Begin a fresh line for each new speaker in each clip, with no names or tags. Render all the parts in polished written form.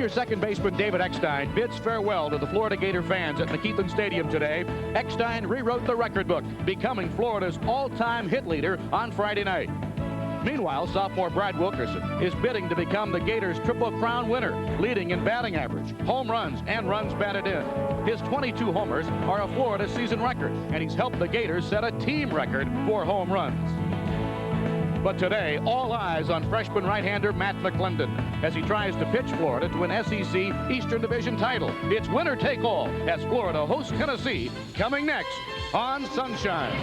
Senior second baseman David Eckstein bids farewell to the Florida Gator fans at McKeithen Stadium today. Eckstein rewrote the record book, becoming Florida's all-time hit leader on Friday night. Meanwhile, sophomore Brad Wilkerson is bidding to become the Gators' Triple Crown winner, leading in batting average, home runs, and runs batted in. His 22 homers are a Florida season record, and he's helped the Gators set a team record for home runs. But today, all eyes on freshman right-hander Matt McClendon as he tries to pitch Florida to an SEC Eastern Division title. It's winner take all as Florida hosts Tennessee, coming next on Sunshine.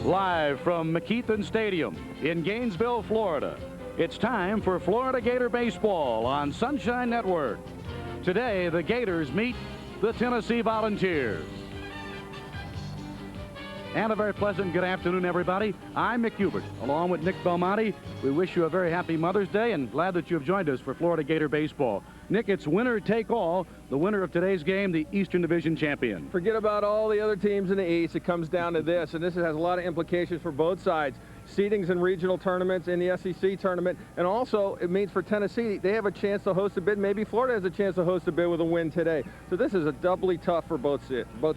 Live from McKeithen Stadium in Gainesville, Florida, it's time for Florida Gator Baseball on Sunshine Network. Today, the Gators meet the Tennessee Volunteers. And a very pleasant good afternoon, everybody. I'm Mick Hubert, along with Nick Belmonte. We wish you a very happy Mother's Day and glad that you have joined us for Florida Gator Baseball. Nick, it's winner take all. The winner of today's game, the Eastern Division champion.
Forget about all the other teams in the East. It comes down to this, and this has a lot of implications for both sides. Seedings in regional tournaments, in the SEC tournament, and also it means for Tennessee, they have a chance to host a bid. Maybe Florida has a chance to host a bid with a win today. So this is a doubly tough for both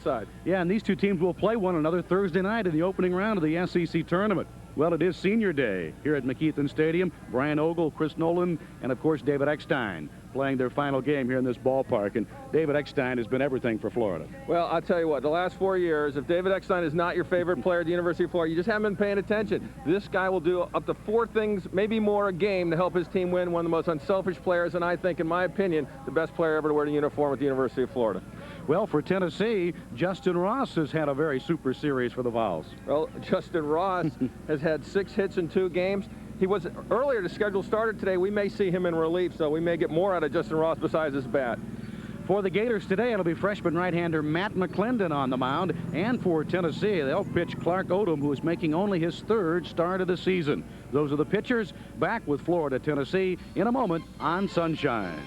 sides.
Yeah, and these two teams will play one another Thursday night in the opening round of the SEC tournament. Well, it is senior day here at McKeithen Stadium. Brian Ogle, Chris Nolan, and of course David Eckstein playing their final game here in this ballpark. And David Eckstein has been everything for Florida.
Well, I'll tell you what, the last 4 years, if David Eckstein is not your favorite player at the University of Florida, you just haven't been paying attention. This guy will do up to 4 things, maybe more a game to help his team win. One of the most unselfish players, and I think, in my opinion, the best player ever to wear a uniform at the University of Florida.
Well, for Tennessee, Justin Ross has had a very super series for the Vols.
Well, Justin Ross has had 6 hits in 2 games. He was earlier, the schedule started today. We may see him in relief, so we may get more out of Justin Ross besides his bat.
For the Gators today, it'll be freshman right-hander Matt McClendon on the mound. And for Tennessee, they'll pitch Clark Odom, who is making only his 3rd start of the season. Those are the pitchers. Back with Florida, Tennessee in a moment on Sunshine.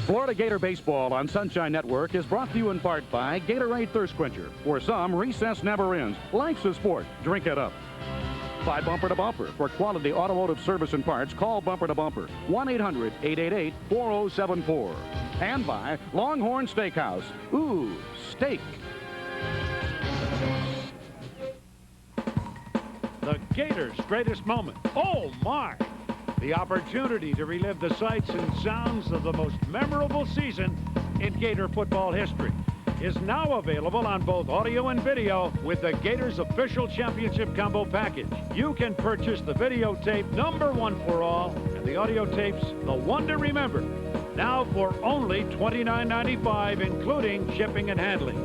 Florida Gator Baseball on Sunshine Network is brought to you in part by Gatorade Thirst Quencher. For some, recess never ends. Life's a sport. Drink it up. By Bumper to Bumper. For quality automotive service and parts, call Bumper to Bumper. 1-800-888-4074. And by Longhorn Steakhouse. Ooh, steak.
The Gators' greatest moment. Oh, my! The opportunity to relive the sights and sounds of the most memorable season in Gator football history is now available on both audio and video with the Gators official championship combo package. You can purchase the videotape #1 for all and the audio tapes The One to Remember now for only $29.95, including shipping and handling.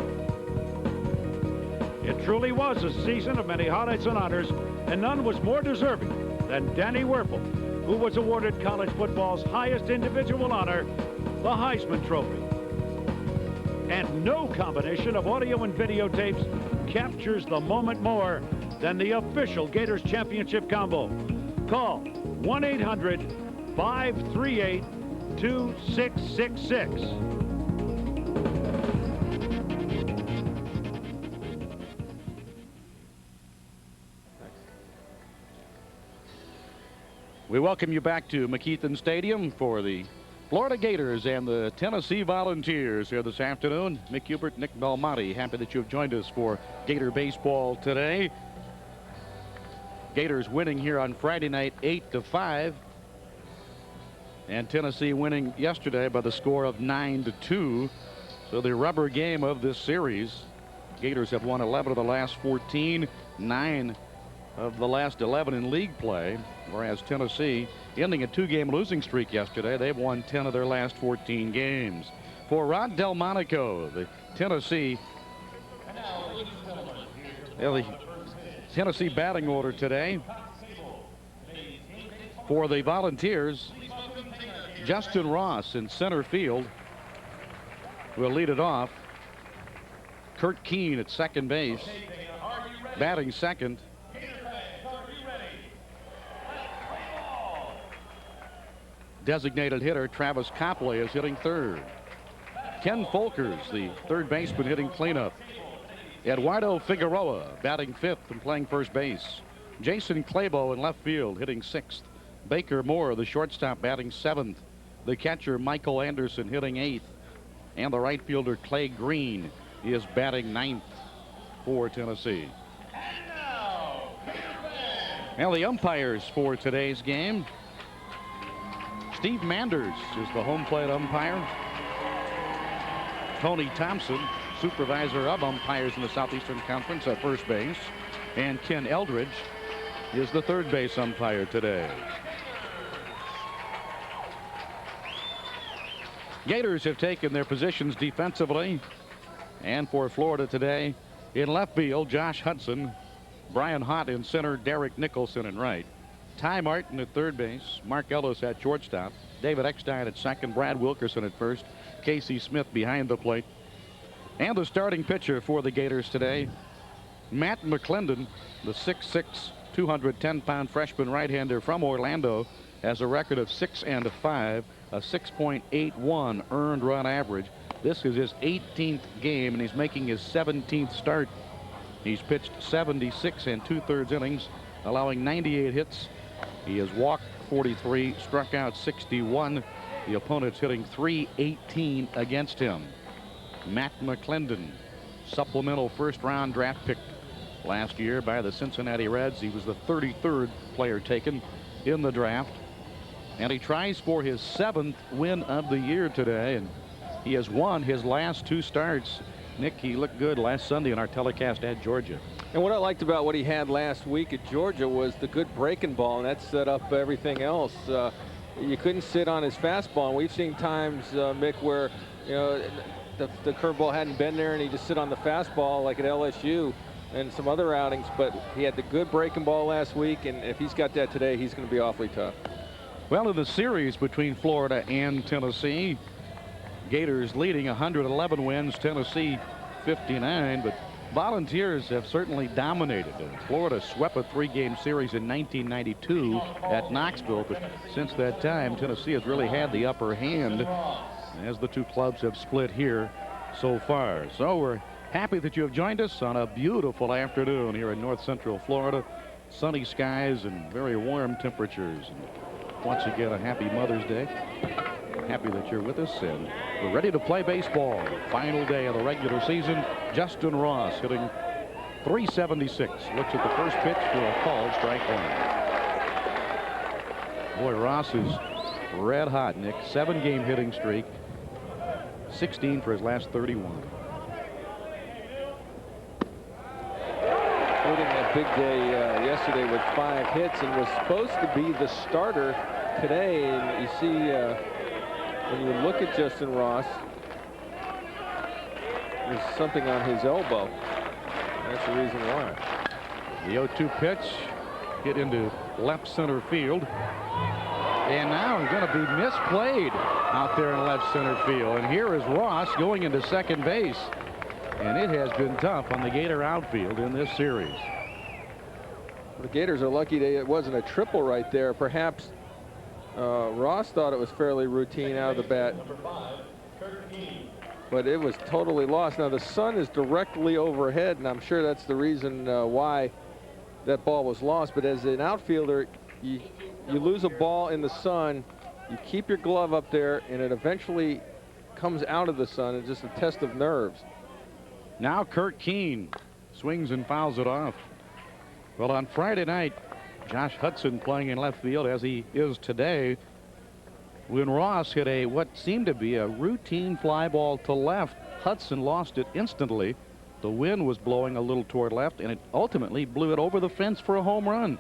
It truly was a season of many highlights and honors, and none was more deserving than Danny Werfel, who was awarded college football's highest individual honor, the Heisman Trophy. And no combination of audio and videotapes captures the moment more than the official Gators Championship combo. Call 1-800-538-2666.
We welcome you back to McKeithen Stadium for the Florida Gators and the Tennessee Volunteers here this afternoon. Mick Hubert, Nick Belmonte, happy that you have joined us for Gator Baseball today. Gators winning here on Friday night 8-5. And Tennessee winning yesterday by the score of 9-2. So the rubber game of this series. Gators have won 11 of the last 14, 9 of the last 11 in league play, whereas Tennessee, ending a 2-game losing streak yesterday, they've won 10 of their last 14 games. For Rod Delmonico, the Tennessee batting order today. For the Volunteers, Justin Ross in center field will lead it off. Kurt Keene at second base, batting second. Designated hitter Travis Copley is hitting third. Ken Folkers, the third baseman, hitting cleanup. Eduardo Figueroa batting fifth and playing first base. Jason Clabo in left field hitting sixth. Baker Moore, the shortstop, batting seventh. The catcher Michael Anderson hitting eighth. And the right fielder Clay Green is batting ninth for Tennessee. Now the umpires for today's game. Steve Manders is the home plate umpire. Tony Thompson, supervisor of umpires in the Southeastern Conference, at first base. And Ken Eldridge is the third base umpire today. Gators have taken their positions defensively. And for Florida today, in left field, Josh Hudson, Brian Hott in center, Derek Nicholson in right. Ty Martin at third base, Mark Ellis at shortstop, David Eckstein at second, Brad Wilkerson at first, Casey Smith behind the plate. And the starting pitcher for the Gators today, Matt McClendon, the 6'6", 210-pound freshman right-hander from Orlando, has a record of 6-5, a 6.81 earned run average. This is his 18th game, and he's making his 17th start. He's pitched 76 2/3 innings, allowing 98 hits. He has walked 43, struck out 61. The opponent's hitting .318 against him. Matt McClendon, supplemental first-round draft pick last year by the Cincinnati Reds. He was the 33rd player taken in the draft. And he tries for his 7th win of the year today, and he has won his last 2 starts. Nick, he looked good last Sunday in our telecast at Georgia.
And what I liked about what he had last week at Georgia was the good breaking ball, and that set up everything else. You couldn't sit on his fastball, and we've seen times, Mick, where the curveball hadn't been there, and he just sit on the fastball like at LSU and some other outings. But he had the good breaking ball last week, and if he's got that today, he's going to be awfully tough.
Well, in the series between Florida and Tennessee, Gators leading 111 wins, Tennessee 59, but Volunteers have certainly dominated. Florida swept a 3-game series in 1992 at Knoxville, but since that time, Tennessee has really had the upper hand as the two clubs have split here so far. So we're happy that you have joined us on a beautiful afternoon here in north central Florida. Sunny skies and very warm temperatures. And once again, a happy Mother's Day. Happy that you're with us, and we're ready to play baseball. Final day of the regular season. Justin Ross hitting .376. Looks at the first pitch for a called strike one. Boy, Ross is red hot, Nick. 7-game hitting streak. 16 for his last 31.
Including a big day yesterday with 5 hits, and was supposed to be the starter today. And you see, when you look at Justin Ross, there's something on his elbow. That's the reason why.
The 0-2 pitch hit into left center field. And now it's going to be misplayed out there in left center field. And here is Ross going into second base. And it has been tough on the Gator outfield in this series.
The Gators are lucky it wasn't a triple right there. Perhaps Ross thought it was fairly routine out of the bat, but it was totally lost. Now the sun is directly overhead, and I'm sure that's the reason why that ball was lost. But as an outfielder, you lose a ball in the sun, you keep your glove up there, and it eventually comes out of the sun. It's just a test of nerves.
Now Kurt Keene swings and fouls it off. Well, on Friday night, Josh Hudson playing in left field as he is today, when Ross hit what seemed to be a routine fly ball to left, Hudson lost it instantly. The wind was blowing a little toward left, and it ultimately blew it over the fence for a home run.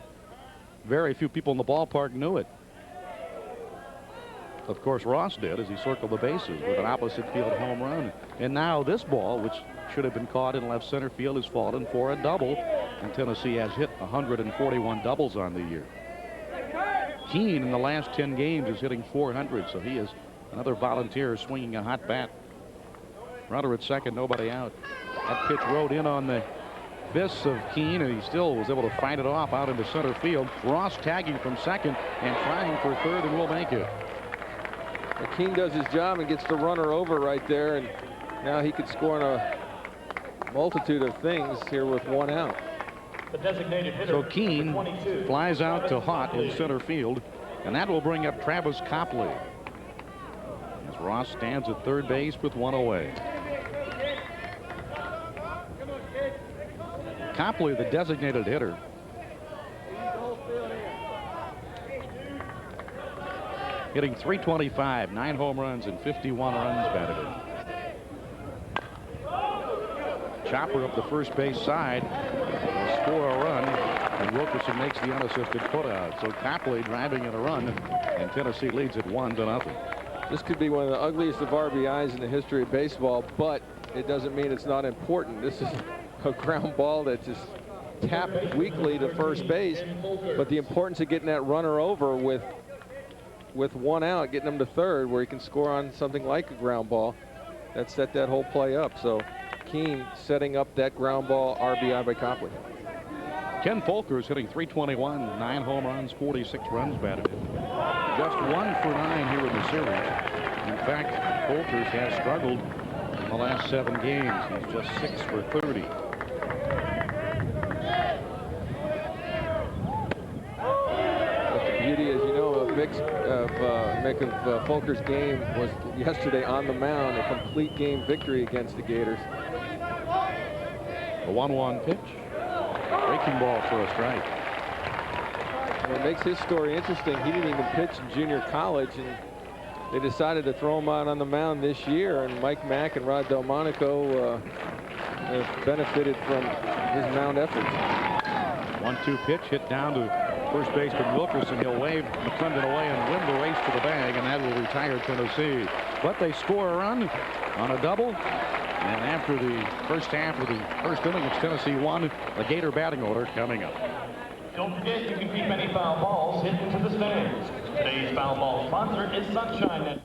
Very few people in the ballpark knew it. Of course, Ross did as he circled the bases with an opposite field home run. And now this ball, which should have been caught in left center field, has fallen for a double. And Tennessee has hit 141 doubles on the year. Keene in the last 10 games is hitting .400, so he is another volunteer swinging a hot bat. Runner at second, nobody out. That pitch rode in on the fists of Keene, and he still was able to fight it off out into center field. Ross tagging from second and trying for third, and will make it.
Well, Keene does his job and gets the runner over right there, and now he could score on a multitude of things here with one out.
The designated hitter,
So Keene
22,
flies out to
Travis
Hott in
Copley.
center field, and that will bring up Travis Copley as Ross stands at third base with one away. Copley, the designated hitter, hitting .325, 9 home runs and 51 runs batted in. Chopper up the first base side will score a run, and Wilkerson makes the unassisted putout. So Copley driving in a run, and Tennessee leads it 1-0.
This could be one of the ugliest of RBIs in the history of baseball, but it doesn't mean it's not important. This is a ground ball that's just tapped weakly to first base, but the importance of getting that runner over with one out, getting him to third where he can score on something like a ground ball, that set that whole play up. So Keene setting up that ground ball RBI by Copley.
Ken Folkers hitting .321, 9 home runs, 46 runs batted in. Just 1 for 9 here in the series. In fact, Folkers has struggled in the last 7 games. He's just 6 for 30.
But the beauty, as you know, of Folkers' game was yesterday on the mound, a complete game victory against the Gators.
A 1-1 pitch. Breaking ball for a strike.
What makes his story interesting, he didn't even pitch in junior college, and they decided to throw him out on the mound this year, and Mike Mack and Rod Delmonico have benefited from his mound efforts.
1-2 pitch hit down to first baseman Wilkerson. He'll wave McClendon away and win the race to the bag, and that will retire Tennessee. But they score a run on a double. And after the first half of the first inning, it's Tennessee 1. The Gator batting order coming up.
Don't forget, you can keep any foul balls hit into the stands. Today's foul ball sponsor is Sunshine Net.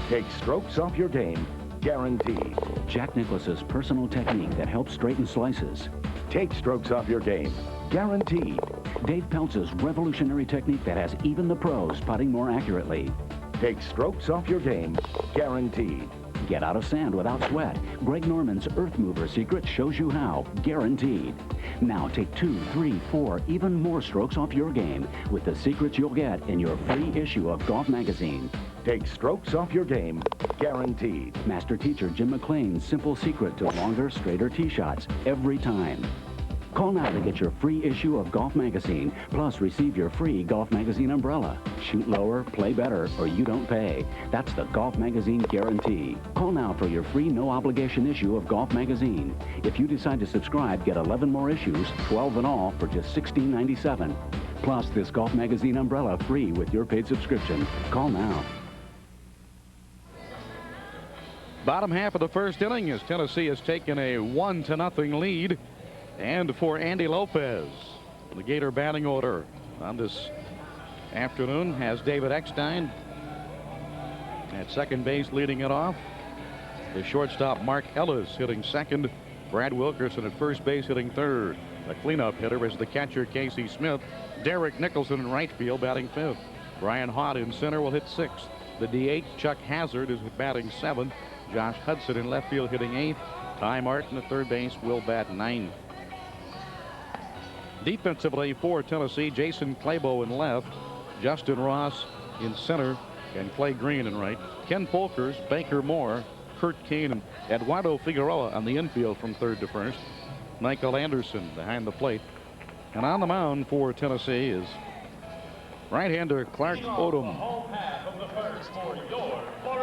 Take strokes off your game, guaranteed.
Jack Nicklaus's personal technique that helps straighten slices.
Take strokes off your game, guaranteed.
Dave Peltz's revolutionary technique that has even the pros putting more accurately.
Take strokes off your game, guaranteed.
Get out of sand without sweat. Greg Norman's Earth Mover secret shows you how, guaranteed. Now take 2, 3, 4, even more strokes off your game with the secrets you'll get in your free issue of Golf Magazine.
Take strokes off your game, guaranteed.
Master teacher Jim McLean's simple secret to longer, straighter tee shots every time. Call now to get your free issue of Golf Magazine, plus receive your free Golf Magazine umbrella. Shoot lower, play better, or you don't pay. That's the Golf Magazine guarantee. Call now for your free no-obligation issue of Golf Magazine. If you decide to subscribe, get 11 more issues, 12 in all, for just $16.97. Plus this Golf Magazine umbrella free with your paid subscription. Call now.
Bottom half of the first inning as Tennessee has taken a 1-0 lead. And for Andy Lopez, the Gator batting order on this afternoon has David Eckstein at second base leading it off. The shortstop Mark Ellis hitting second. Brad Wilkerson at first base hitting third. The cleanup hitter is the catcher Casey Smith. Derek Nicholson in right field batting fifth. Brian Hott in center will hit sixth. The DH Chuck Hazard is batting seventh. Josh Hudson in left field hitting eighth. Ty Martin at third base will bat ninth. Defensively for Tennessee, Jason Claybo in left, Justin Ross in center, and Clay Green in right. Ken Folkers, Baker Moore, Kurt Keene, and Eduardo Figueroa on the infield from third to first. Michael Anderson behind the plate. And on the mound for Tennessee is right-hander Clark Odom.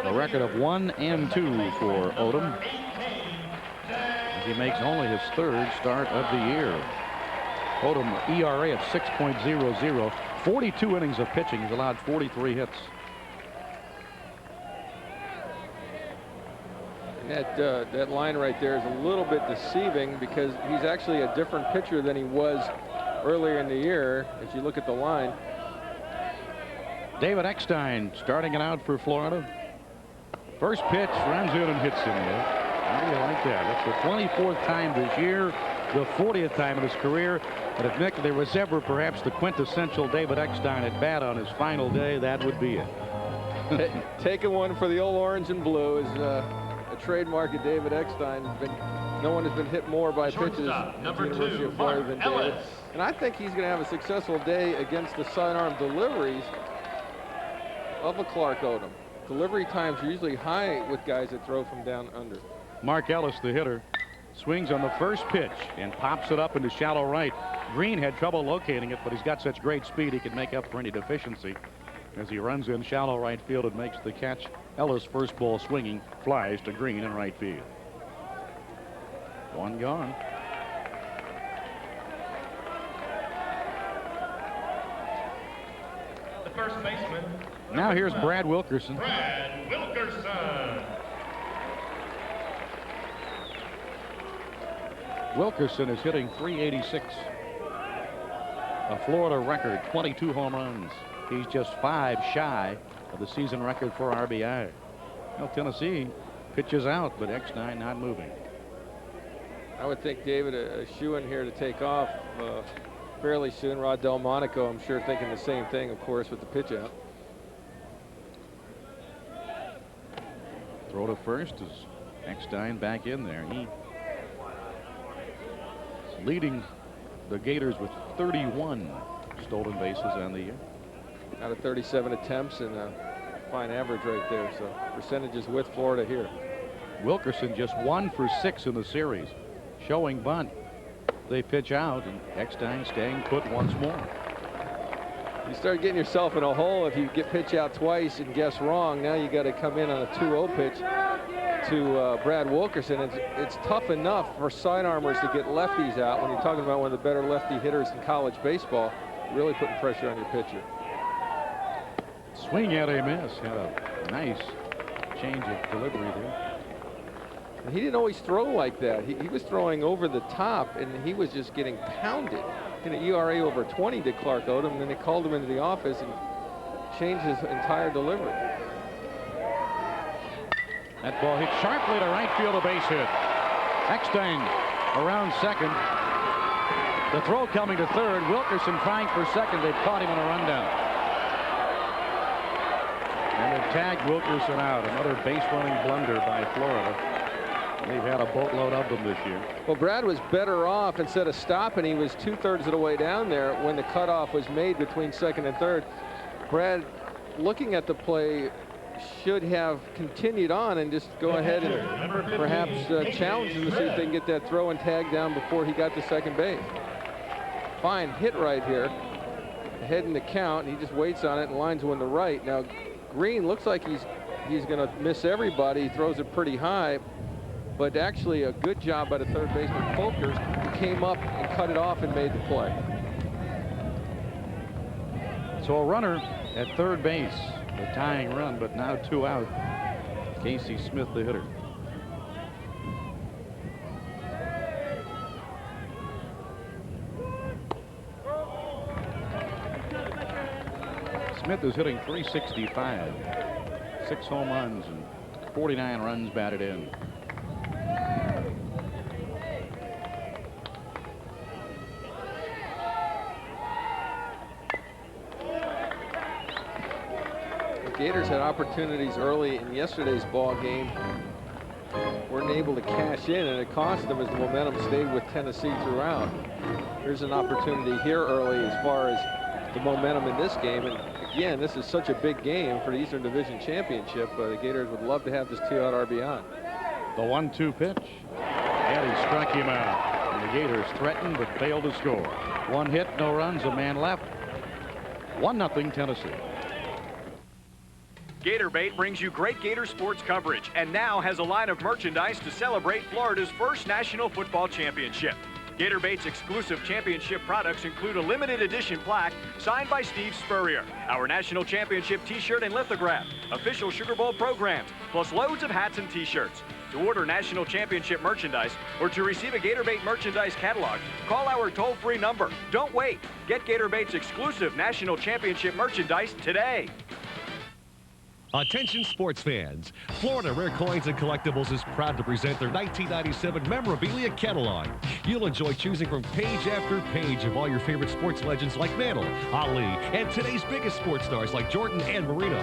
A record of 1-2 for Odom. He makes only his third start of the year. Odom ERA at 6.00. 42 innings of pitching. He's allowed 43 hits.
That line right there is a little bit deceiving because he's actually a different pitcher than he was earlier in the year. If you look at the line,
David Eckstein starting it out for Florida. First pitch, runs in and hits him. How do you like that? That's the 24th time this year, the 40th time in his career. And if Nick, there was ever perhaps the quintessential David Eckstein at bat on his final day, that would be it.
Taking one for the old orange and blue is a trademark of David Eckstein. No one has been hit more by pitches at the University of Florida than David. And I think he's going to have a successful day against the sidearm deliveries of a Clark Odom. Delivery times are usually high with guys that throw from down under.
Mark Ellis, the hitter, swings on the first pitch and pops it up into shallow right. Green had trouble locating it, but he's got such great speed he can make up for any deficiency as he runs in shallow right field and makes the catch. Ellis, first ball swinging, flies to Green in right field. One gone.
The first baseman.
Now here's Brad Wilkerson.
Brad Wilkerson.
Wilkerson is hitting .386. A Florida record, 22 home runs. He's just 5 shy of the season record for RBI. Well, Tennessee pitches out, but Eckstein not moving.
I would think David a shoe in here to take off fairly soon. Rod Delmonico, I'm sure, thinking the same thing, of course, with the pitch out.
Throw to first is Eckstein back in there. He is leading the Gators with 31 stolen bases on the year.
Out of 37 attempts, and a fine average right there. So percentages with Florida here.
Wilkerson just 1 for 6 in the series. Showing bunt. They pitch out, and Eckstein staying put once more.
You start getting yourself in a hole if you get pitch out twice and guess wrong. Now you got to come in on a 2-0 pitch to Brad Wilkerson. It's tough enough for sidearmers to get lefties out when you're talking about one of the better lefty hitters in college baseball. Really putting pressure on your pitcher.
Swing at a miss. Had a nice change of delivery there.
And he didn't always throw like that. He was throwing over the top, and he was just getting pounded. In an ERA over 20 to Clark Odom, and then they called him into the office and changed his entire delivery.
That ball hit sharply to right field, a base hit. Eckstein around second. The throw coming to third. Wilkerson trying for second. They've caught him on a rundown. And they've tagged Wilkerson out. Another base running blunder by Florida. They've had a boatload of them this year.
Well, Brad was better off. Instead of stopping, he was 2/3 of the way down there when the cutoff was made between second and third. Brad, looking at the play, should have continued on and just go ahead and perhaps challenge him to see if they can get that throw and tag down before he got to second base. Fine hit right here. Ahead in the count. He just waits on it and lines one to right. Now, Green looks like he's going to miss everybody. He throws it pretty high. But actually a good job by the third baseman, Folkers, who came up and cut it off and made the play.
So a runner at third base, the tying run, but now 2 out. Casey Smith, the hitter. Smith is hitting .365, 6 home runs and 49 runs batted in.
Gators had opportunities early in yesterday's ball game. Weren't able to cash in, and it cost them as the momentum stayed with Tennessee throughout. Here's an opportunity here early as far as the momentum in this game. And again, this is such a big game for the Eastern Division Championship. The Gators would love to have this 2-out RBI.
The 1-2 pitch. And he struck him out. And the Gators threatened but failed to score. 1 hit, no runs, a man left. 1-0 Tennessee.
GatorBait brings you great Gator sports coverage and now has a line of merchandise to celebrate Florida's first National Football Championship. GatorBait's exclusive championship products include a limited edition plaque signed by Steve Spurrier, our National Championship t-shirt and lithograph, official Sugar Bowl programs, plus loads of hats and t-shirts. To order National Championship merchandise or to receive a GatorBait merchandise catalog, call our toll-free number. Don't wait. Get GatorBait's exclusive National Championship merchandise today.
Attention sports fans, Florida Rare Coins and Collectibles is proud to present their 1997 memorabilia catalog. You'll enjoy choosing from page after page of all your favorite sports legends like Mantle, Ali, and today's biggest sports stars like Jordan and Marino.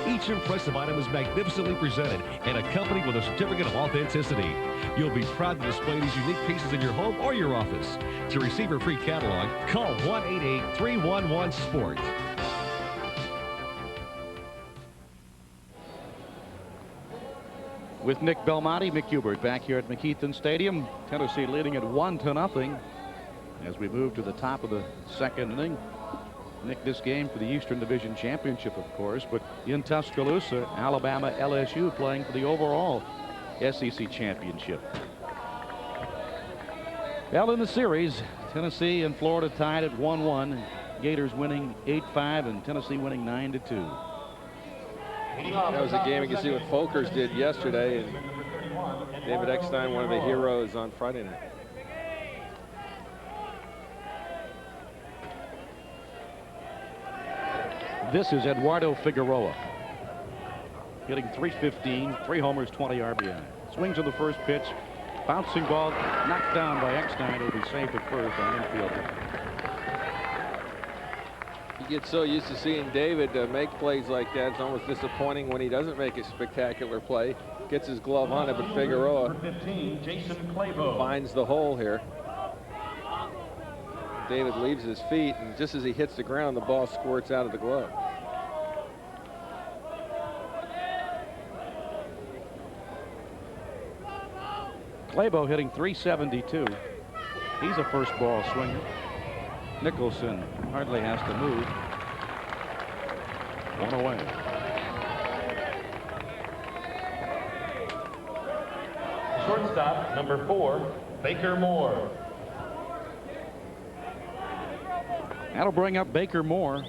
Each impressive item is magnificently presented and accompanied with a certificate of authenticity. You'll be proud to display these unique pieces in your home or your office. To receive your free catalog, call 1-888-311-SPORT.
With Nick Belmonte, Mick Hubert back here at McKeithen Stadium. Tennessee leading at 1-0 as we move to the top of the second inning. Nick, this game for the Eastern Division Championship, of course, but in Tuscaloosa, Alabama LSU playing for the overall SEC Championship. Well, in the series, Tennessee and Florida tied at 1-1. Gators winning 8-5 and Tennessee winning 9-2.
That was a game you can see what Folkers did yesterday, and David Eckstein, one of the heroes on Friday night.
This is Eduardo Figueroa, hitting .315, 3 homers, 20 RBI. Swings on the first pitch, bouncing ball knocked down by Eckstein. It'll be safe at first on infield.
You get so used to seeing David make plays like that, it's almost disappointing when he doesn't make a spectacular play. Gets his glove on it, but Figueroa
15, Jason Claybo.
finds the hole here. David leaves his feet, and just as he hits the ground, the ball squirts out of the glove.
Claybo hitting .372. He's a first ball swinger. Nicholson hardly has to move. One away.
Shortstop, number 4, Baker Moore.
That'll bring up Baker Moore.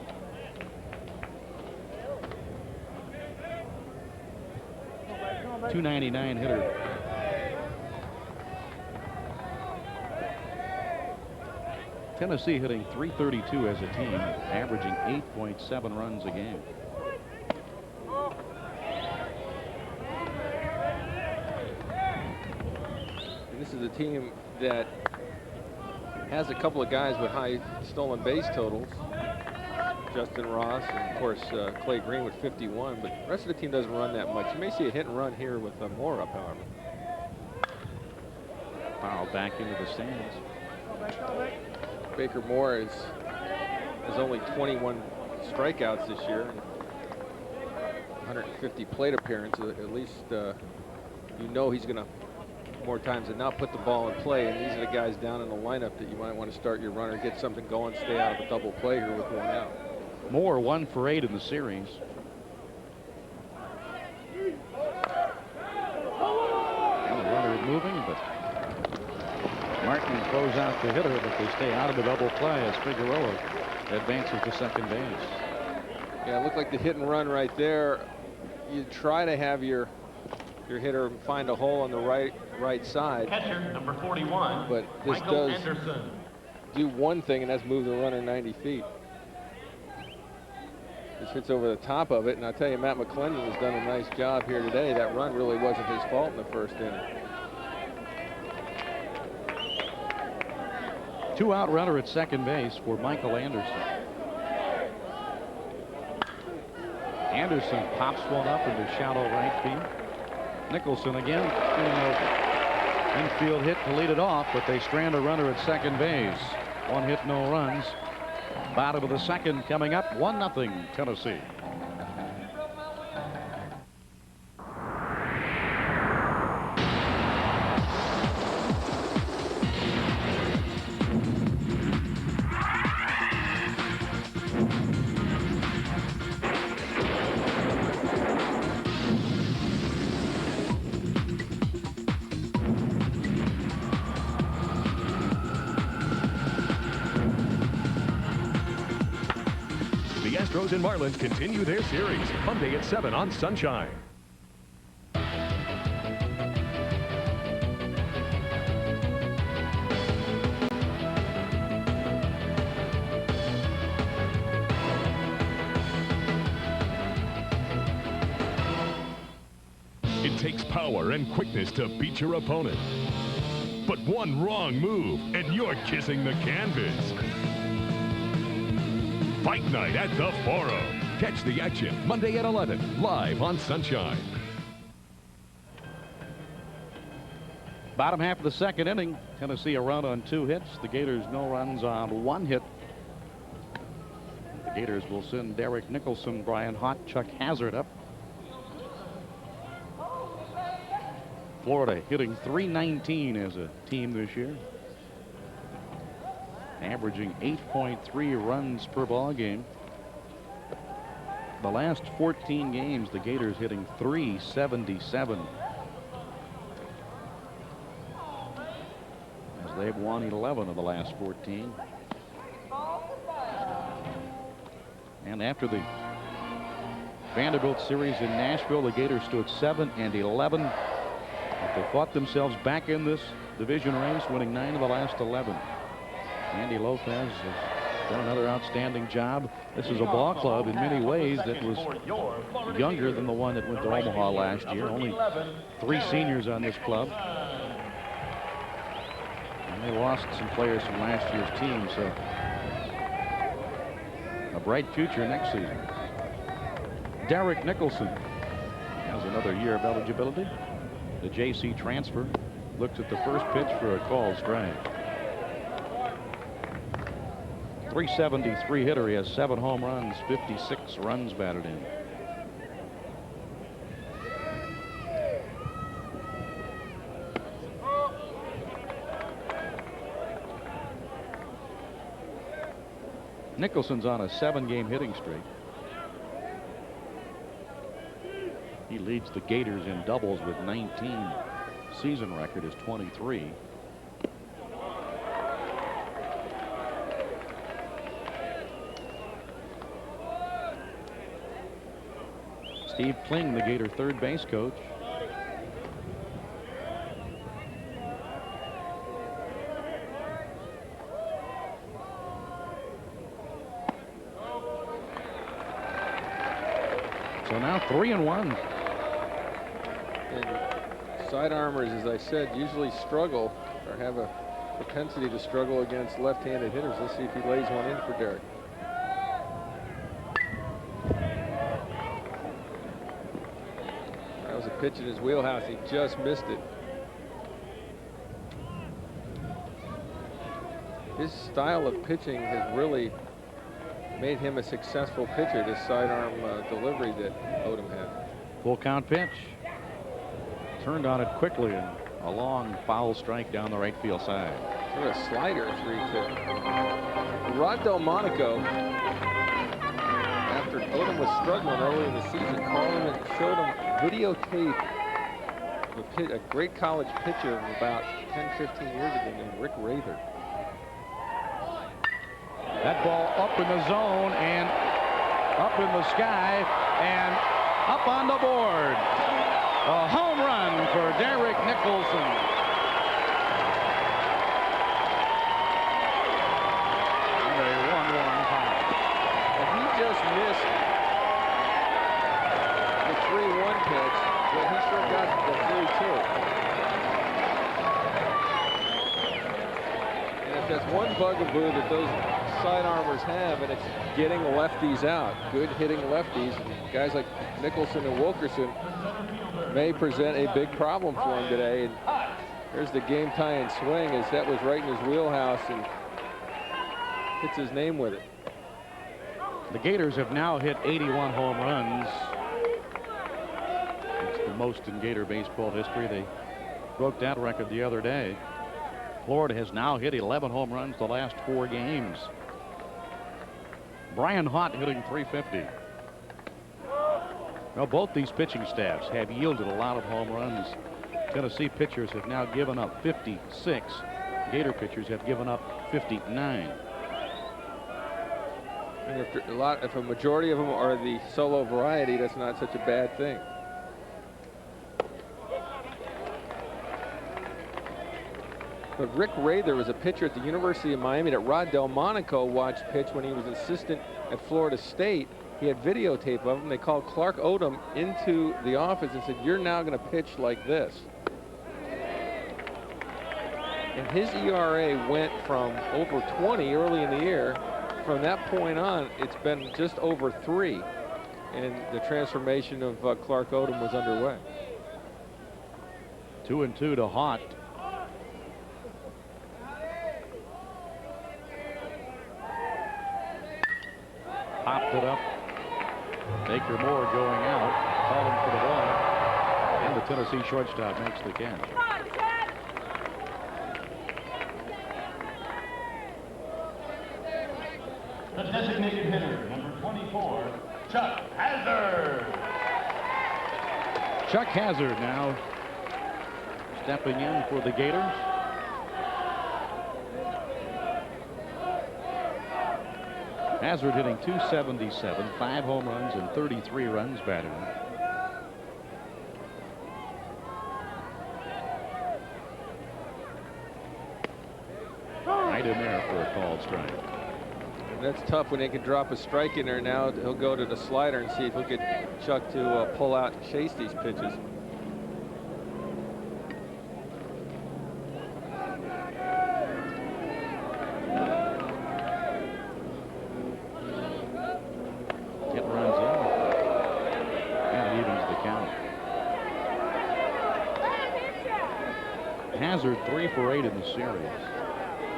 .299 hitter. Tennessee hitting .332 as a team, averaging 8.7 runs a game.
And this is a team that has a couple of guys with high stolen base totals. Justin Ross and, of course, Clay Green with 51, but the rest of the team doesn't run that much. You may see a hit and run here with Moore up, however.
Foul back into the stands.
Baker Moore has only 21 strikeouts this year, 150 plate appearances. At least you know he's going to, more times than not, put the ball in play, and these are the guys down in the lineup that you might want to start your runner, get something going, stay out of a double play here with one out.
Moore 1 for 8 in the series. And the runner is moving, but Martin throws out the hitter, but they stay out of the double play as Figueroa advances to second base.
Yeah, it looked like the hit and run right there. You try to have your hitter find a hole on the right side.
Catcher, number 41,
but this
Michael
does
Anderson.
do one thing, and that's move the runner 90 feet. This hits over the top of it, and I'll tell you, Matt McClendon has done a nice job here today. That run really wasn't his fault in the first inning.
2-out runner at second base for Michael Anderson. Anderson pops one up into shallow right field. Nicholson again getting an infield hit to lead it off, but they strand a runner at second base. 1 hit, no runs. Bottom of the second coming up, 1-0 Tennessee.
Astros and Marlins continue their series Monday at 7 on Sunshine.
It takes power and quickness to beat your opponent. But one wrong move, and you're kissing the canvas. Fight Night at the Forum. Catch the action Monday at 11, live on Sunshine.
Bottom half of the second inning, Tennessee a run on 2 hits. The Gators no runs on 1 hit. The Gators will send Derek Nicholson, Brian Hott, Chuck Hazard up. Florida hitting .319 as a team this year, averaging 8.3 runs per ball game. The last 14 games, the Gators hitting .377 as they've won 11 of the last 14. And after the Vanderbilt series in Nashville, the Gators stood 7-11. But they fought themselves back in this division race, winning 9 of the last 11. Andy Lopez has done another outstanding job. This is a ball club in many ways that was younger than the one that went to Omaha last year. Only 3 seniors on this club. And they lost some players from last year's team, so a bright future next season. Derek Nicholson has another year of eligibility. The JC transfer looks at the first pitch for a called strike. .373 hitter. He has 7 home runs, 56 runs batted in. Nicholson's on a 7-game hitting streak. He leads the Gators in doubles with 19. Season record is 23. Steve Kling, the Gator third base coach. So now 3-1.
And sidearmers, as I said, usually struggle or have a propensity to struggle against left-handed hitters. Let's see if he lays one in for Derek. That was a pitch in his wheelhouse. He just missed it. His style of pitching has really made him a successful pitcher, this sidearm delivery that Odom had.
Full count pitch. Turned on it quickly, and a long foul strike down the right field side.
Sort of a slider 3-2. Rod Delmonico, after Odom was struggling early in the season, called him and showed him videotape of a great college pitcher of about 10-15 years ago named Rick Rather.
That ball up in the zone and up in the sky and up on the board. A home run for Derek Nicholson. And a 1-1 tie.
And he just missed the 3-1 pitch, but he sure got the 3-2. And if there's one bugaboo that those sidearmers have, and it's getting lefties out, good hitting lefties, guys like Nicholson and Wilkerson may present a big problem for him today. And there's the game tying swing, as that was right in his wheelhouse, and hits his name with it.
The Gators have now hit 81 home runs. It's the most in Gator baseball history. They broke that record the other day. Florida has now hit 11 home runs the last 4 games. Brian Hott hitting .350. Now, both these pitching staffs have yielded a lot of home runs. Tennessee pitchers have now given up 56. Gator pitchers have given up 59.
And if a majority of them are the solo variety, that's not such a bad thing. But Rick Rather was a pitcher at the University of Miami that Rod Delmonico watched pitch when he was assistant at Florida State. he had videotape of him. They called Clark Odom into the office and said, "You're now going to pitch like this." And his ERA went from over 20 early in the year. From that point on, it's been just over 3. And the transformation of Clark Odom was underway.
2-2 to Haught. Popped it up. Baker Moore going out, calling for the ball, and the Tennessee shortstop makes the catch.
The designated hitter, number 24, Chuck Hazard.
Chuck Hazard now stepping in for the Gators. Hazard hitting .277, 5 home runs and 33 runs batted in. Right in there for a called strike.
And that's tough when they can drop a strike in there. Now he'll go to the slider and see if he'll get Chuck to pull out and chase these pitches.
It runs in, and it evens the count. Hazard 3 for 8 in the series.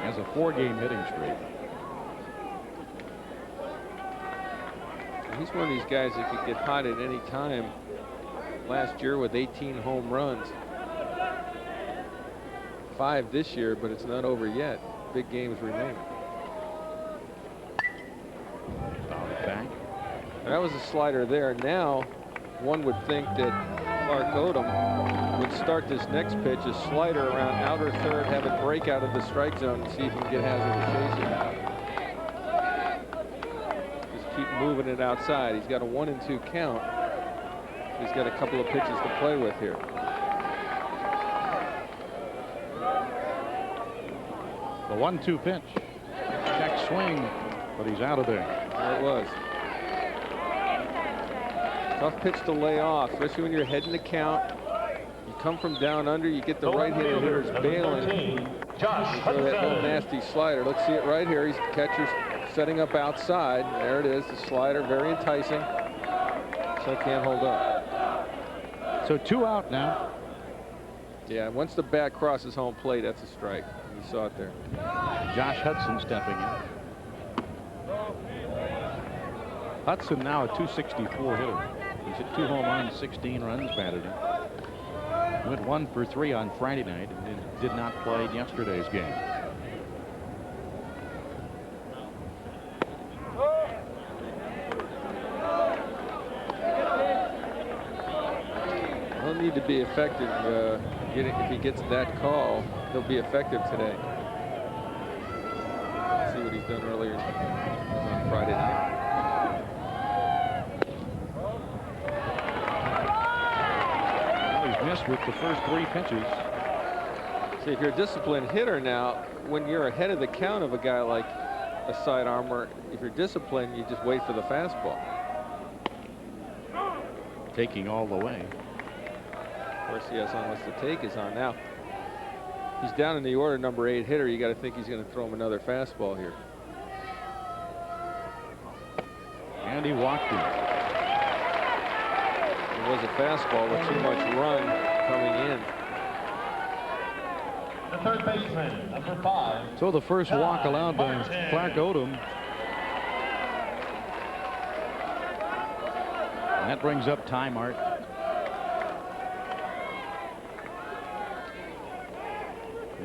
Has a 4-game hitting streak.
He's one of these guys that could get hot at any time. Last year with 18 home runs. 5 this year, but it's not over yet. Big games remain.
Fouled it back.
That was a slider there. Now, one would think that Clark Odom would start this next pitch, a slider around outer third, have it break out of the strike zone and see if he can get Hazard to chase it. Just keep moving it outside. He's got a 1-2 count. He's got a couple of pitches to play with here.
The 1-2 pitch. Check swing, but he's out of there.
There it was. Tough pitch to lay off, especially when you're heading the count. You come from down under, you get the right-handed hitters bailing.
Josh
Throw that little
Hudson.
nasty slider. Let's see it right here. He's catcher's setting up outside. There it is, the slider, very enticing. So can't hold up.
So 2 out now.
Yeah, once the bat crosses home plate, that's a strike. You saw it there.
Josh Hudson stepping in. Hudson now a .264 hitter. He's hit 2 home runs, 16 runs batted in. Went 1 for 3 on Friday night and did not play in yesterday's game.
He'll need to be effective. If he gets that call, he'll be effective today. See what he's done earlier on Friday night.
Well, he's missed with the first 3 pitches.
See, if you're a disciplined hitter now, when you're ahead of the count of a guy like a sidearmer, if you're disciplined, you just wait for the fastball.
Taking all the way.
Of course, he has unless the take is on. Now, he's down in the order, number 8 hitter. You got to think he's going to throw him another fastball here.
And he walked him.
It was a fastball with too much run coming in.
The third baseman, number 5.
So the first walk allowed by Clark Odom. And that brings up Ty Martin.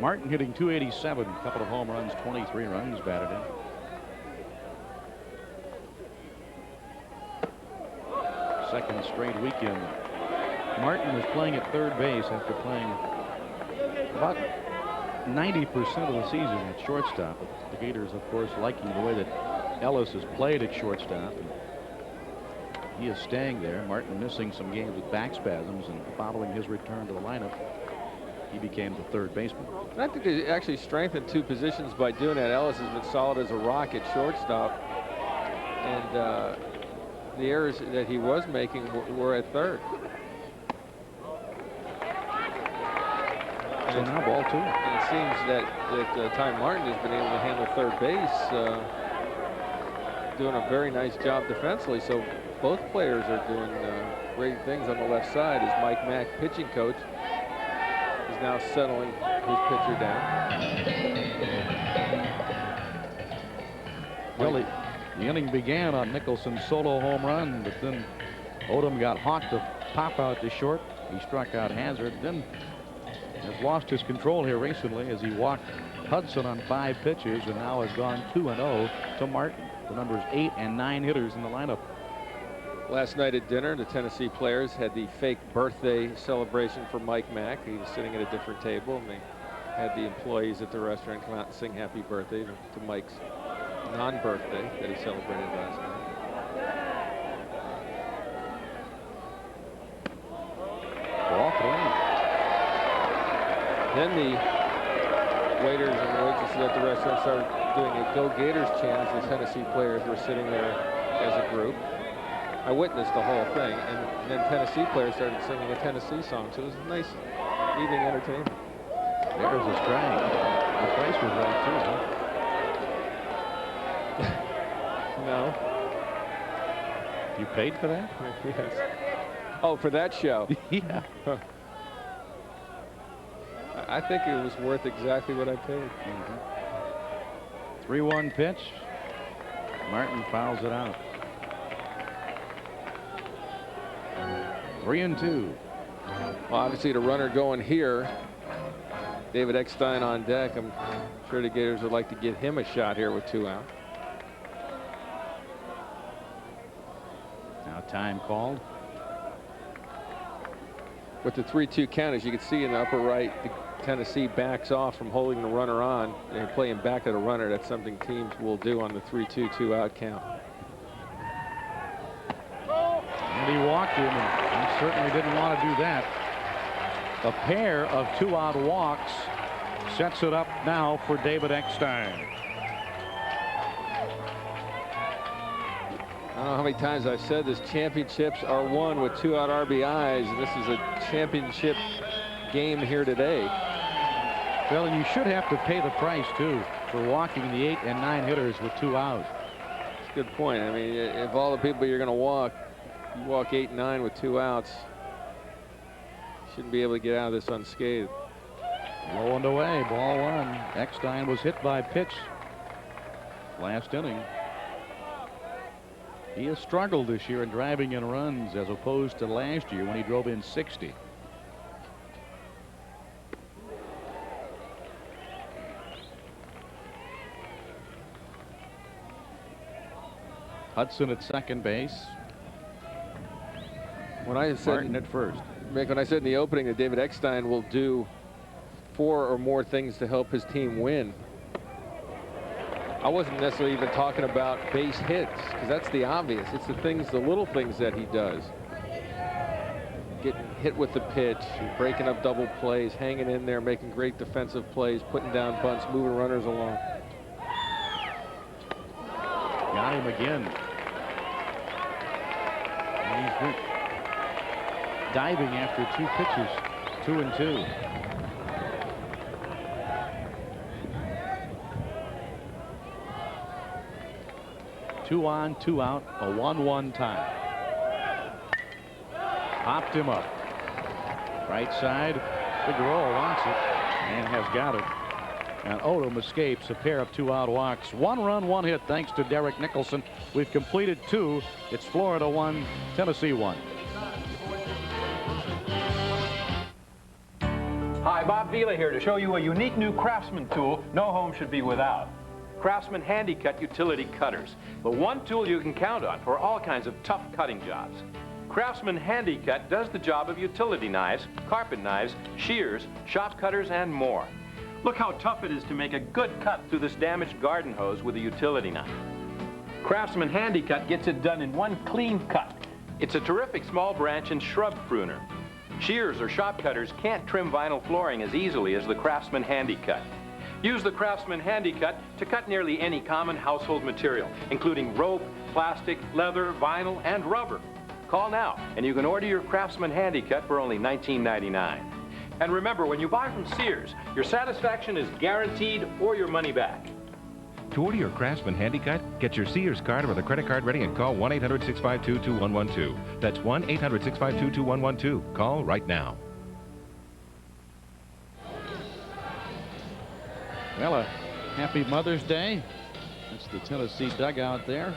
Martin hitting .287, a couple of home runs, 23 runs batted in. Second straight weekend. Martin was playing at third base after playing about 90% of the season at shortstop. The Gators, of course, liking the way that Ellis has played at shortstop. And he is staying there. Martin missing some games with back spasms, and following his return to the lineup, he became the third baseman.
And I think they actually strengthened 2 positions by doing that. Ellis has been solid as a rock at shortstop. And the errors that he was making were at third.
So now ball 2.
And it seems that Ty Martin has been able to handle third base, doing a very nice job defensively. So both players are doing great things on the left side as Mike Mack, pitching coach, is now settling his pitcher down.
Well, the inning began on Nicholson's solo home run, but then Odom got hawked to pop out to short. He struck out Hazard, then has lost his control here recently as he walked Hudson on 5 pitches and now has gone 2-0 to Martin. The numbers 8 and 9 hitters in the lineup.
Last night at dinner, the Tennessee players had the fake birthday celebration for Mike Mack. He was sitting at a different table, and they had the employees at the restaurant come out and sing happy birthday to Mike's non-birthday that he celebrated last night.
Ball 3.
Then the waiters and waitresses at the restaurant started doing a Go Gators chant as the Tennessee players were sitting there as a group. I witnessed the whole thing, and then Tennessee players started singing a Tennessee song, so it was a nice evening entertainment.
There's a strike. The price was right too, huh?
No.
You paid for that?
Yes. Oh, for that show?
Yeah.
I think it was worth exactly what I paid.
3-1 pitch. Martin fouls it out. 3-2.
Well, obviously the runner going here, David Eckstein on deck. I'm sure the Gators would like to get him a shot here with 2 out.
Now time called.
With the 3-2 count, as you can see in the upper right, the Tennessee backs off from holding the runner on and playing back at a runner. That's something teams will do on the 3-2 2-out count.
And he walked him, and he certainly didn't want to do that. A pair of 2-out walks sets it up now for David Eckstein.
I don't know how many times I've said this. Championships are won with 2-out RBIs, and this is a championship game here today.
Well, and you should have to pay the price too for walking the 8 and 9 hitters with 2 outs.
That's a good point. I mean, if all the people you're going to walk, you walk 8 and 9 with 2 outs, you shouldn't be able to get out of this unscathed.
Low and away, ball 1. Eckstein was hit by pitch last inning. He has struggled this year in driving in runs as opposed to last year when he drove in 60. Hudson at second base.
When I said
Martin at first.
Mick, when I said in the opening that David Eckstein will do 4 or more things to help his team win, I wasn't necessarily even talking about base hits, because that's the obvious. It's the things, the little things that he does. Getting hit with the pitch, breaking up double plays, hanging in there, making great defensive plays, putting down bunts, moving runners along.
Got him again. And he's diving after 2 pitches, 2-2. Two on, 2 out, a 1-1 tie. Popped him up. Right side, Figueroa wants it and has got it. And Odom escapes a pair of 2-out walks. 1 run, 1 hit thanks to Derek Nicholson. We've completed 2. It's Florida 1, Tennessee 1.
Hi, Bob Vila here to show you a unique new Craftsman tool no home should be without. Craftsman Handy-Cut utility cutters. The one tool you can count on for all kinds of tough cutting jobs. Craftsman Handy-Cut does the job of utility knives, carpet knives, shears, shop cutters, and more. Look how tough it is to make a good cut through this damaged garden hose with a utility knife. Craftsman Handy-Cut gets it done in one clean cut. It's a terrific small branch and shrub pruner. Shears or shop cutters can't trim vinyl flooring as easily as the Craftsman Handy-Cut. Use the Craftsman Handy Cut to cut nearly any common household material, including rope, plastic, leather, vinyl, and rubber. Call now, and you can order your Craftsman Handy Cut for only $19.99. And remember, when you buy from Sears, your satisfaction is guaranteed or your money back.
To order your Craftsman Handy Cut, get your Sears card or the credit card ready and call 1-800-652-2112. That's 1-800-652-2112. Call right now.
Well, a happy Mother's Day. That's the Tennessee dugout there.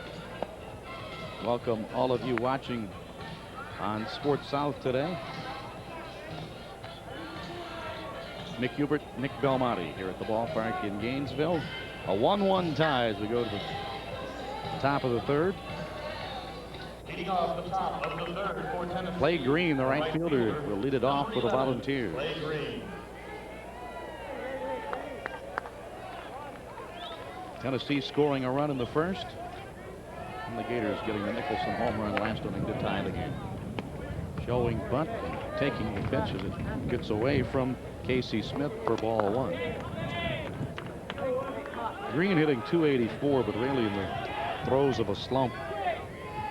Welcome all of you watching on Sports South today. Mick Hubert, Nick Belmonte here at the ballpark in Gainesville. A 1-1 tie as we go to the top of the third.
Leading off the top of the third for Tennessee.
Clay Green, the right fielder, will lead it off for the Volunteers.
Clay Green.
Tennessee scoring a run in the first. And the Gators getting the Nicholson home run last inning to tie the game. Showing bunt, taking the pitch as it gets away from Casey Smith for ball one. Green hitting .284, but really in the throes of a slump.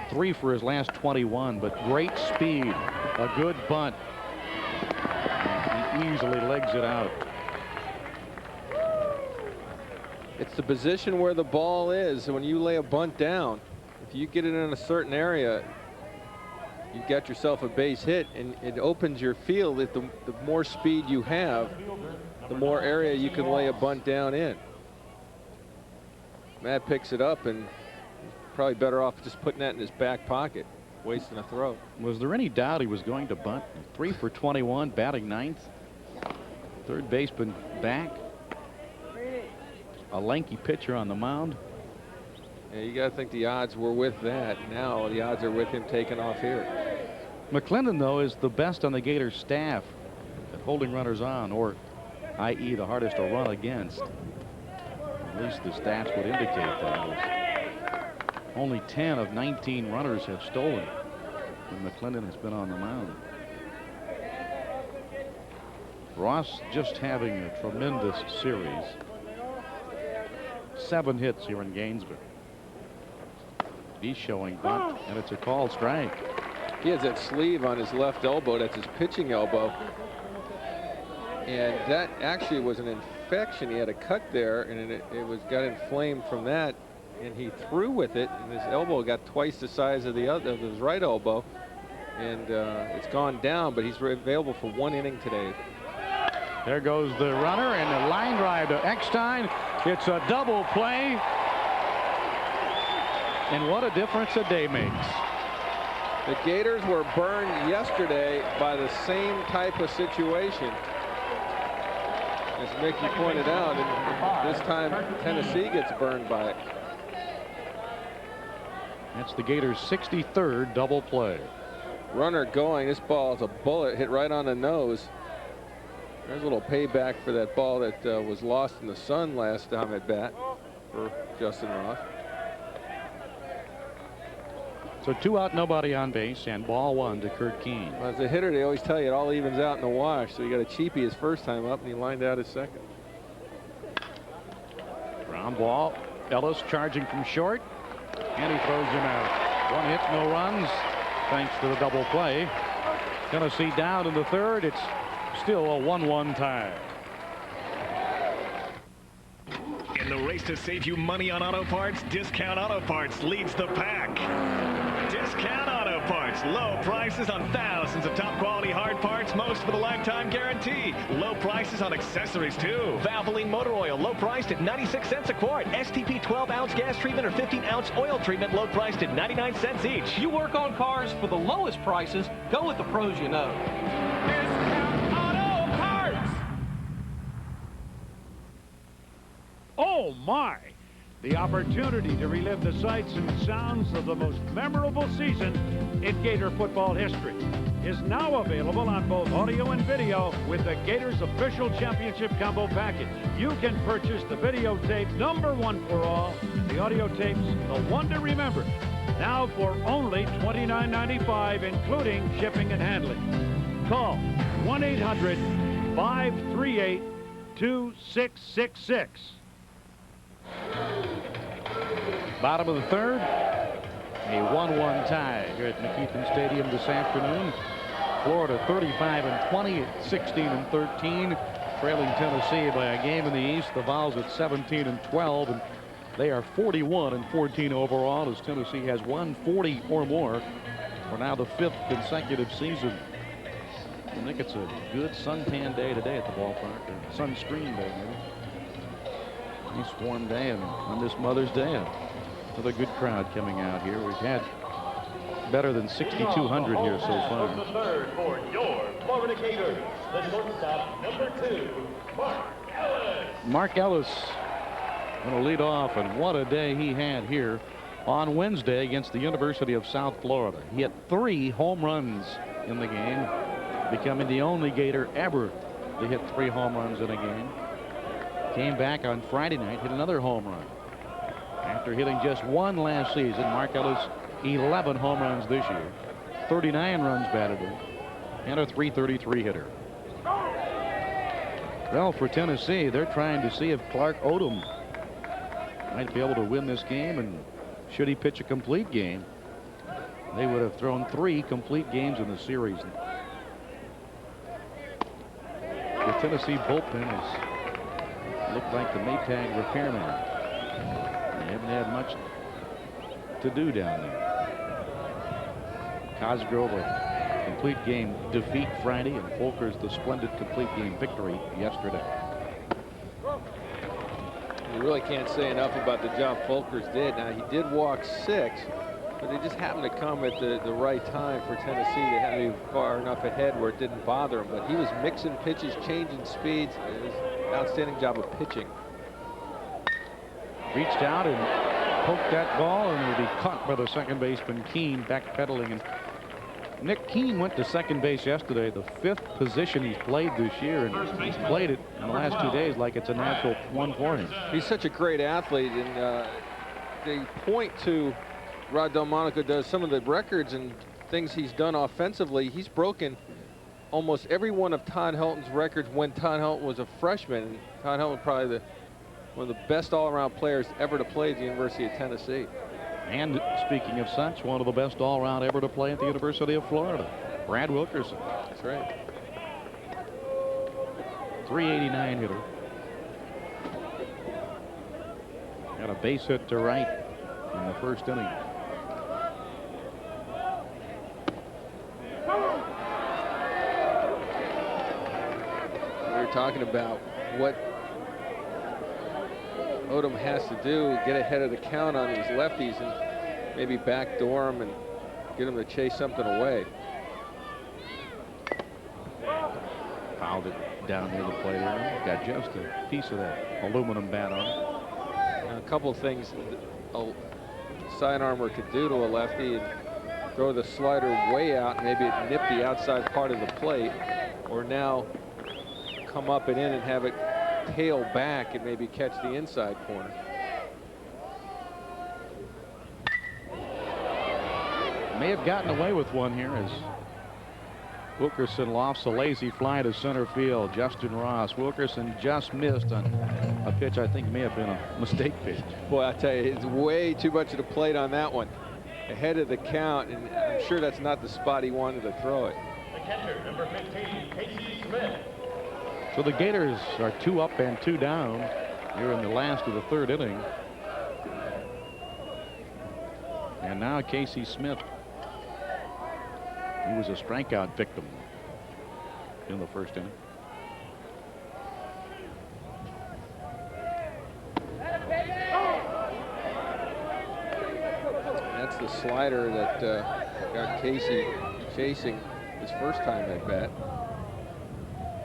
3 for his last 21, but great speed, a good bunt. He easily legs it out.
It's the position where the ball is. When you lay a bunt down, if you get it in a certain area, you got yourself a base hit, and it opens your field. If the more speed you have, the more area you can lay a bunt down in. Matt picks it up, and probably better off just putting that in his back pocket, wasting a throw.
Was there any doubt he was going to bunt? 3 for 21, batting ninth. Third baseman back. A lanky pitcher on the mound.
Yeah, you got to think the odds were with that. Now the odds are with him taking off here.
McClendon, though, is the best on the Gators staff at holding runners on, or i.e. the hardest to run against. At least the stats would indicate that. Only 10 of 19 runners have stolen when McClendon has been on the mound. Ross just having a tremendous series. 7 hits here in Gainesville. He's showing bunt, and it's a called strike.
He has that sleeve on his left elbow. That's his pitching elbow. And that actually was an infection. He had a cut there, and it got inflamed from that. And he threw with it, and his elbow got twice the size of his right elbow. And it's gone down, but he's available for 1 inning today.
There goes the runner, and a line drive to Eckstein. It's a double play. And what a difference a day makes.
The Gators were burned yesterday by the same type of situation, as Mickey pointed out, and this time Tennessee gets burned by it.
That's the Gators' 63rd double play.
Runner going. This ball is a bullet, hit right on the nose. There's a little payback for that ball that was lost in the sun last time at bat for Justin Ross.
So 2 out, nobody on base, and ball 1 to Kurt Keene.
Well, as a hitter, they always tell you it all evens out in the wash. So he got a cheapie his first time up, and he lined out his second.
Ground ball. Ellis charging from short, and he throws him out. 1 hit, no runs, thanks to the double play. Tennessee down in the third. It's still a 1-1 tie.
In the race to save you money on auto parts, Discount Auto Parts leads the pack. Discount Auto Parts. Low prices on thousands of top quality hard parts, most with a lifetime guarantee. Low prices on accessories, too. Valvoline motor oil, low priced at 96 cents a quart. STP 12-ounce gas treatment or 15-ounce oil treatment, low priced at 99 cents each.
You work on cars for the lowest prices, go with the pros you know.
Discount Auto Parts. Oh, my. The opportunity to relive the sights and sounds of the most memorable season in Gator football history is now available on both audio and video with the Gators official championship combo package. You can purchase the videotape #1 for all, the audio tapes, the one to remember, now for only $29.95, including shipping and handling. Call 1-800-538 1-2-6-6-6.
Bottom of the third. A 1-1 tie here at McKeithen Stadium this afternoon. Florida 35-20 at 16-13, trailing Tennessee by a game in the East. The Vols at 17-12, and they are 41-14 overall as Tennessee has won 40 or more for now the 5th consecutive season. I think it's a good suntan day today at the ballpark, or sunscreen day maybe. Nice warm day, and on this Mother's Day, another good crowd coming out here. We've had better than 6,200 here so far.
The third for your Florida Gators, the shortstop, number 2, Mark Ellis.
Mark Ellis going to lead off, and what a day he had here on Wednesday against the University of South Florida. He had 3 home runs in the game, becoming the only Gator ever to hit 3 home runs in a game. Came back on Friday night, hit another home run. After hitting just 1 last season, Mark Ellis 11 home runs this year, 39 runs batted in, and a .333 hitter. Well, for Tennessee, they're trying to see if Clark Odom might be able to win this game, and should he pitch a complete game, they would have thrown 3 complete games in the series. The Tennessee bullpen has looked like the Maytag repairman. They haven't had much to do down there. Cosgrove a complete game defeat Friday, and Folkers the splendid complete game victory yesterday.
You really can't say enough about the job Folkers did. Now, he did walk 6, but they just happened to come at the right time for Tennessee. They had to be far enough ahead where it didn't bother him, but he was mixing pitches, changing speeds. It was an outstanding job of pitching.
Reached out and poked that ball, and it'll be caught by the second baseman Keene, backpedaling. And Nick Keene went to second base yesterday, the 5th position he's played this year, and he's played it in the last 2 days like it's a natural one for him.
He's such a great athlete, and they point to Rod Delmonico does some of the records and things he's done offensively. He's broken almost every one of Todd Helton's records when Todd Helton was a freshman. And Todd Helton probably one of the best all-around players ever to play at the University of Tennessee.
And speaking of such, one of the best all-around ever to play at the University of Florida, Brad Wilkerson.
That's right.
.389 hitter. Got a base hit to right in the first inning.
We were talking about what Odom has to do, get ahead of the count on these lefties and maybe backdoor them and get them to chase something away.
Fouled it down near the plate area. Got just a piece of that aluminum bat on it.
And a couple of things a sidearmer could do to a lefty, and throw the slider way out, maybe it nip the outside part of the plate, or now come up and in and have it tail back and maybe catch the inside corner.
May have gotten away with one here as Wilkerson lofts a lazy fly to center field. Justin Ross. Wilkerson just missed on a pitch I think may have been a mistake pitch.
Boy, I tell you, it's way too much of the plate on that one. Ahead of the count, and I'm sure that's not the spot he wanted to throw it.
The catcher, number 15, Casey Smith.
So the Gators are 2 up and 2 down here in the last of the 3rd inning. And now Casey Smith. He was a strikeout victim in the first inning.
That's the slider that got Casey chasing his first time at bat.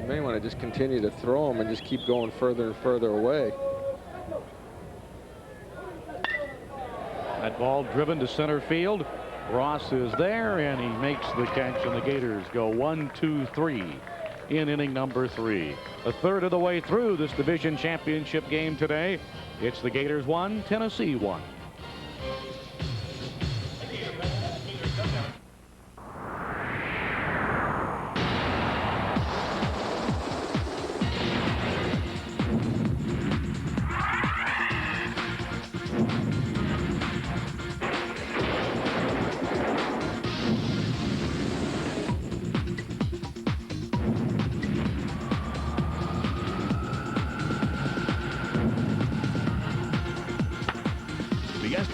You may want to just continue to throw him and just keep going further and further away.
That ball driven to center field. Ross is there, and he makes the catch, and the Gators go 1-2-3 in inning number 3. A third of the way through this division championship game today. It's the Gators 1, Tennessee 1.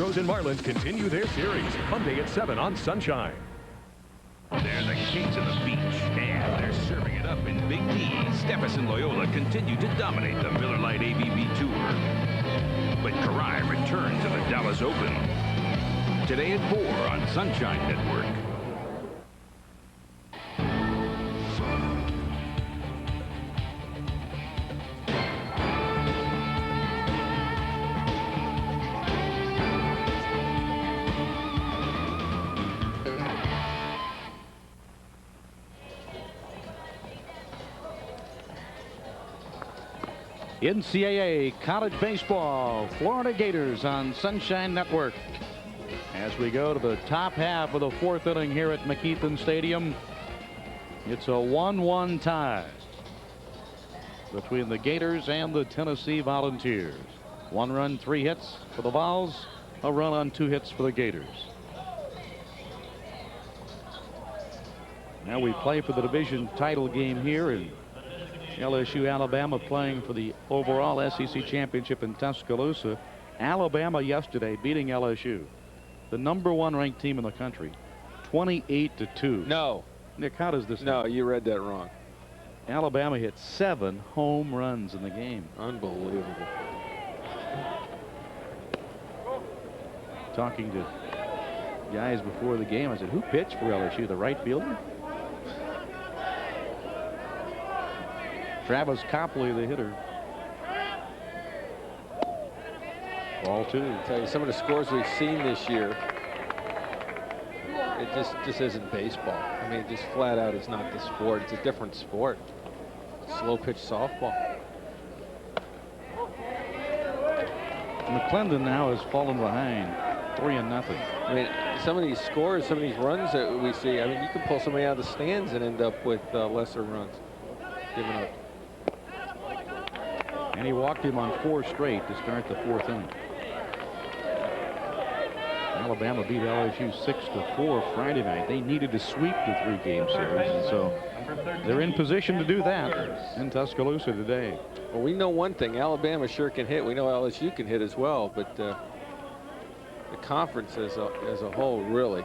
Astros and Marlins continue their series Monday at 7 on Sunshine.
They're the kings of the beach, and they're serving it up in Big D. Steffes and Loyola continue to dominate the Miller Lite ABB Tour. But Karai returned to the Dallas Open. Today at 4 on Sunshine Network.
NCAA college baseball, Florida Gators on Sunshine Network. As we go to the top half of the 4th inning here at McKeithen Stadium, it's a 1-1 tie between the Gators and the Tennessee Volunteers. 1 run, 3 hits for the Vols, a run on 2 hits for the Gators. Now we play for the division title game here in LSU, Alabama, playing for the overall SEC championship in Tuscaloosa. Alabama yesterday beating LSU, the #1 ranked team in the country, 28-2.
No.
Nick, how does this?
No, you read that wrong.
Alabama hit 7 home runs in the game.
Unbelievable.
Talking to guys before the game, I said, who pitched for LSU? The right fielder? Travis Copley, the hitter. Ball 2.
I'll tell you, some of the scores we've seen this year, it just isn't baseball. I mean, just flat out is not the sport. It's a different sport. Slow pitch softball.
McClendon now has fallen behind 3-0.
I mean, some of these scores, some of these runs that we see, I mean, you can pull somebody out of the stands and end up with lesser runs given up.
And he walked him on 4 straight to start the 4th inning. Alabama beat LSU 6-4 Friday night. They needed to sweep the 3-game series, and so they're in position to do that in Tuscaloosa today.
Well, we know one thing: Alabama sure can hit. We know LSU can hit as well, but the conference as a whole, really.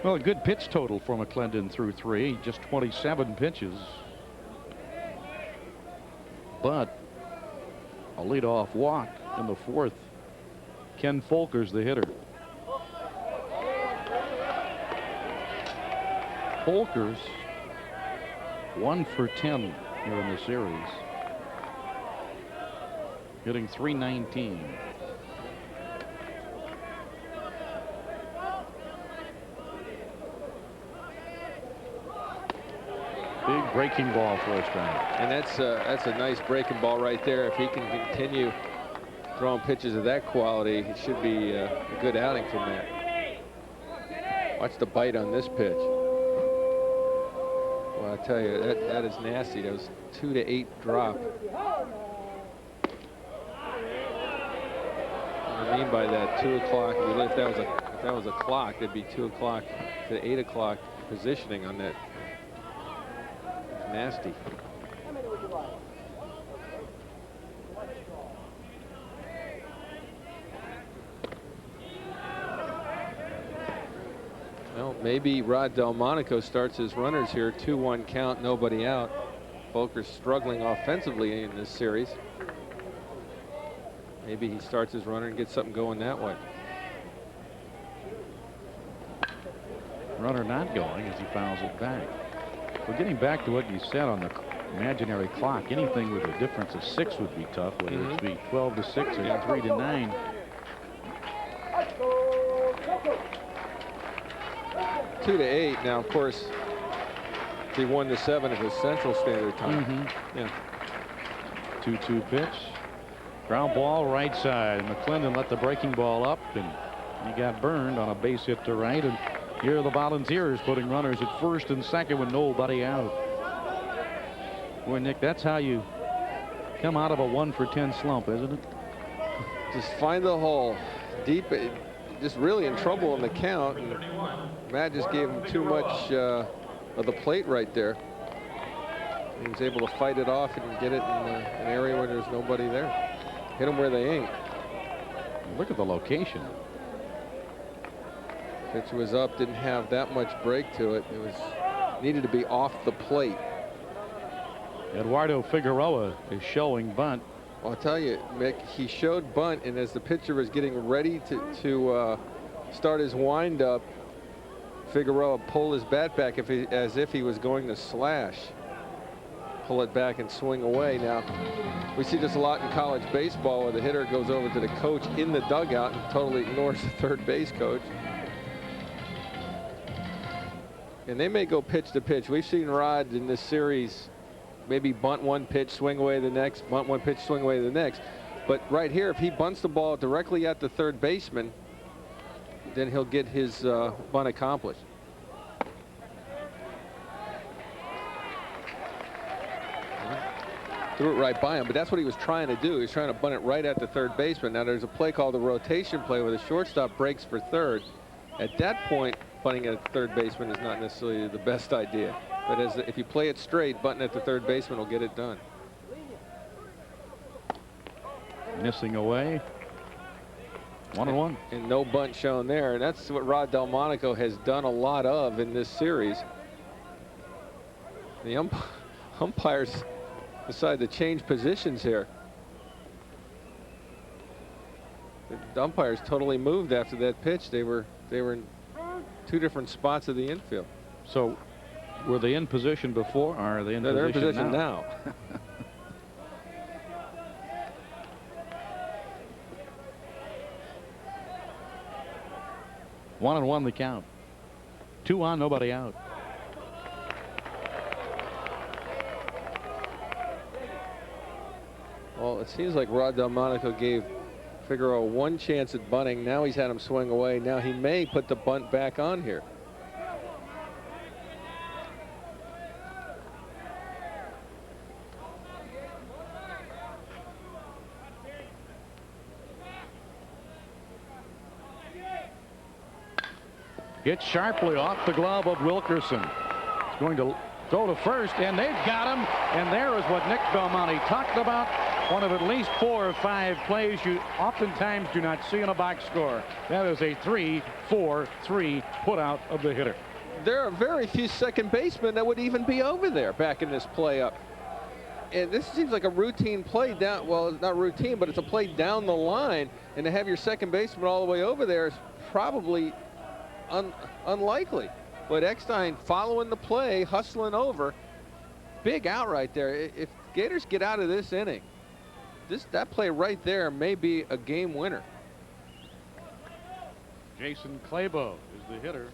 Well, a good pitch total for McClendon through 3, just 27 pitches. But a leadoff walk in the 4th. Ken Folkers, the hitter. Folkers 1 for 10 here in the series, hitting .319. Big breaking ball for a strike.
And that's a nice breaking ball right there. If he can continue throwing pitches of that quality, it should be a good outing from that. Watch the bite on this pitch. Well, I tell you, that is nasty. That was 2-8 drop. What I mean by that, 2 o'clock. If that was a clock, it'd be 2 o'clock to 8 o'clock positioning on that. Nasty. Well, maybe Rod Delmonico starts his runners here. 2-1 count, nobody out. Folkers struggling offensively in this series. Maybe he starts his runner and gets something going that way.
Runner not going as he fouls it back. Well, getting back to what you said on the imaginary clock, anything with a difference of 6 would be tough, whether it be 12-6 or 3-9.
Two to 8 now. Of course, he 1-7 at his Central Standard Time. Yeah.
2-2 pitch. Ground ball right side. McClendon let the breaking ball up, and he got burned on a base hit to right. And here are the Volunteers putting runners at first and second with nobody out. Boy, Nick, that's how you come out of a 1 for 10 slump, isn't it?
Just find the hole deep, just really in trouble in the count. And Matt just gave him too much of the plate right there. He was able to fight it off and get it in an area where there's nobody there. Hit them where they ain't.
Look at the location.
Pitch was up, didn't have that much break to it. It was needed to be off the plate.
Eduardo Figueroa is showing bunt.
I'll tell you, Mick, he showed bunt, and as the pitcher was getting ready to start his windup, Figueroa pulled his bat back as if he was going to slash. Pull it back and swing away. Now, we see this a lot in college baseball where the hitter goes over to the coach in the dugout and totally ignores the third base coach. And they may go pitch to pitch. We've seen Rod in this series maybe bunt one pitch, swing away the next, bunt one pitch, swing away the next. But right here, if he bunts the ball directly at the third baseman, then he'll get his bunt accomplished. Threw it right by him, but that's what he was trying to do. He was trying to bunt it right at the third baseman. Now there's a play called the rotation play where the shortstop breaks for third. At that point, bunting at the third baseman is not necessarily the best idea. But if you play it straight, bunting at the third baseman will get it done.
Missing away. 1-1.
And no bunt shown there. And that's what Rod Delmonico has done a lot of in this series. The umpires decide to change positions here. The umpires totally moved after that pitch. They were in two different spots of the infield.
So were they in position before, or are they in
They're
position
in position now?
1-1 the count. 2 on, nobody out.
Well, it seems like Rod Delmonico gave Figueroa one chance at bunting. Now he's had him swing away. Now he may put the bunt back on here.
Hit sharply off the glove of Wilkerson. He's going to throw to first, and they've got him. And there is what Nick Belmonte talked about. One of at least 4 or 5 plays you oftentimes do not see in a box score. That is a 3-4-3 put out of the hitter.
There are very few second basemen that would even be over there back in this play up. And this seems like a routine play down. Well, it's not routine, but it's a play down the line. And to have your second baseman all the way over there is probably unlikely. But Eckstein following the play, hustling over. Big out right there. If Gators get out of this inning, that play right there may be a game winner.
Jason Clabo is the hitter.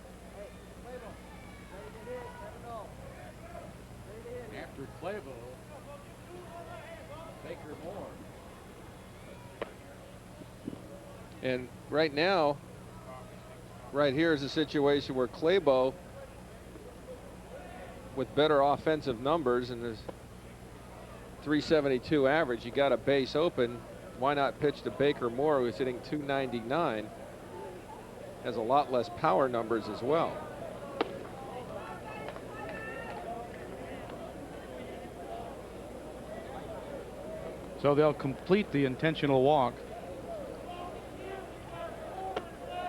After Clabo, Baker Moore.
And right now, right here is a situation where Clabo, with better offensive numbers and his 372 average, you got a base open. Why not pitch to Baker Moore, who's hitting 299, has a lot less power numbers as well.
So they'll complete the intentional walk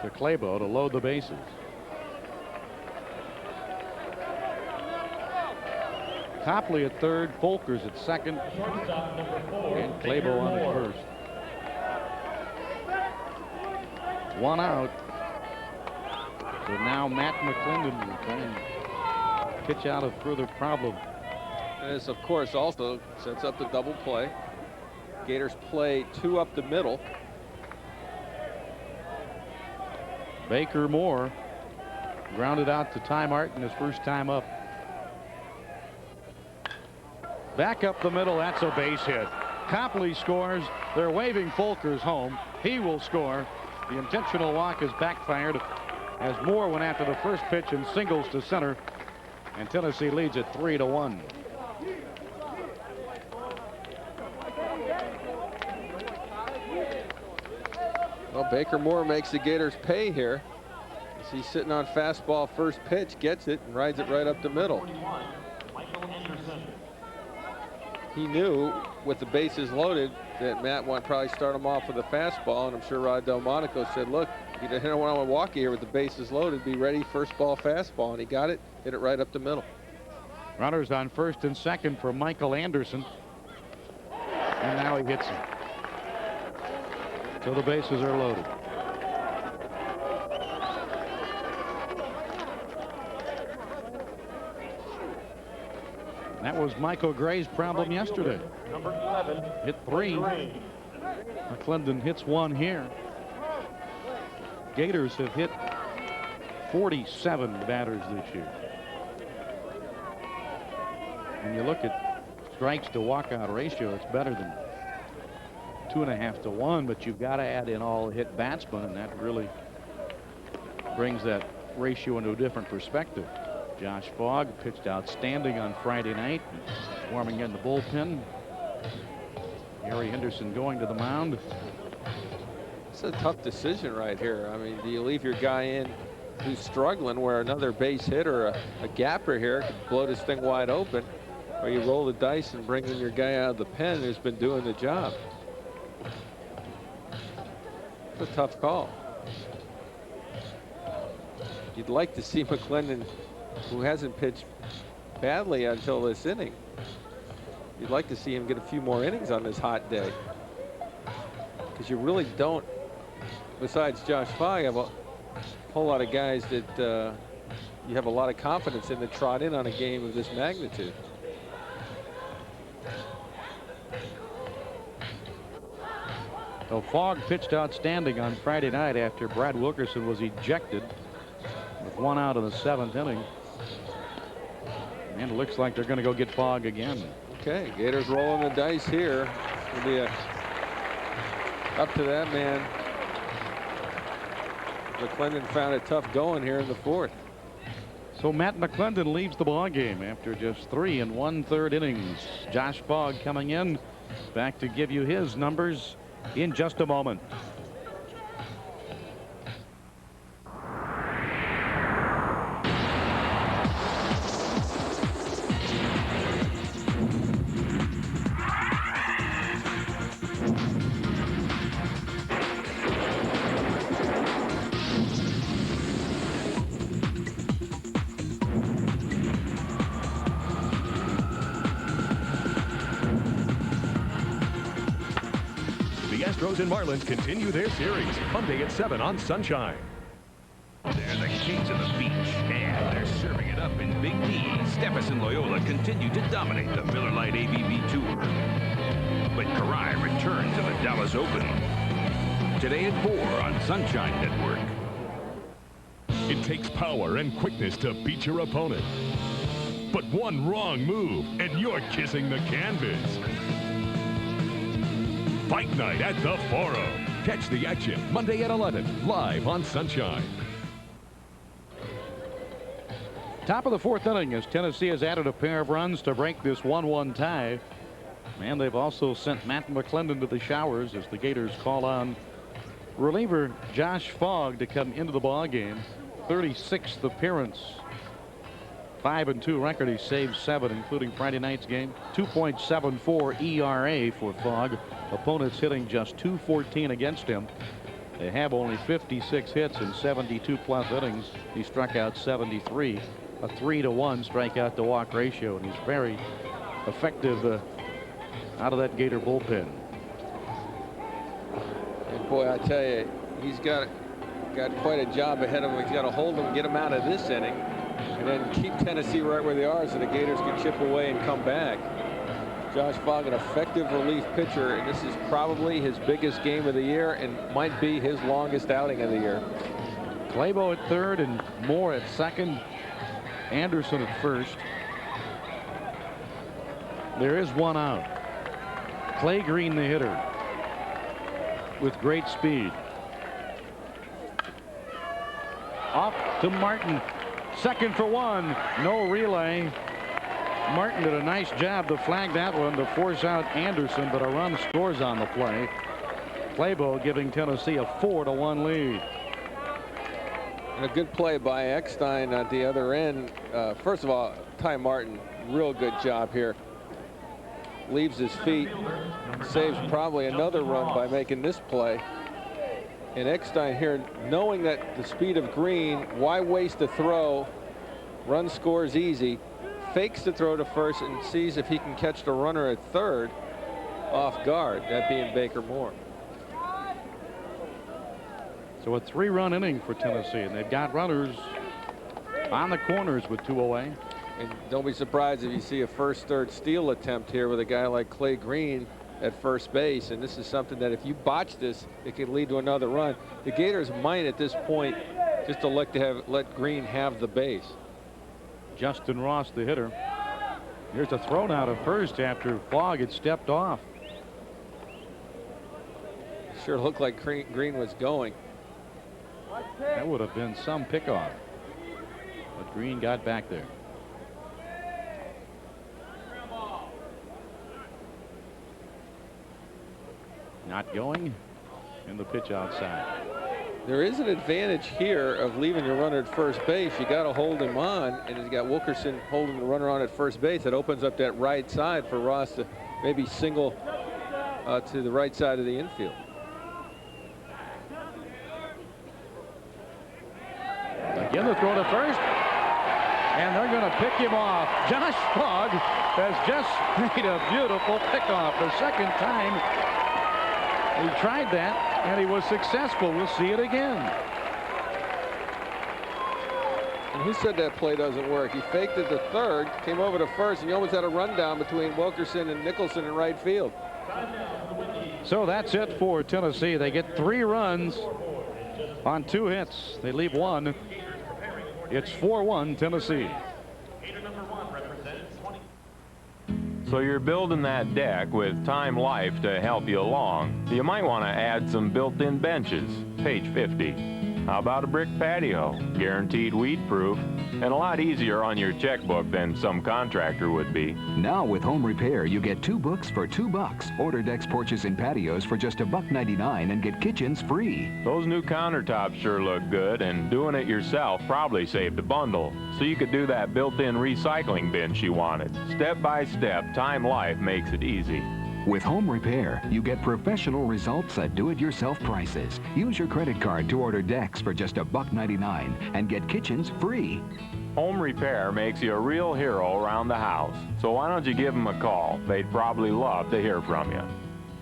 to Clabo to load the bases. Copley at third, Folkers at second, and Clabo on at first. 1 out. So now Matt McClendon will try and pitch out of further problem.
And this, of course, also sets up the double play. Gators play 2 up the middle.
Baker Moore grounded out to Ty Martin his first time up. Back up the middle, that's a base hit. Copley scores. They're waving Folkers home. He will score. The intentional walk has backfired as Moore went after the first pitch and singles to center, and Tennessee leads at 3-1.
Well, Baker Moore makes the Gators pay here. He's sitting on fastball first pitch, gets it, and rides it right up the middle. he knew with the bases loaded that Matt would probably start him off with a fastball, and I'm sure Rod Delmonico said, look, you don't want to walk here with the bases loaded, be ready, first ball fastball, and he got it, hit it right up the middle.
Runners on first and second for Michael Anderson, and now he hits him. So the bases are loaded. That was Michael Gray's problem yesterday.
Number 11.
Hit 3. McClendon hits 1 here. Gators have hit 47 batters this year. When you look at strikes to walkout ratio, it's better than 2.5 to 1, but you've got to add in all hit batsmen, and that really brings that ratio into a different perspective. Josh Fogg pitched outstanding on Friday night, warming in the bullpen. Gary Henderson going to the mound.
It's a tough decision right here. I mean, do you leave your guy in who's struggling where another base hit or a gapper here could blow this thing wide open, or you roll the dice and bring in your guy out of the pen who's been doing the job? It's a tough call. You'd like to see McClendon, who hasn't pitched badly until this inning. You'd like to see him get a few more innings on this hot day, because you really don't, besides Josh Fogg, have a whole lot of guys that you have a lot of confidence in to trot in on a game of this magnitude.
So Fogg pitched outstanding on Friday night after Brad Wilkerson was ejected with 1 out in the 7th inning. And it looks like they're going to go get Fogg again.
Okay, Gators rolling the dice here. It'll be up to that man. McClendon found it tough going here in the 4th.
So Matt McClendon leaves the ball game after just 3 1/3 innings. Josh Fogg coming in, back to give you his numbers in just a moment.
Astros and Marlins continue their series Monday at 7 on Sunshine.
They're the kings of the beach, and they're serving it up in Big D. Stephenson Loyola continue to dominate the Miller Lite ABB Tour. But Karai returns to the Dallas Open. Today at 4 on Sunshine Network.
It takes power and quickness to beat your opponent. But one wrong move, and you're kissing the canvas. Fight Night at the Forum. Catch the action Monday at 11, live on Sunshine.
Top of the 4th inning as Tennessee has added a pair of runs to break this 1-1 tie. And they've also sent Matt McClendon to the showers as the Gators call on reliever Josh Fogg to come into the ball game. 36th appearance. 5-2 record. He saved 7, including Friday night's game. 2.74 ERA for Fogg. Opponents hitting just .214 against him. They have only 56 hits in 72+ innings. He struck out 73. A 3-to-1 strikeout to walk ratio, and he's very effective out of that Gator bullpen.
And boy, I tell you, he's got quite a job ahead of him. He's got to hold them, get them out of this inning, and then keep Tennessee right where they are so the Gators can chip away and come back. Josh Fogg, an effective relief pitcher, and this is probably his biggest game of the year and might be his longest outing of the year.
Claybo at 3rd and Moore at 2nd. Anderson at 1st. There is 1 out. Clay Green, the hitter, with great speed. Off to Martin. 2nd for 1. No relay. Martin did a nice job to flag that one to force out Anderson, but a run scores on the play. Claybo giving Tennessee a 4-1 lead.
And a good play by Eckstein at the other end. First of all, Ty Martin, real good job here. leaves his feet, saves probably another run by making this play. And Eckstein here, knowing that the speed of Green, why waste a throw? Run scores easy, fakes the throw to first and sees if he can catch the runner at third off guard, that being Baker Moore.
So a 3-run inning for Tennessee, and they've got runners on the corners with 2 away.
And don't be surprised if you see a first-third steal attempt here with a guy like Clay Green at first base. And this is something that if you botch this, it could lead to another run. The Gators might at this point just elect to let Green have the base.
Justin Ross, the hitter. Here's a throw now to first after Fogg had stepped off.
Sure looked like Green was going.
That would have been some pickoff. But Green got back there. Not going, and the pitch outside.
There is an advantage here of leaving your runner at first base. You got to hold him on, and he's got Wilkerson holding the runner on at first base. That opens up that right side for Ross to maybe single to the right side of the infield.
Again, the throw to first, and they're going to pick him off. Josh Fogg has just made a beautiful pickoff. The second time he tried that, and he was successful. We'll see it again.
And who said that play doesn't work? He faked it to third, came over to first, and you almost had a rundown between Wilkerson and Nicholson in right field.
So that's it for Tennessee. They get 3 runs on 2 hits. They leave 1. It's 4-1 Tennessee.
So you're building that deck with Time Life to help you along. You might want to add some built-in benches, page 50. How about a brick patio, guaranteed weed-proof, and a lot easier on your checkbook than some contractor would be.
Now with Home Repair, you get 2 books for $2. Order decks, porches, and patios for just $1.99 and get kitchens free.
Those new countertops sure look good, and doing it yourself probably saved a bundle. So you could do that built-in recycling bin she wanted. Step by step, Time Life makes it easy.
With Home Repair, you get professional results at do-it-yourself prices. Use your credit card to order decks for just $1.99 and get kitchens free.
Home Repair makes you a real hero around the house. So why don't you give them a call? They'd probably love to hear from you.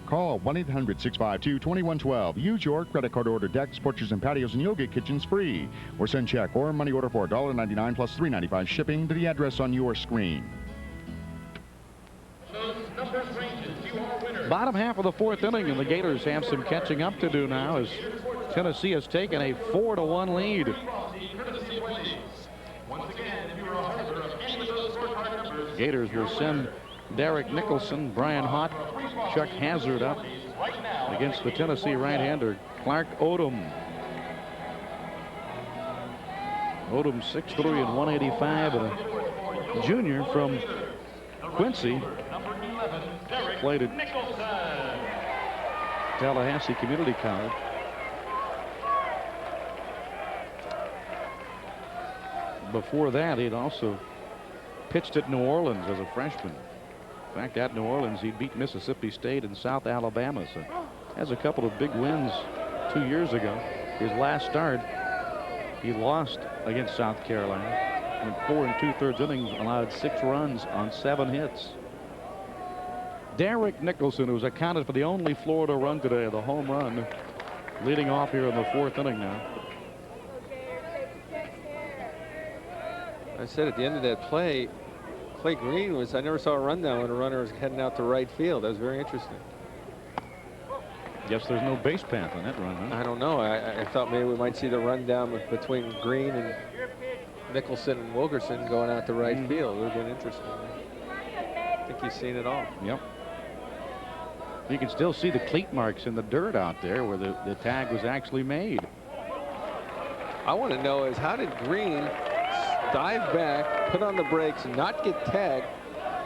Call 1-800-652-2112. Use your credit card to order decks, porches, and patios, and you'll get kitchens free. Or send check or money order for $1.99 plus $3.95 shipping to the address on your screen.
Bottom half of the 4th inning, and the Gators have some catching up to do now as Tennessee has taken a 4-1 lead. Gators will send Derek Nicholson, Brian Hott, Chuck Hazard up against the Tennessee right-hander Clark Odom. Odom 6'3" and 185, and a junior from Quincy. Played at Tallahassee Community College. Before that, he'd also pitched at New Orleans as a freshman. In fact, at New Orleans, he beat Mississippi State and South Alabama. So has a couple of big wins 2 years ago. His last start, he lost against South Carolina. In 4 2/3 innings, allowed 6 runs on 7 hits. Derek Nicholson, who's accounted for the only Florida run today, the home run, leading off here in the 4th inning now.
I said at the end of that play, Clay Green was, I never saw a rundown when a runner was heading out to right field. That was very interesting.
Guess there's no base path on that run, huh?
I don't know. I thought maybe we might see the rundown between Green and Nicholson and Wilkerson going out to right field. It would have been interesting. I think you've seen it all.
Yep. You can still see the cleat marks in the dirt out there where the tag was actually made.
I want to know is how did Green dive back, put on the brakes, not get tagged,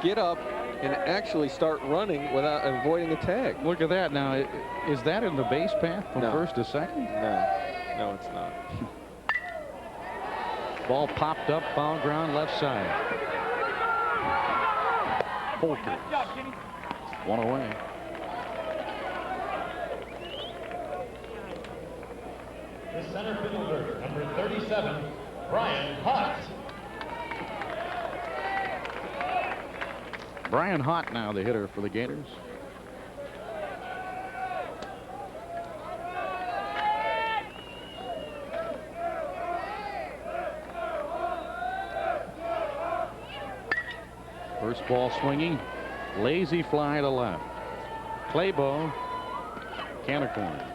get up, and actually start running without avoiding a tag?
Look at that. Now, is that in the base path from first to second?
No, it's not.
Ball popped up, foul ground, left side. Holker One away.
The center fielder, number 37, Brian Hutt.
Brian Hutt now the hitter for the Gators. First ball swinging. Lazy fly to left. Claybo. Cantercorn.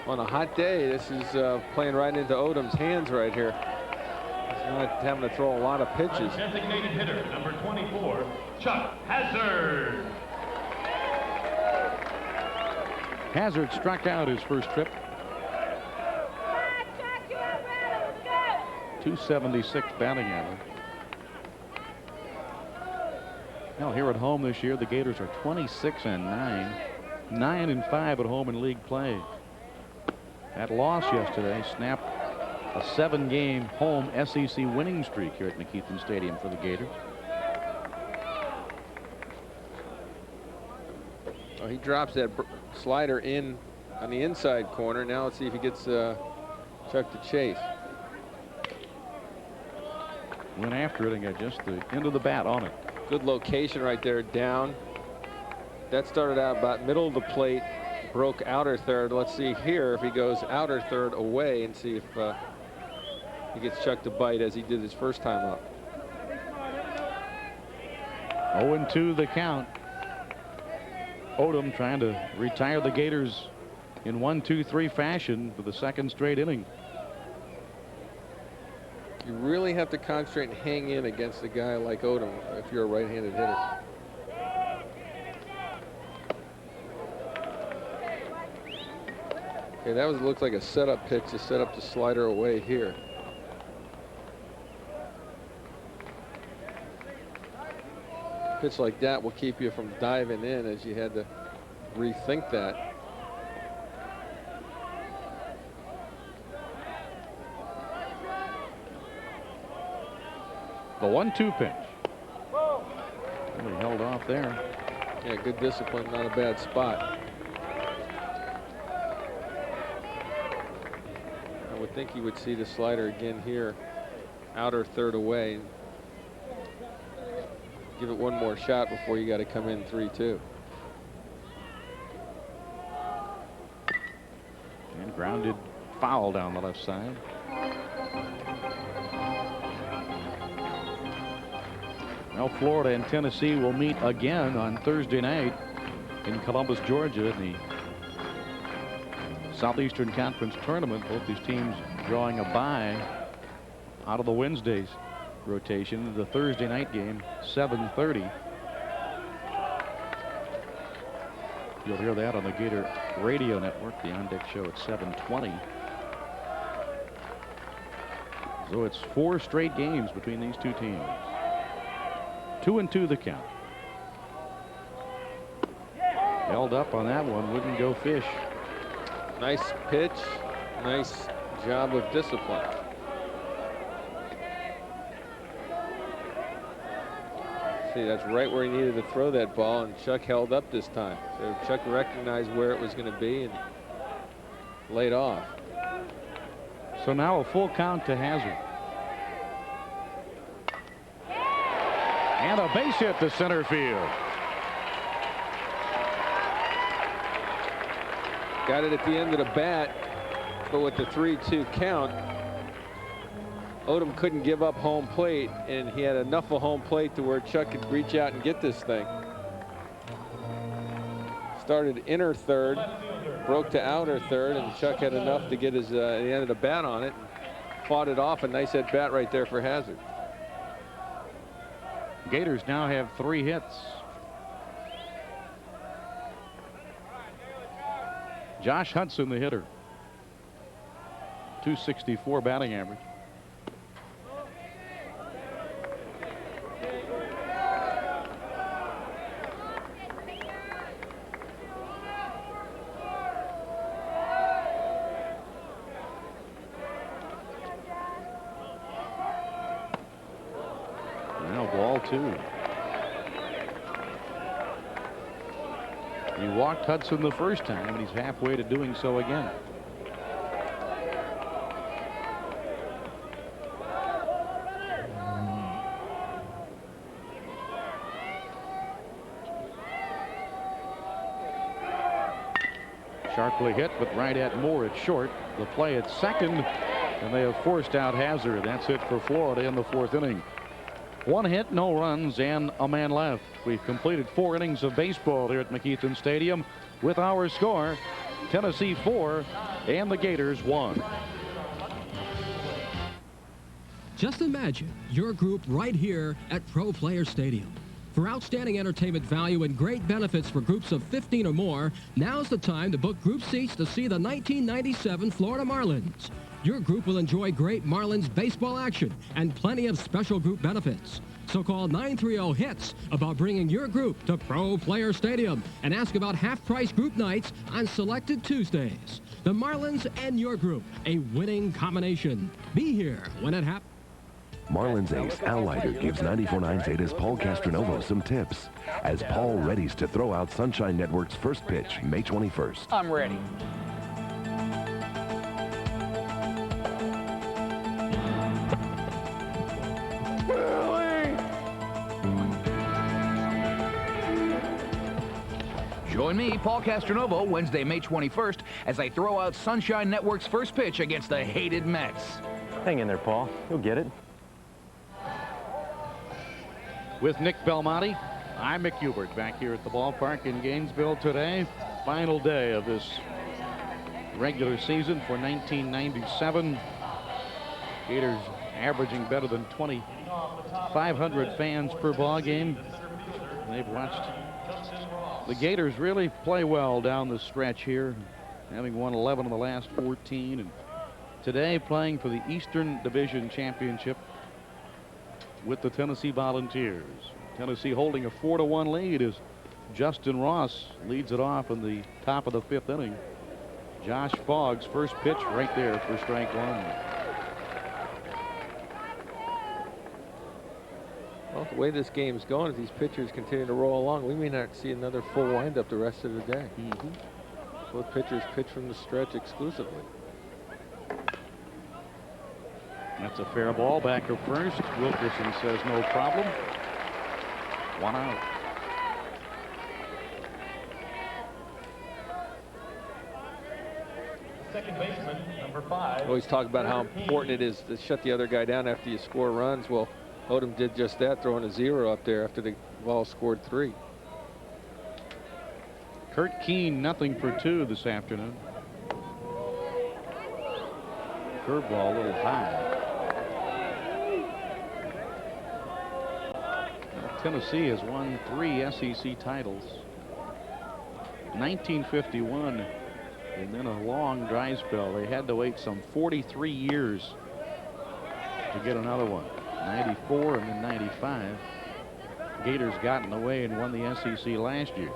On a hot day, this is playing right into Odom's hands right here. He's not having to throw a lot of pitches.
Designated hitter, number 24, Chuck Hazard.
Hazard struck out his first trip. 276 batting average. Now here at home this year, the Gators are 26-9, 9-5 at home in league play. That loss yesterday snapped a 7-game home SEC winning streak here at McKeithen Stadium for the Gators.
Oh, he drops that slider in on the inside corner. Now let's see if he gets Chuck to chase.
Went after it and got just the end of the bat on it.
Good location right there, down. That started out about middle of the plate, broke outer third. Let's see here if he goes outer third away and see if he gets Chuck to bite as he did his first time up.
0-2 the count. Odom trying to retire the Gators in 1-2-3 fashion for the second straight inning.
You really have to concentrate and hang in against a guy like Odom if you're a right-handed hitter. Okay, that looks like a setup pitch to set up the slider away here. A pitch like that will keep you from diving in, as you had to rethink that.
The 1-2 pitch. Really held off there.
Yeah, good discipline, not a bad spot. I would think he would see the slider again here, outer third away, and give it one more shot before you got to come in 3-2.
And grounded foul down the left side. Well, Florida and Tennessee will meet again on Thursday night in Columbus, Georgia, in the Southeastern Conference Tournament. Both these teams drawing a bye out of the Wednesday's rotation. The Thursday night game, 7:30. You'll hear that on the Gator Radio Network, the On Deck Show at 7:20. So it's 4 straight games between these two teams. 2-2 the count. Held up on that one, wouldn't go fish.
Nice pitch, nice job of discipline. See, that's right where he needed to throw that ball, and Chuck held up this time. So Chuck recognized where it was going to be and laid off.
So now a full count to Hazard. And a base hit to center field.
Got it at the end of the bat, but with the 3-2 count, Odom couldn't give up home plate, and he had enough of home plate to where Chuck could reach out and get this thing. Started inner third, broke to outer third, and Chuck had enough to get his the end of the bat on it. Fought it off. A nice at bat right there for Hazard.
Gators now have 3 hits. Josh Hudson, the hitter. 264 batting average. Now ball 2. He walked Hudson the first time, and he's halfway to doing so again. Sharply hit, but right at Moore at short. The play at second, and they have forced out Hazard. That's it for Florida in the 4th inning. 1 hit, no runs, and a man left. We've completed 4 innings of baseball here at McKeithen Stadium with our score, Tennessee 4 and the Gators 1.
Just imagine your group right here at Pro Player Stadium. For outstanding entertainment value and great benefits for groups of 15 or more, now's the time to book group seats to see the 1997 Florida Marlins. Your group will enjoy great Marlins baseball action and plenty of special group benefits. So call 930-HITS about bringing your group to Pro Player Stadium and ask about half-price group nights on selected Tuesdays. The Marlins and your group, a winning combination. Be here when it happens.
Marlins ace Al Leiter gives 94.9 Zeta's Paul Castronovo some tips as Paul readies to throw out Sunshine Network's first pitch May 21st.
I'm ready.
Join me, Paul Castronovo, Wednesday, May 21st, as I throw out Sunshine Network's first pitch against the hated Mets.
Hang in there, Paul. You'll get it.
With Nick Belmonte, I'm Mick Hubert back here at the ballpark in Gainesville today. Final day of this regular season for 1997. Gators averaging better than 2,500 fans per ball game. They've watched the Gators really play well down the stretch here, having won 11 of the last 14, and today playing for the Eastern Division Championship with the Tennessee Volunteers. Tennessee holding a 4-1 lead as Justin Ross leads it off in the top of the 5th inning. Josh Fogg's first pitch right there for strike 1.
Well, the way this game's going, if these pitchers continue to roll along, we may not see another full windup the rest of the day. Both pitchers pitch from the stretch exclusively.
That's a fair ball back to first. Wilkerson says no problem. 1 out.
Second baseman, number 5.
Always talk about how important it is to shut the other guy down after you score runs. Well, Odom did just that, throwing a 0 up there after the ball scored 3.
Kurt Keene, 0 for 2 this afternoon. Curveball a little high. Tennessee has won 3 SEC titles. 1951, and then a long dry spell. They had to wait some 43 years to get another one. 94 and then 95. Gators got in the way and won the SEC last year.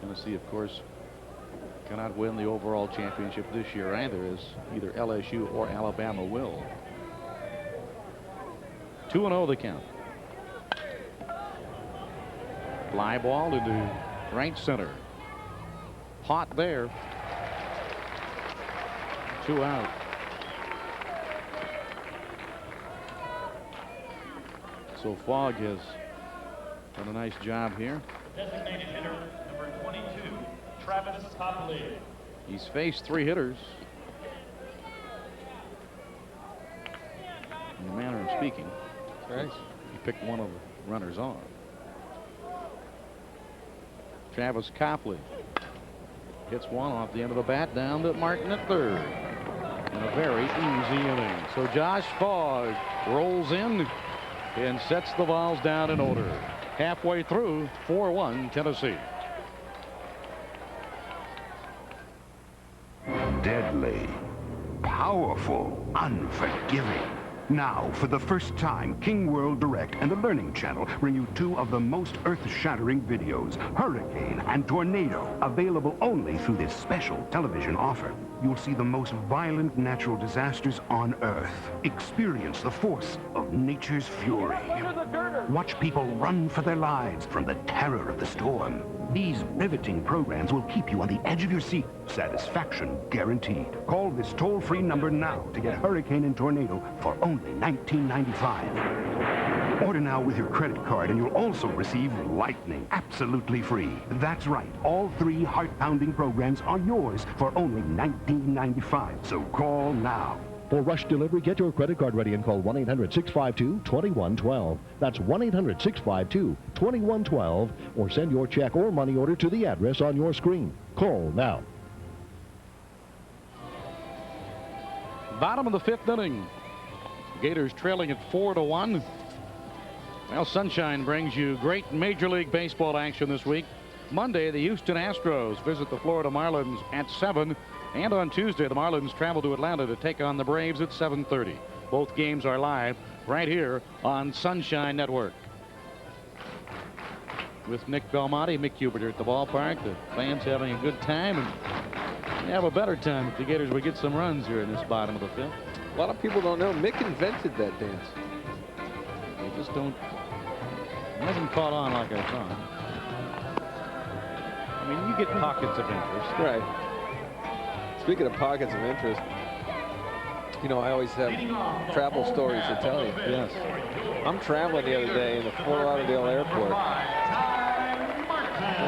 Tennessee, of course, cannot win the overall championship this year either, as either LSU or Alabama will. 2-0 the count. Fly ball into right center. Hot there. 2 out. So Fogg has done a nice job here.
Designated hitter, number 22, Travis Copley.
He's faced 3 hitters. In the manner of speaking.
Right.
He picked one of the runners on. Travis Copley hits one off the end of the bat down to Martin at third. In a very easy inning. So Josh Fogg rolls in and sets the balls down in order. Halfway through, 4-1 Tennessee.
Deadly, powerful, unforgiving. Now, for the first time, King World Direct and the Learning Channel bring you 2 of the most earth-shattering videos, Hurricane and Tornado, available only through this special television offer. you'll see the most violent natural disasters on Earth. Experience the force of nature's fury. Watch people run for their lives from the terror of the storm. These riveting programs will keep you on the edge of your seat. Satisfaction guaranteed. Call this toll-free number now to get Hurricane and Tornado for only $19.95. Order now with your credit card and you'll also receive Lightning absolutely free. That's right. All 3 heart-pounding programs are yours for only $19.95. So call now.
For rush delivery, get your credit card ready and call 1-800-652-2112. That's 1-800-652-2112, or send your check or money order to the address on your screen. Call now.
Bottom of the 5th inning. Gators trailing at 4-1. Well, Sunshine brings you great Major League Baseball action this week. Monday, the Houston Astros visit the Florida Marlins at 7. And on Tuesday, the Marlins travel to Atlanta to take on the Braves at 7:30. Both games are live right here on Sunshine Network. With Nick Belmonte, Mick Huber at the ballpark, the fans having a good time, and they have a better time if the Gators would get some runs here in this bottom of the 5th.
A lot of people don't know Mick invented that dance.
They just don't. It hasn't caught on like I thought. I mean, you get pockets of interest.
Right. Speaking of pockets of interest, you know, I always have travel stories to tell you.
Yes.
I'm traveling the other day in the Fort Lauderdale airport.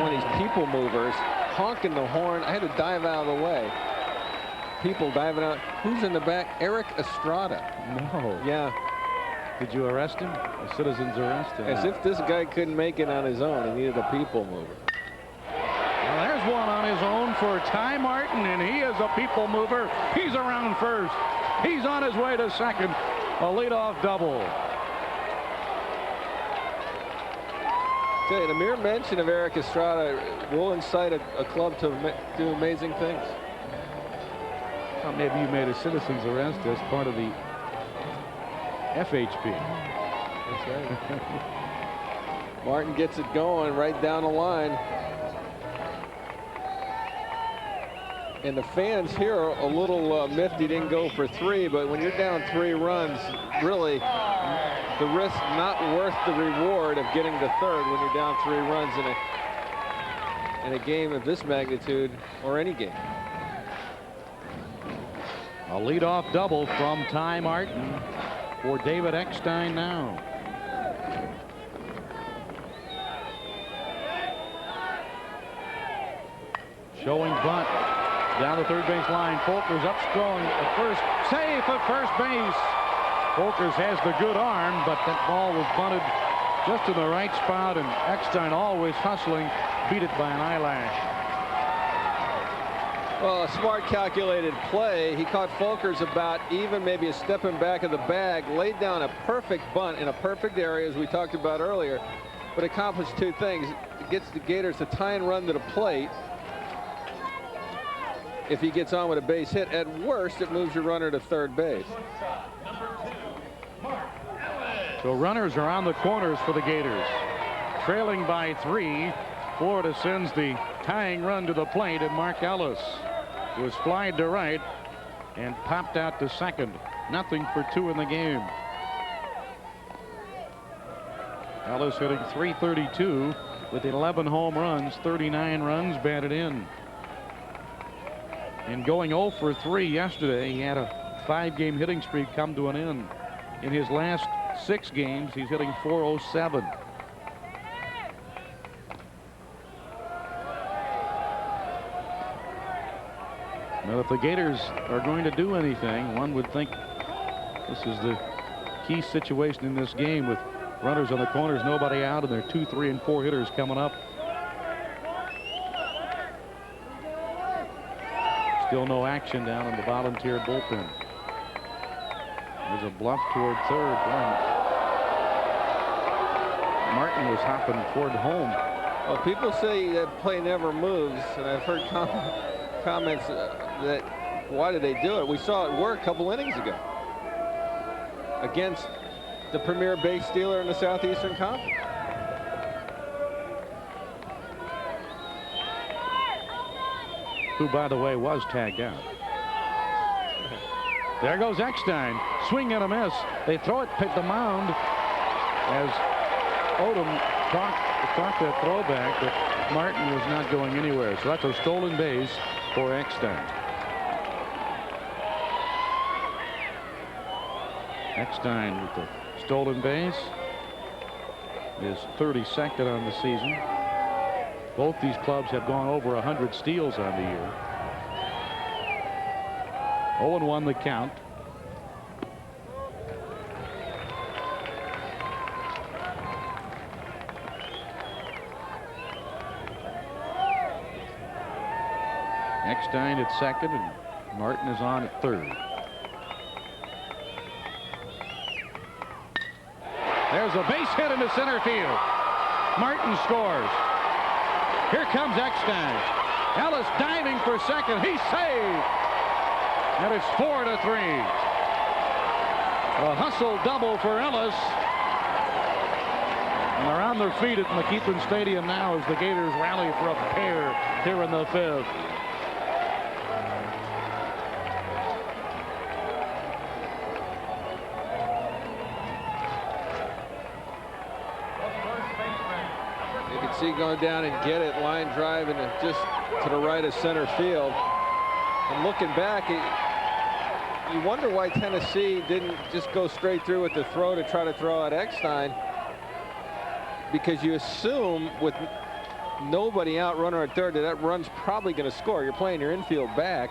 One of these people movers honking the horn. I had to dive out of the way. People diving out. Who's in the back? Eric Estrada.
No.
Yeah.
Did you arrest him? The citizens arrest him.
As if this guy couldn't make it on his own. He needed a people mover.
Well, there's one on his own for Ty Martin, and he is a people mover. He's around first. He's on his way to second. A leadoff double.
Tell you, the mere mention of Eric Estrada will incite a club to do amazing things.
Well, maybe you made a citizen's arrest as part of the FHP.
That's right. Martin gets it going right down the line. And the fans here are a little miffed he didn't go for 3, but when you're down 3 runs, really, the risk not worth the reward of getting to third when you're down 3 runs in a game of this magnitude, or any game.
A leadoff double from Ty Martin for David Eckstein now. Showing bunt down the third base line. Folkers up strong at first. Safe at first base. Folkers has the good arm, but that ball was bunted just in the right spot, and Eckstein always hustling, beat it by an eyelash.
Well, a smart calculated play. He caught Folkers about even, maybe a step in back of the bag, laid down a perfect bunt in a perfect area, as we talked about earlier, but accomplished 2 things. It gets the Gators to tie and run to the plate. If he gets on with a base hit, at worst, it moves your runner to third base.
So runners are on the corners for the Gators. Trailing by 3, Florida sends the tying run to the plate, and Mark Ellis was flied to right and popped out to second. Nothing for 2 in the game. Ellis hitting .332 with 11 home runs, 39 runs batted in. And going 0 for 3 yesterday, he had a 5-game hitting streak come to an end. In his last 6 games, he's hitting .407. Now, if the Gators are going to do anything, one would think this is the key situation in this game, with runners on the corners, nobody out, and their 2, 3, and 4 hitters coming up. Still no action down in the volunteer bullpen. There's a bluff toward third. Martin was hopping toward home.
Well, people say that play never moves, and I've heard comments that why did they do it? We saw it work a couple innings ago against the premier base stealer in the Southeastern Conference.
Who, by the way, was tagged out. There goes Eckstein. Swing and a miss. They throw it to the mound as Odom caught that throwback, but Martin was not going anywhere. So that's a stolen base for Eckstein. Eckstein with the stolen base is 32nd on the season. Both these clubs have gone over 100 steals on the year. 0-1 the count. Eckstein at second and Martin is on at third. There's a base hit into center field. Martin scores. Here comes Eckstein. Ellis diving for second. He's saved. And it's 4-3. A hustle double for Ellis. And they're on their feet at McKeithen Stadium now as the Gators rally for a pair here in the fifth.
See going down and get it, line drive, and just to the right of center field. And looking back, you wonder why Tennessee didn't just go straight through with the throw to try to throw out Eckstein, because you assume with nobody out, runner at third, that run's probably going to score. You're playing your infield back.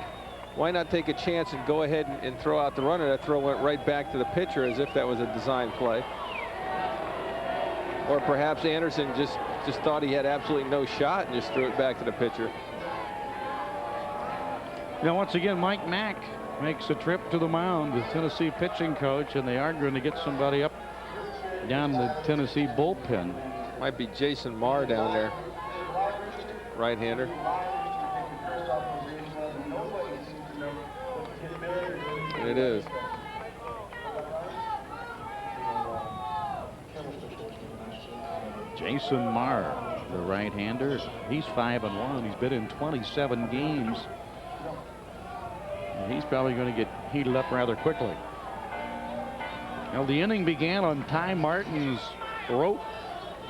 Why not take a chance and go ahead and throw out the runner? That throw went right back to the pitcher as if that was a design play. Or perhaps Anderson just thought he had absolutely no shot and just threw it back to the pitcher.
Now, once again, Mike Mack makes a trip to the mound, the Tennessee pitching coach, and they are going to get somebody up down the Tennessee bullpen.
Might be Jason Marr down there, right-hander. It is.
Jason Marr, the right-hander. He's 5-1. He's been in 27 games. And he's probably going to get heated up rather quickly. Now, the inning began on Ty Martin's rope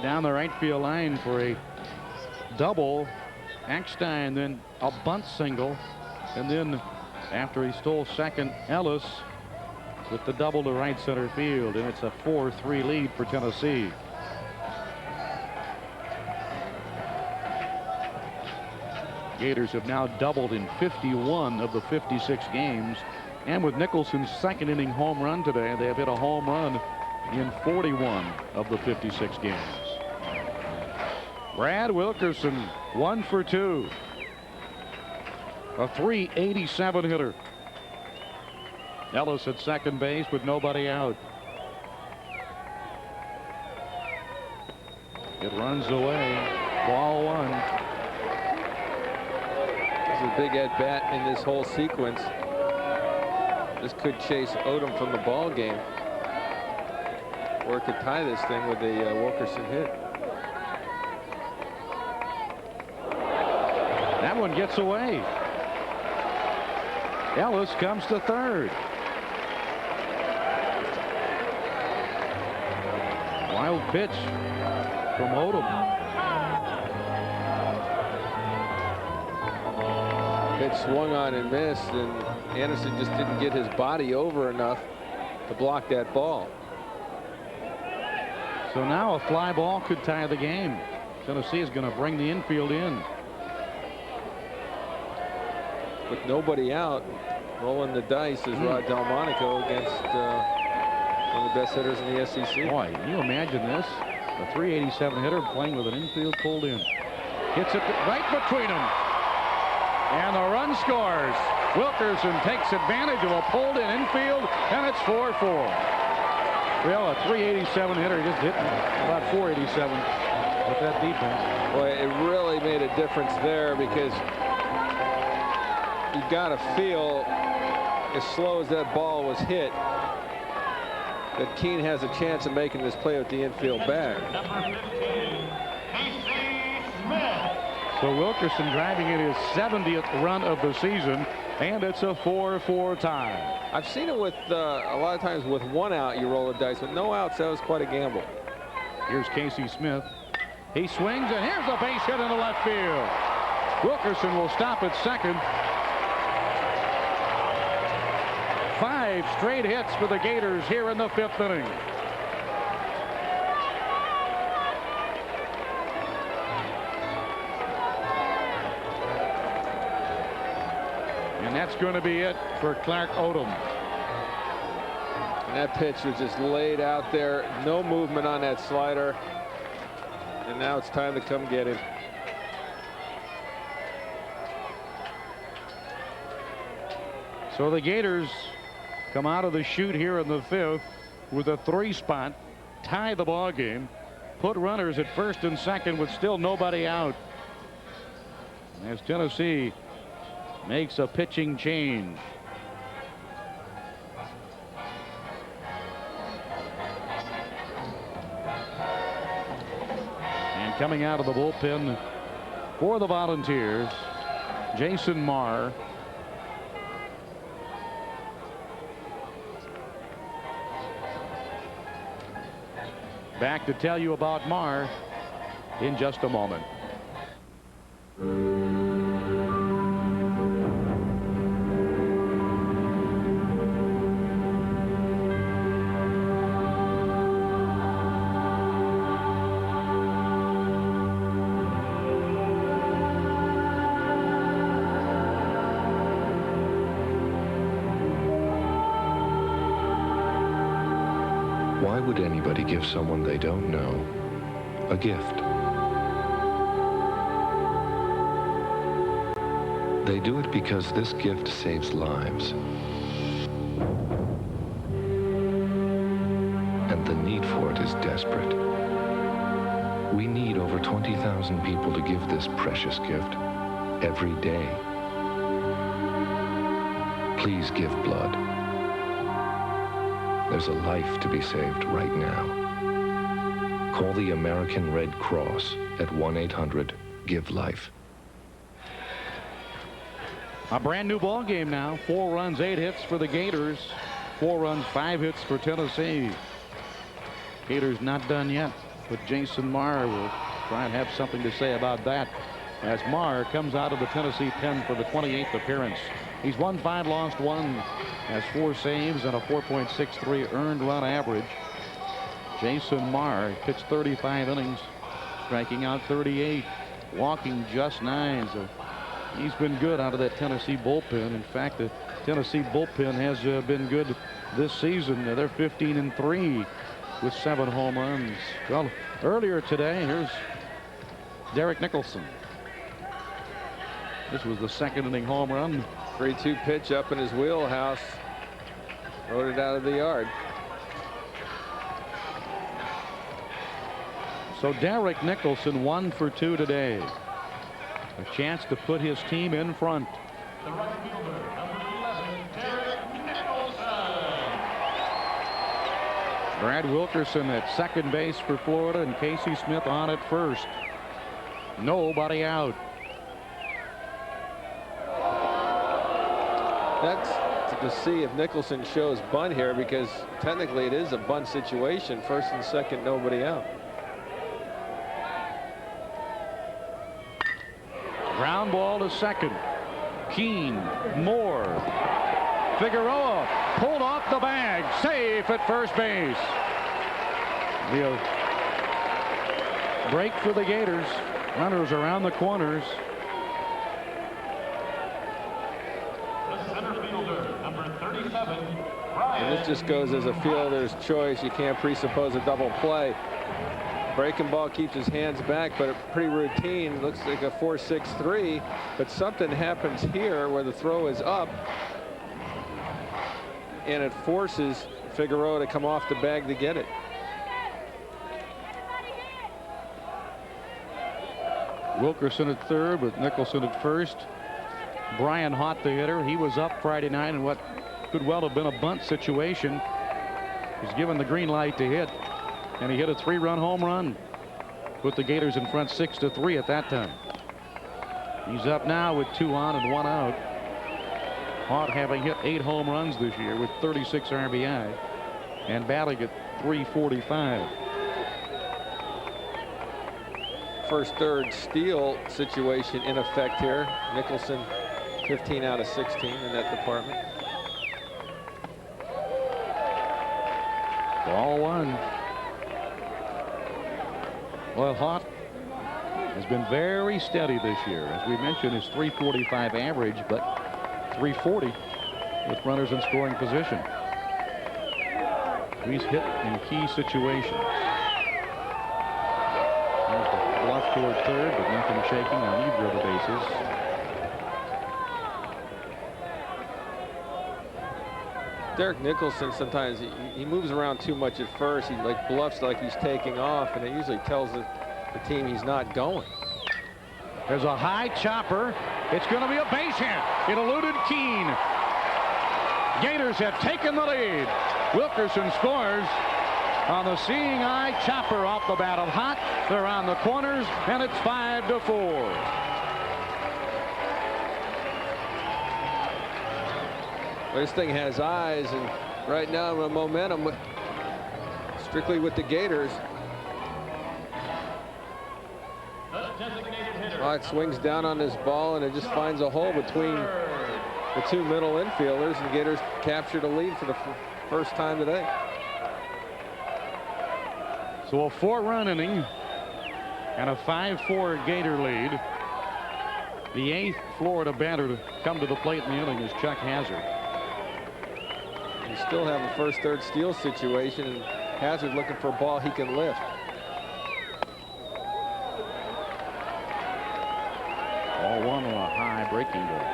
down the right field line for a double. Eckstein then a bunt single. And then after he stole second, Ellis with the double to right center field. And it's a 4-3 lead for Tennessee. Gators have now doubled in 51 of the 56 games. And with Nicholson's second inning home run today, they have hit a home run in 41 of the 56 games. Brad Wilkerson, 1 for 2. A .387 hitter. Ellis at second base with nobody out. It runs away. Ball 1.
A big at bat in this whole sequence. This could chase Odom from the ball game, or it could tie this thing with a Wilkerson hit.
That one gets away. Ellis comes to third. Wild pitch from Odom.
It swung on and missed, and Anderson just didn't get his body over enough to block that ball.
So now a fly ball could tie the game. Tennessee is going to bring the infield in.
With nobody out, rolling the dice is Rod Delmonico against one of the best hitters in the SEC.
Boy, can you imagine this? A .387 hitter playing with an infield pulled in. Hits it right between them. And the run scores. Wilkerson takes advantage of a pulled-in infield, and it's 4-4. Well, a .387 hitter just hit about .487 with that defense.
Boy, it really made a difference there, because you got to feel, as slow as that ball was hit, that Keene has a chance of making this play with the infield back.
So Wilkerson driving in his 70th run of the season, and it's a 4-4 tie.
I've seen it with a lot of times with 1 out you roll the dice. With no outs, that was quite a gamble.
Here's Casey Smith. He swings, and here's a base hit into left field. Wilkerson will stop at second. 5 straight hits for the Gators here in the 5th inning. And that's going to be it for Clark Odom.
And that pitch was just laid out there. No movement on that slider. And now it's time to come get him.
So the Gators come out of the chute here in the 5th with a 3 spot, tie the ball game, put runners at first and second with still nobody out. As Tennessee makes a pitching change. And coming out of the bullpen for the Volunteers, Jason Marr. Back to tell you about Marr in just a moment.
Why would anybody give someone they don't know a gift? They do it because this gift saves lives. And the need for it is desperate. We need over 20,000 people to give this precious gift every day. Please give blood. There's a life to be saved right now. Call the American Red Cross at 1-800-GIVE-LIFE.
A brand new ball game now. 4 runs, 8 hits for the Gators. 4 runs, 5 hits for Tennessee. Gators not done yet, but Jason Marr will try and have something to say about that as Marr comes out of the Tennessee pen for the 28th appearance. He's won 5, lost 1, has 4 saves and a 4.63 earned run average. Jason Marr pitched 35 innings, striking out 38, walking just 9. So he's been good out of that Tennessee bullpen. In fact, the Tennessee bullpen has been good this season. They're 15-3 with 7 home runs. Well, earlier today, here's Derek Nicholson. This was the 2nd inning home run.
3-2 pitch up in his wheelhouse. Rode it out of the yard.
So Derek Nicholson 1 for 2 today. A chance to put his team in front.
The right fielder, number 11, Derek Nicholson.
Brad Wilkerson at second base for Florida and Casey Smith on at first. Nobody out.
That's to see if Nicholson shows bunt here, because technically it is a bunt situation. 1st and 2nd, nobody out.
Ground ball to second. Keene, Moore, Figueroa pulled off the bag. Safe at first base. The break for the Gators. Runners around the corners.
The center fielder, number 37,
And this just goes as a fielder's choice. You can't presuppose a double play. Breaking ball keeps his hands back, but pretty routine. Looks like a 4.63, but something happens here where the throw is up, and it forces Figueroa to come off the bag to get it.
Wilkerson at third with Nicholson at first. Brian Hott, the hitter. He was up Friday night in what could well have been a bunt situation. He's given the green light to hit, and he hit a 3-run home run. Put the Gators in front 6-3 at that time. He's up now with 2 on and 1 out. Hart having hit 8 home runs this year with 36 RBI and batting at .345.
First third steal situation in effect here. Nicholson 15 out of 16 in that department.
Ball 1. Well, Hart has been very steady this year. As we mentioned, his .345 average, but .340 with runners in scoring position. He's hit in key situations. There's the bluff toward third, but nothing shaking on either of the bases.
Derek Nicholson, sometimes he moves around too much at first. He like bluffs like he's taking off, and it usually tells the team he's not going.
There's a high chopper. It's going to be a base hit. It eluded Keene. Gators have taken the lead. Wilkerson scores on the seeing eye chopper off the bat of Hott. They're on the corners, and it's 5-4.
This thing has eyes, and right now the momentum strictly with the Gators. Hott swings down on this ball, and it just finds a hole between the 2 middle infielders, and the Gators captured a lead for the first time today.
So a 4-run inning and a 5-4 Gator lead. The 8th Florida batter to come to the plate in the inning is Chuck Hazard.
You still have a first third steal situation, and Hazard looking for a ball he can lift.
Ball 1 on a high breaking ball.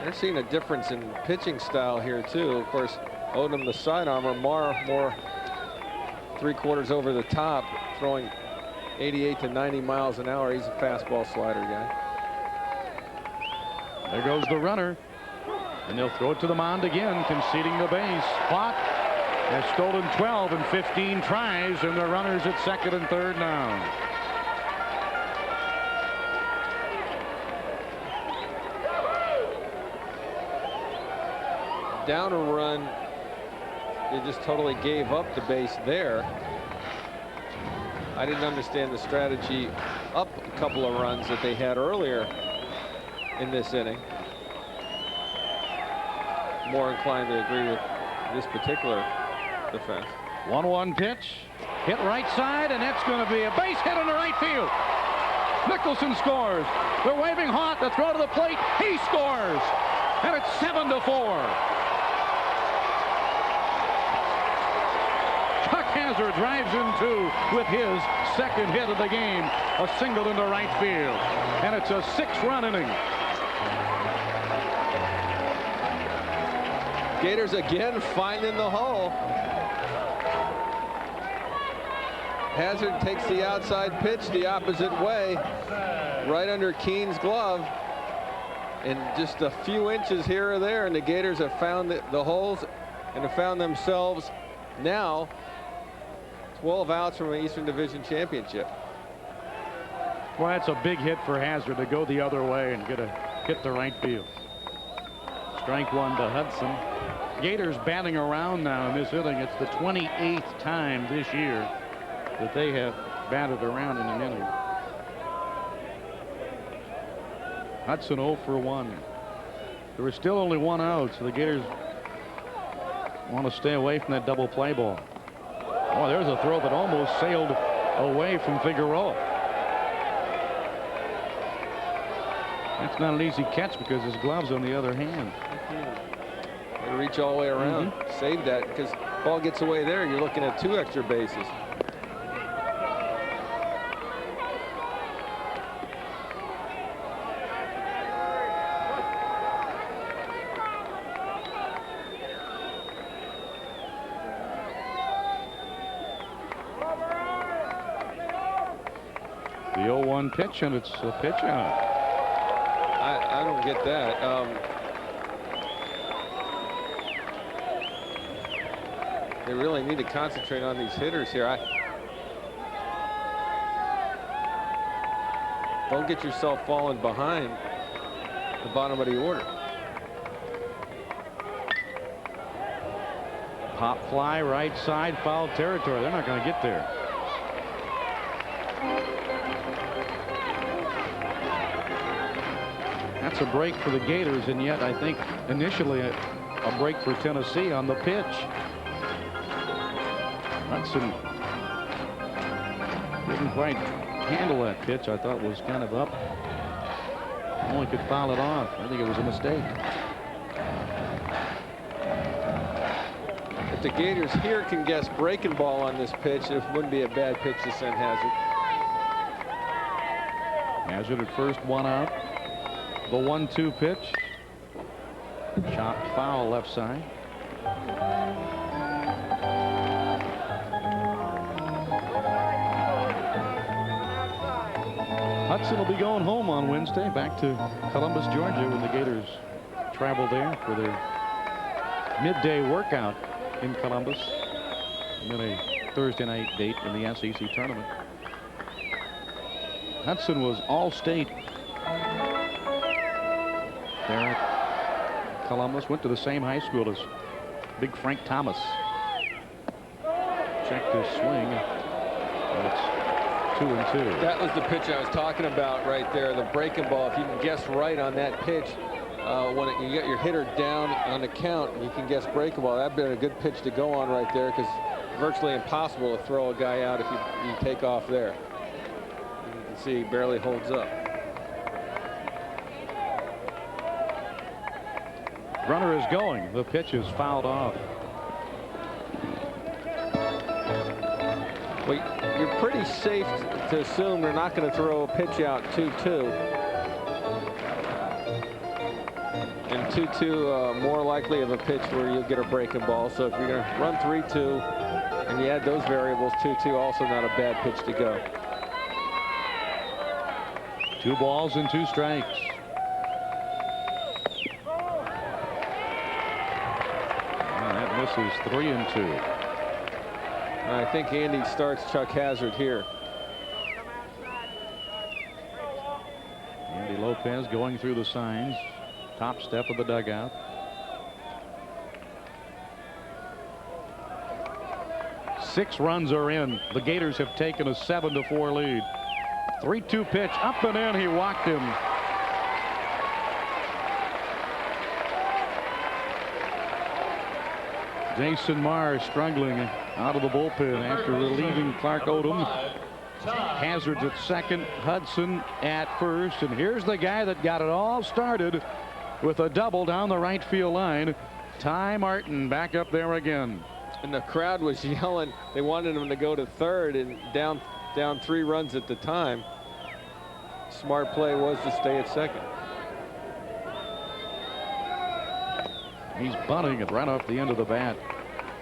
They're seeing a difference in pitching style here too. Of course, Odom the sidearmer, Marr more 3/4 over the top, throwing 88 to 90 miles an hour. He's a fastball slider guy.
There goes the runner. And they'll throw it to the mound again, conceding the base. Hott has stolen 12 in 15 tries, and the runners at second and third now.
Down a run, they just totally gave up the base there. I didn't understand the strategy up a couple of runs that they had earlier in this inning. More inclined to agree with this particular defense.
1-1 pitch, hit right side, and that's going to be a base hit in the right field. Nicholson scores. They're waving Hott. The throw to the plate. He scores, and it's 7-4. Chuck Hazard drives in 2 with his second hit of the game, a single into right field, and it's a 6-run inning.
Gators again finding the hole. Hazard takes the outside pitch the opposite way, right under Keene's glove. And just a few inches here or there, and the Gators have found the holes and have found themselves now 12 outs from an Eastern Division championship.
Well, that's a big hit for Hazard to go the other way and hit the right field. Strike 1 to Hudson. Gators batting around now in this inning. It's the 28th time this year that they have batted around in an inning. Hudson 0 for 1. There was still only 1 out, so the Gators want to stay away from that double play ball. Oh, there's a throw that almost sailed away from Figueroa. That's not an easy catch because his glove's on the other hand.
They reach all the way around. Save that, because ball gets away there, you're looking at 2 extra bases.
The 0-1 pitch, and it's a pitch out.
I don't get that. They really need to concentrate on these hitters here. Don't get yourself falling behind the bottom of the order.
Pop fly right side, foul territory. They're not going to get there. That's a break for the Gators, and yet I think initially a break for Tennessee on the pitch. Hudson didn't quite handle that pitch. I thought was kind of up. Only could foul it off. I think it was a mistake.
If the Gators here can guess breaking ball on this pitch, it wouldn't be a bad pitch to send Hazard.
Hazard at first, one out. The 1-2 pitch. Chopped foul left side. Hudson will be going home on Wednesday, back to Columbus, Georgia, when the Gators travel there for their midday workout in Columbus, and then a Thursday night date in the SEC tournament. Hudson was all-state there at Columbus, went to the same high school as Big Frank Thomas. Checked his swing. It's 2-2.
That was the pitch I was talking about right there, the breaking ball. If you can guess right on that pitch, when you get your hitter down on the count, you can guess breaking ball. That'd been a good pitch to go on right there, because virtually impossible to throw a guy out if you take off there. You can see he barely holds up.
Runner is going. The pitch is fouled off.
Well, you're pretty safe to assume they're not going to throw a pitch out 2-2. And 2-2 more likely of a pitch where you'll get a breaking ball. So if you're going to run 3-2 and you add those variables, 2-2 also not a bad pitch to go.
2 balls and 2 strikes. And that misses 3-2.
I think Andy starts Chuck Hazard here.
Andy Lopez going through the signs. Top step of the dugout. Six runs are in. The Gators have taken a 7-4 lead. 3-2 pitch up and in. He walked him. Jason Marr struggling out of the bullpen after relieving Clark Odom. Hazard's at second, Hudson at first, and here's the guy that got it all started with a double down the right field line. Ty Martin back up there again.
And the crowd was yelling. They wanted him to go to third, and down 3 runs at the time. Smart play was to stay at second.
He's bunting it right off the end of the bat.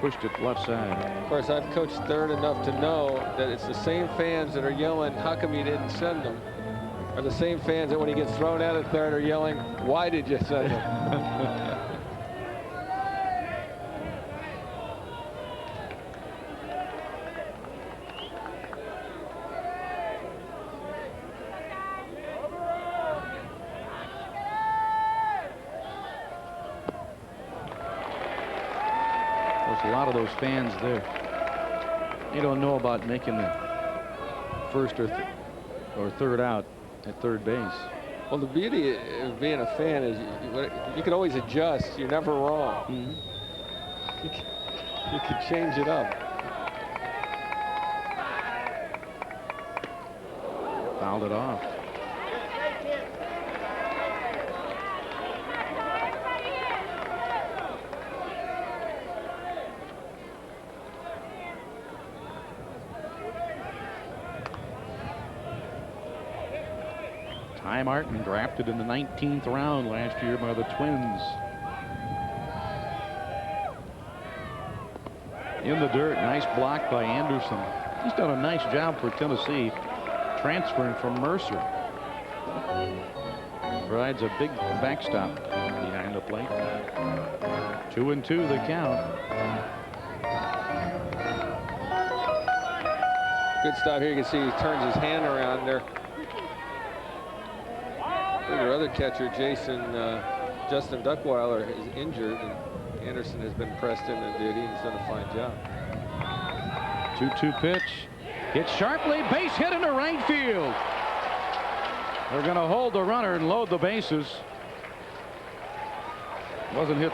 Pushed it left side.
Of course, I've coached third enough to know that it's the same fans that are yelling, how come you didn't send them? Are the same fans that when he gets thrown out at third are yelling, why did you send him?
A lot of those fans there, they don't know about making the first or third out at third base.
Well, the beauty of being a fan is you can always adjust. You're never wrong. Mm-hmm. You can change it up.
Fouled it off. Ty Martin, drafted in the 19th round last year by the Twins. In the dirt, nice block by Anderson. He's done a nice job for Tennessee, transferring from Mercer. Provides a big backstop behind the plate. 2-2 the count.
Good stop here. You can see he turns his hand around there. Their other catcher, Justin Duckweiler, is injured, and Anderson has been pressed into duty, and he's done a fine job.
2-2 pitch. Hit sharply, base hit into right field. They're going to hold the runner and load the bases. Wasn't hit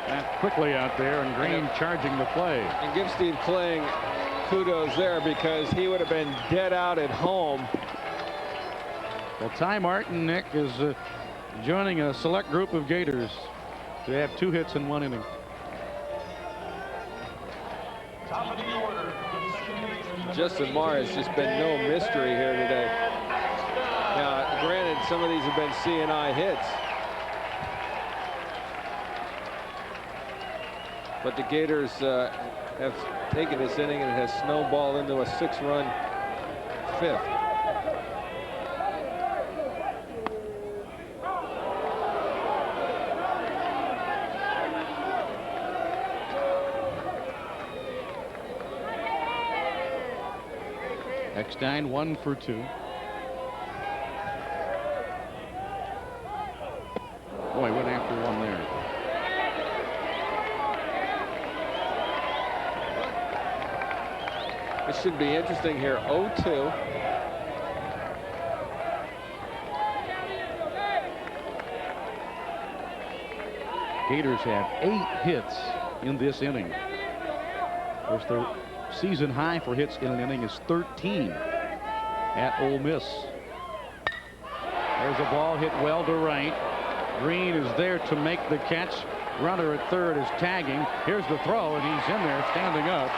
that quickly out there, and Green charging the play.
And give Steve Kling kudos there, because he would have been dead out at home.
Well, Ty Martin, Nick, is joining a select group of Gators to have 2 hits in 1 inning.
Justin Marr has just been no mystery here today. Now, granted, some of these have been C&I hits, but the Gators have taken this inning, and it has snowballed into a 6-run 5th.
Eckstein 1 for 2. Boy, went after one there.
This should be interesting here. 0-2.
Gators have 8 hits in this inning. Of course, their season high for hits in an inning is 13 at Ole Miss. There's a ball hit well to right. Green is there to make the catch. Runner at third is tagging. Here's the throw, and he's in there standing up.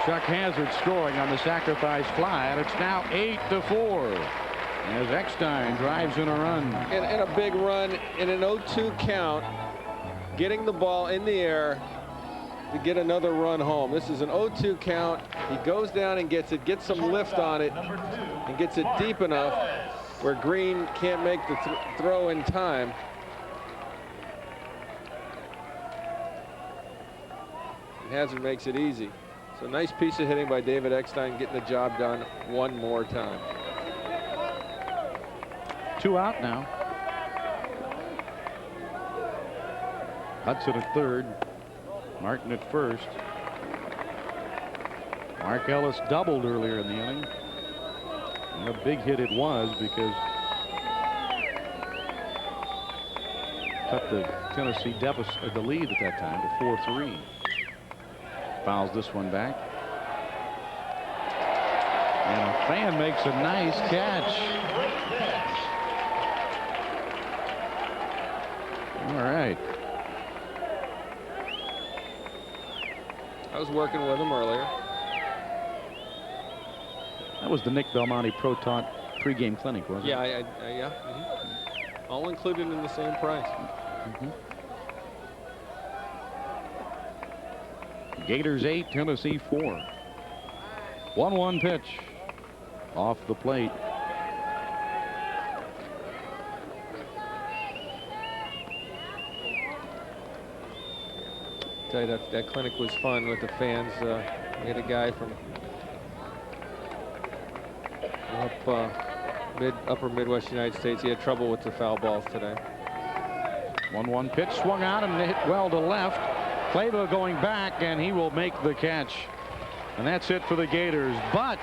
Chuck Hazard scoring on the sacrifice fly, and it's now 8-4 as Eckstein drives in a run.
And a big run in an 0-2 count, getting the ball in the air to get another run home. This is an 0-2 count. He goes down and gets it, gets some lift on it, and gets it deep enough where Green can't make the throw in time. And Hazard makes it easy. So nice piece of hitting by David Eckstein, getting the job done one more time.
2 out now. Hudson at third. Martin at first. Mark Ellis doubled earlier in the inning. And a big hit it was, because cut the Tennessee deficit, the lead at that time, to 4-3. Fouls this one back. And a fan makes a nice catch. All right.
I was working with him earlier.
That was the Nick Belmonte Pro Taught pregame clinic, wasn't
Yeah,
it?
yeah. All included in the same price.
Gators 8, Tennessee 4. 1-1 pitch off the plate.
Tell you that clinic was fun with the fans. We had a guy from upper Midwest United States. He had trouble with the foul balls today.
1-1 pitch swung out and hit well to left. Clava going back, and he will make the catch. And that's it for the Gators. But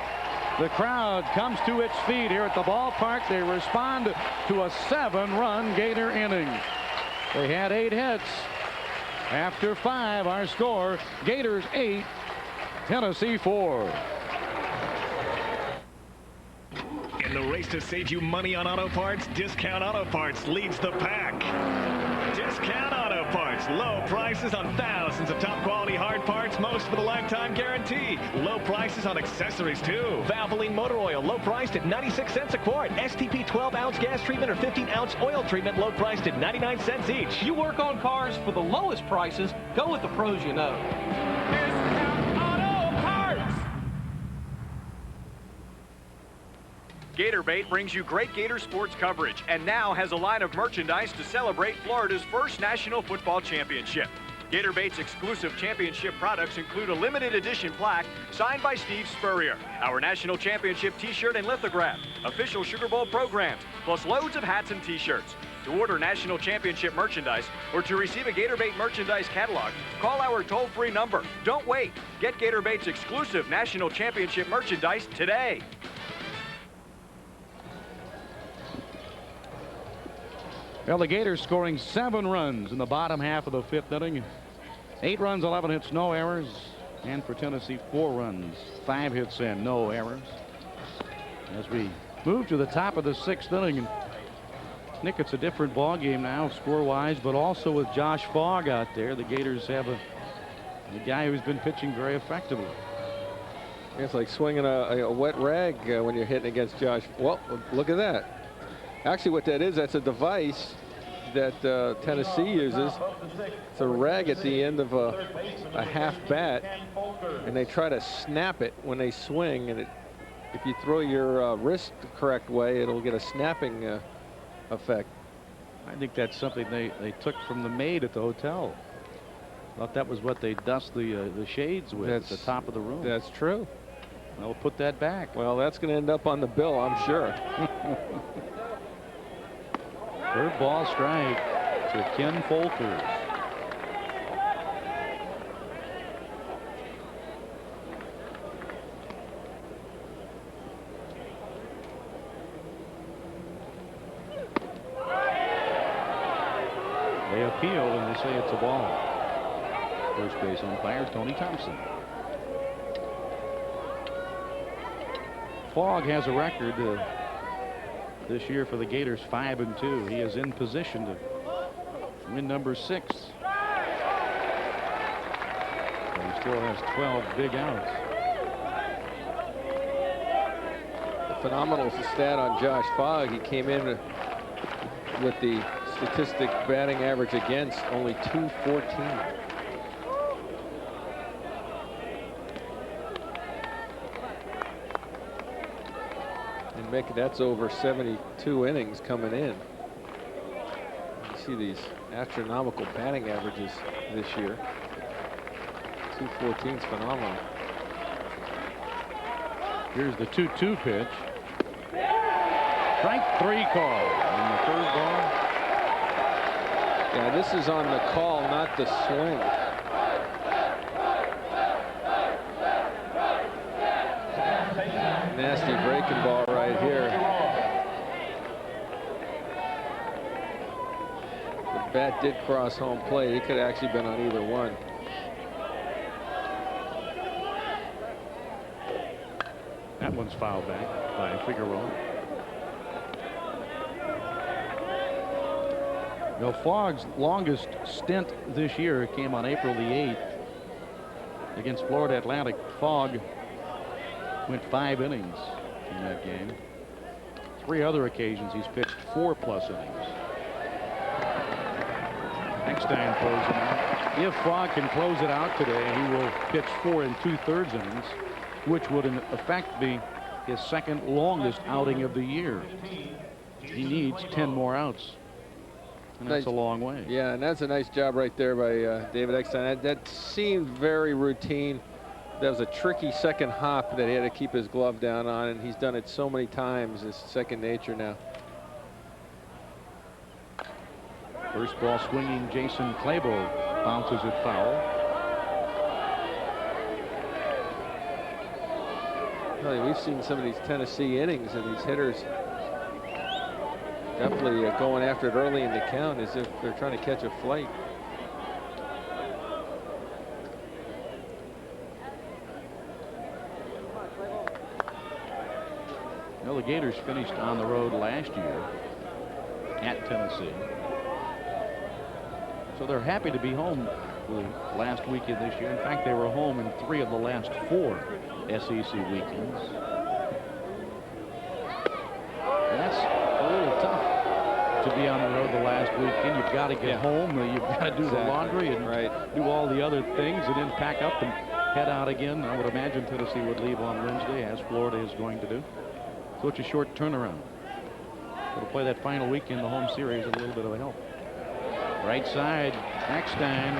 the crowd comes to its feet here at the ballpark. They respond to a 7-run Gator inning. They had 8 hits. After 5, our score, Gators 8, Tennessee 4.
In the race to save you money on auto parts, Discount Auto Parts leads the pack. Discount Auto Parts. Low prices on thousands of top quality hard parts, most with a lifetime guarantee. Low prices on accessories, too. Valvoline motor oil, low priced at 96 cents a quart. STP 12-ounce gas treatment or 15-ounce oil treatment, low priced at 99 cents each.
You work on cars for the lowest prices, go with the pros you know.
Gator Bait brings you great Gator sports coverage and now has a line of merchandise to celebrate Florida's first National Football Championship. Gator Bait's exclusive championship products include a limited edition plaque signed by Steve Spurrier, our national championship t-shirt and lithograph, official Sugar Bowl programs, plus loads of hats and t-shirts. To order national championship merchandise or to receive a Gator Bait merchandise catalog, call our toll-free number. Don't wait. Get Gator Bait's exclusive national championship merchandise today.
Well, the Gators scoring 7 runs in the bottom half of the 5th inning. 8 runs, 11 hits, no errors. And for Tennessee, 4 runs, 5 hits and no errors. As we move to the top of the 6th inning, and Nick, it's a different ball game now, score-wise, but also with Josh Fogg out there, the Gators have a guy who's been pitching very effectively.
It's like swinging a wet rag when you're hitting against Josh. Well, look at that. Actually, what that is, that's a device that Tennessee uses. It's a rag at the end of a half bat, and they try to snap it when they swing, and if you throw your wrist the correct way, it'll get a snapping effect.
I think that's something they took from the maid at the hotel. Thought that was what they dust the shades with at the top of the room.
That's true.
They'll put that back.
Well, that's going to end up on the bill, I'm sure.
Third ball strike to Ken Folters. They appeal and they say it's a ball. First base umpire Tony Thompson. Fogg has a record this year for the Gators 5-2. He is in position to win number 6. But he still has 12 big outs.
A phenomenal stat on Josh Fogg. He came in with the statistic batting average against only .214. That's over 72 innings coming in. You see these astronomical batting averages this year. 214 is phenomenal.
Here's the 2-2 pitch. Strike 3 call on the third ball.
Yeah, this is on the call, not the swing. Nasty breaking ball right here. The bat did cross home plate. It could have actually been on either one.
That one's fouled back by Figueroa. Now, Fogg's longest stint this year came on April the 8th against Florida Atlantic. Fogg went 5 innings in that game. 3 other occasions he's pitched 4+ innings. Eckstein closing out. If Fogg can close it out today, he will pitch 4 2/3 innings, which would in effect be his 2nd longest outing of the year. He needs 10 more outs, and that's a long way.
Yeah, and that's a nice job right there by David Eckstein. That seemed very routine. That was a tricky second hop that he had to keep his glove down on, and he's done it so many times. It's second nature now.
First ball swinging, Jason Clabo bounces it foul.
Well, we've seen some of these Tennessee innings, and these hitters definitely going after it early in the count as if they're trying to catch a flight.
Well, the Gators finished on the road last year at Tennessee. So they're happy to be home for the last weekend this year. In fact, they were home in 3 of the last 4 SEC weekends. And that's a little tough to be on the road the last weekend. You've got to get home, you've got to do the laundry and do all the other things, and then pack up and head out again. I would imagine Tennessee would leave on Wednesday, as Florida is going to do. So it's a short turnaround. So to play that final weekend, the home series, a little bit of a help. Right side, Eckstein,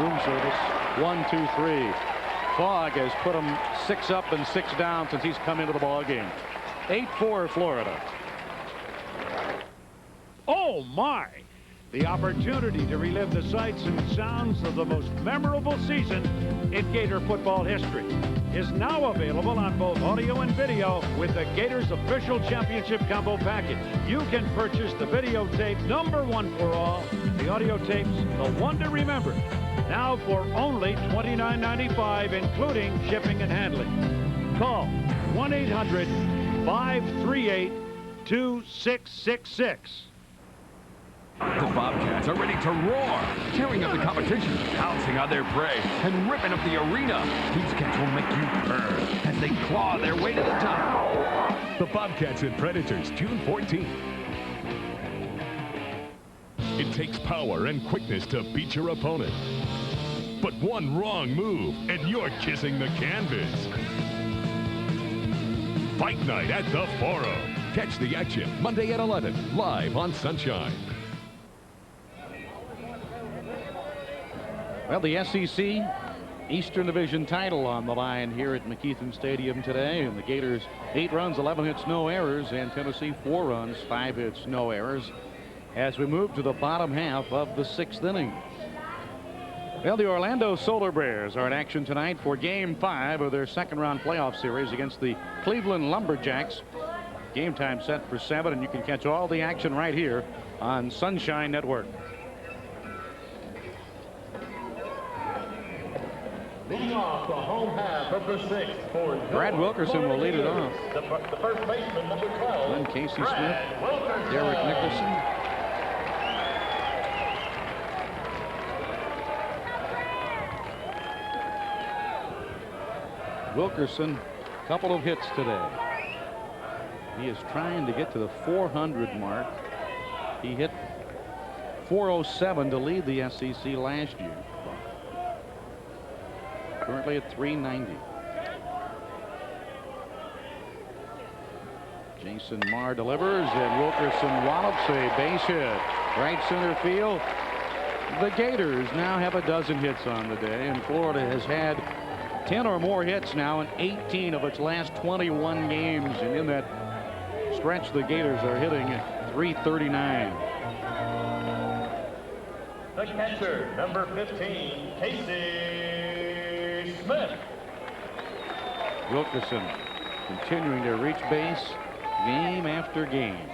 room service, 1, 2, 3. Fogg has put them 6 up and 6 down since he's come into the ball game. 8-4 Florida.
Oh, my! The opportunity to relive the sights and sounds of the most memorable season in Gator football history is now available on both audio and video with the Gators official championship combo package. You can purchase the videotape #1 for all, the audio tapes, the one to remember, now for only $29.95, including shipping and handling. Call 1-800-538-2666.
The Bobcats are ready to roar, tearing up the competition, pouncing on their prey, and ripping up the arena. These cats will make you purr as they claw their way to the top.
The Bobcats and Predators, June 14th. It takes power and quickness to beat your opponent. But one wrong move, and you're kissing the canvas. Fight Night at the Forum. Catch the action Monday at 11, live on Sunshine.
Well, the SEC Eastern Division title on the line here at McKeithen Stadium today. And the Gators 8 runs, 11 hits, no errors. And Tennessee 4 runs, 5 hits, no errors. As we move to the bottom half of the 6th inning. Well, the Orlando Solar Bears are in action tonight for Game 5 of their second-round playoff series against the Cleveland Lumberjacks. Game time set for 7, and you can catch all the action right here on Sunshine Network.
Leading off the home half of the 6th for
Brad Wilkerson will lead it off.
The first baseman, number 12.
Then Casey Smith, Derek Nicholson. Wilkerson, couple of hits today. He is trying to get to the 400 mark. He hit 407 to lead the SEC last year. Currently at 390. Jason Marr delivers, and Wilkerson wallops a base hit. Right center field. The Gators now have a dozen hits on the day, and Florida has had 10 or more hits now in 18 of its last 21 games. And in that stretch, the Gators are hitting at 339.
The catcher, number 15, Casey Smith.
Wilkerson continuing to reach base game after game.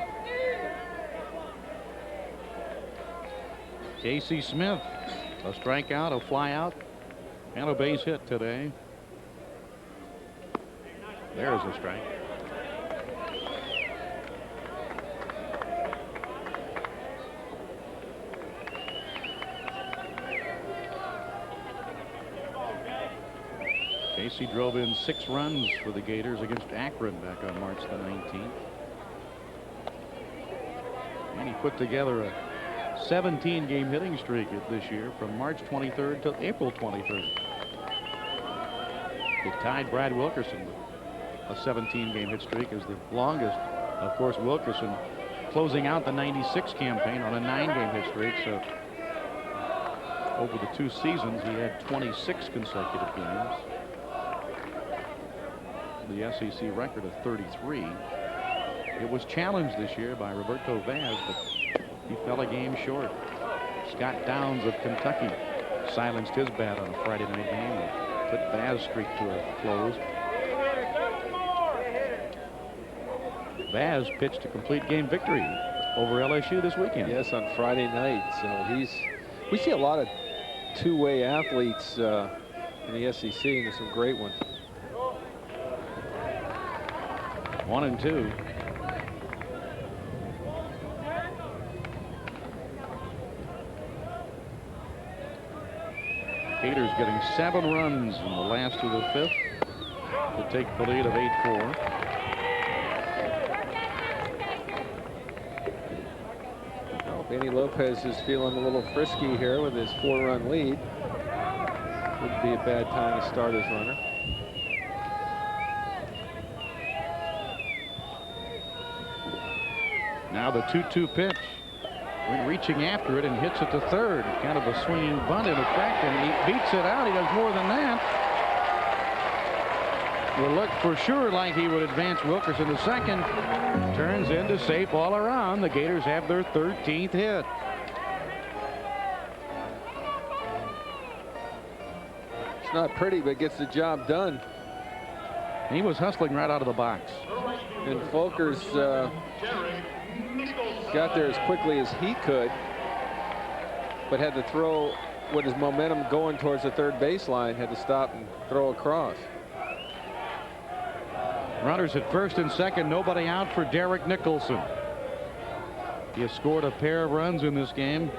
Casey Smith, a strikeout, a flyout, and a base hit today. There's a strike. Casey drove in 6 runs for the Gators against Akron back on March the 19th. And he put together a 17-game hitting streak this year from March 23rd to April 23rd. It tied Brad Wilkerson with a 17-game hit streak as the longest. Of course, Wilkerson closing out the 96 campaign on a 9-game hit streak. So over the 2 seasons, he had 26 consecutive games. The SEC record of 33. It was challenged this year by Roberto Vaz, but he fell a game short. Scott Downs of Kentucky silenced his bat on a Friday night game and put Vaz's streak to a close. Vaz pitched a complete game victory over LSU this weekend.
Yes, on Friday night. So we see a lot of two-way athletes in the SEC, and there's some great ones.
1-2. Gators getting 7 runs in the last of the 5th to take the lead of 8-4.
Well, Benny Lopez is feeling a little frisky here with his 4-run lead. Wouldn't be a bad time to start his runner.
Now the 2-2 pitch. Went reaching after it and hits it to third. Kind of a swinging bunt in effect, and he beats it out. He does more than that. Will look for sure like he would advance Wilkerson to second. Turns into safe all around. The Gators have their 13th hit.
It's not pretty, but gets the job done.
He was hustling right out of the box.
And Folkers got there as quickly as he could, but had to throw with his momentum going towards the third baseline, had to stop and throw across.
Runners at first and second, nobody out for Derek Nicholson. He has scored a pair of runs in this game.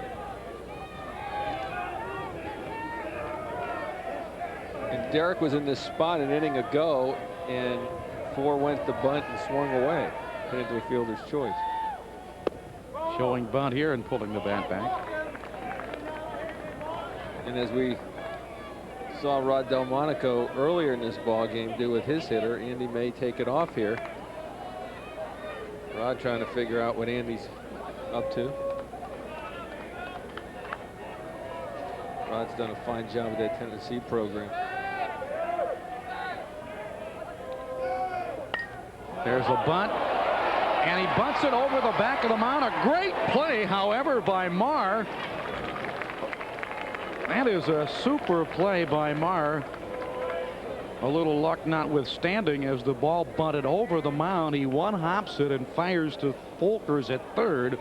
And Derek was in this spot an inning ago, and forewent the bunt and swung away. Hit into a fielder's choice.
Showing bunt here and pulling the bat back.
And as we saw Rod Delmonico earlier in this ball game do with his hitter, Andy may take it off here. Rod trying to figure out what Andy's up to. Rod's done a fine job with that Tennessee program.
There's a bunt, and he bunts it over the back of the mound. A great play, however, by Marr. That is a super play by Marr. A little luck notwithstanding, as the ball bunted over the mound, he one-hops it and fires to Folkers at third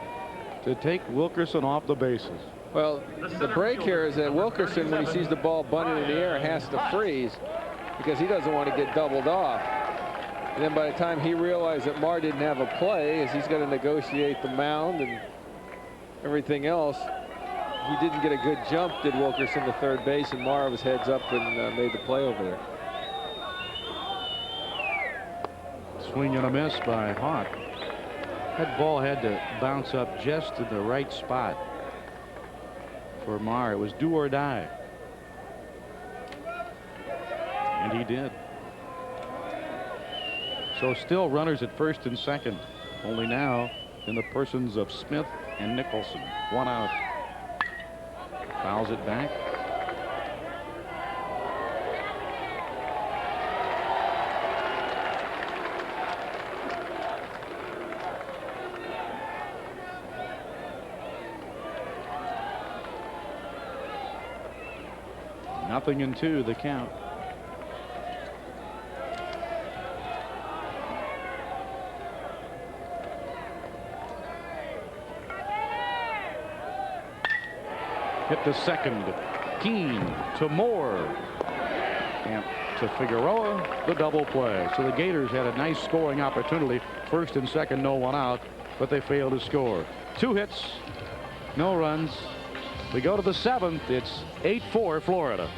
to take Wilkerson off the bases.
Well, the break here is that Wilkerson, when he sees the ball bunted in the air, has to freeze because he doesn't want to get doubled off. And then by the time he realized that Marr didn't have a play, as he's going to negotiate the mound and everything else, he didn't get a good jump, did Wilkerson, to third base, and Marr was heads up and made the play over there.
Swing and a miss by Hawk. That ball had to bounce up just in the right spot for Marr. It was do or die. And he did. So still runners at first and second. Only now in the persons of Smith and Nicholson. One out. Fouls it back. Nothing in two, the count. Hit to second. Keene to Moore. And to Figueroa, the double play. So the Gators had a nice scoring opportunity. First and second, no one out, but they failed to score. 2 hits, no runs. We go to the 7th. It's 8-4 Florida.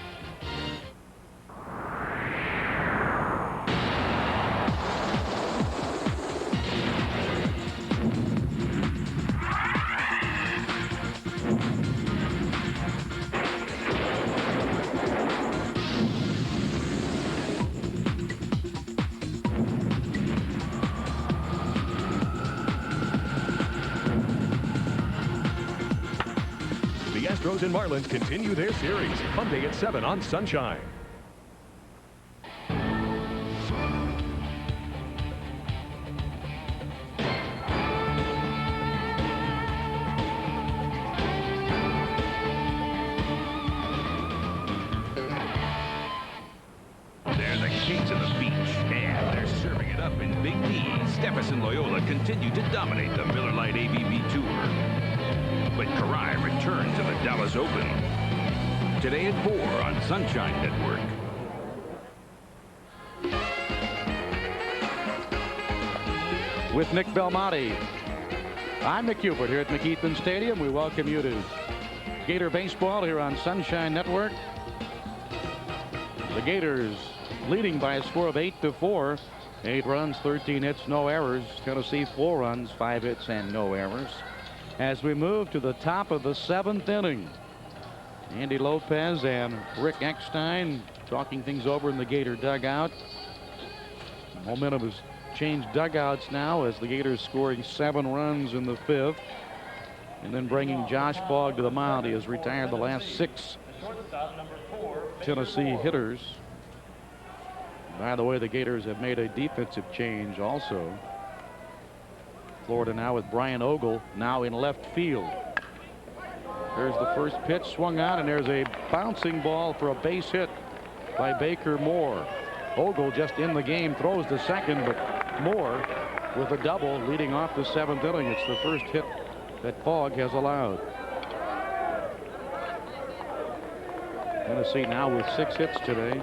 Astros and Marlins continue their series Monday at 7 on Sunshine.
They're the kings of the beach, and they're serving it up in Big D. Stephenson Loyola continue to dominate the Miller Lite ABB Tour. But Karai returns to the Dallas Open. Today at 4 on Sunshine Network.
With Nick Belmonte, I'm Mick Hubert here at McKeithen Stadium. We welcome you to Gator Baseball here on Sunshine Network. The Gators leading by a score of 8-4. 8 runs, 13 hits, no errors. Tennessee 4 runs, 5 hits, and no errors. As we move to the top of the 7th inning, Andy Lopez and Rick Eckstein talking things over in the Gator dugout. Momentum has changed dugouts now as the Gators scoring 7 runs in the 5th. And then bringing Josh Fogg to the mound. He has retired the last 6 Tennessee hitters. By the way, the Gators have made a defensive change also. Florida now with Brian Ogle now in left field. There's the first pitch swung out, and there's a bouncing ball for a base hit by Baker Moore. Ogle just in the game, throws to second, but Moore with a double leading off the 7th inning. It's the first hit that Fogg has allowed. Tennessee now with 6 hits today.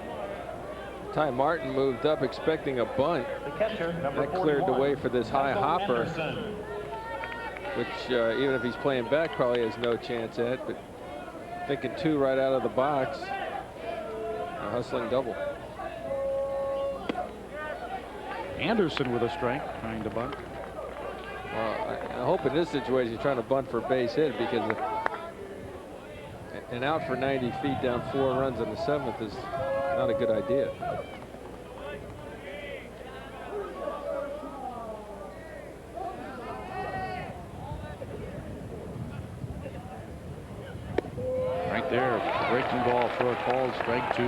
Ty Martin moved up expecting a bunt.
The catcher, number
that cleared the way for this high hopper,
Anderson.
which even if he's playing back probably has no chance at, but thinking 2 right out of the box. A hustling double.
Anderson with a strike trying to bunt.
Well, I hope in this situation you're trying to bunt for a base hit, because an out for 90 feet down 4 runs in the 7th is not a good idea.
Right there, breaking ball for a called strike 2.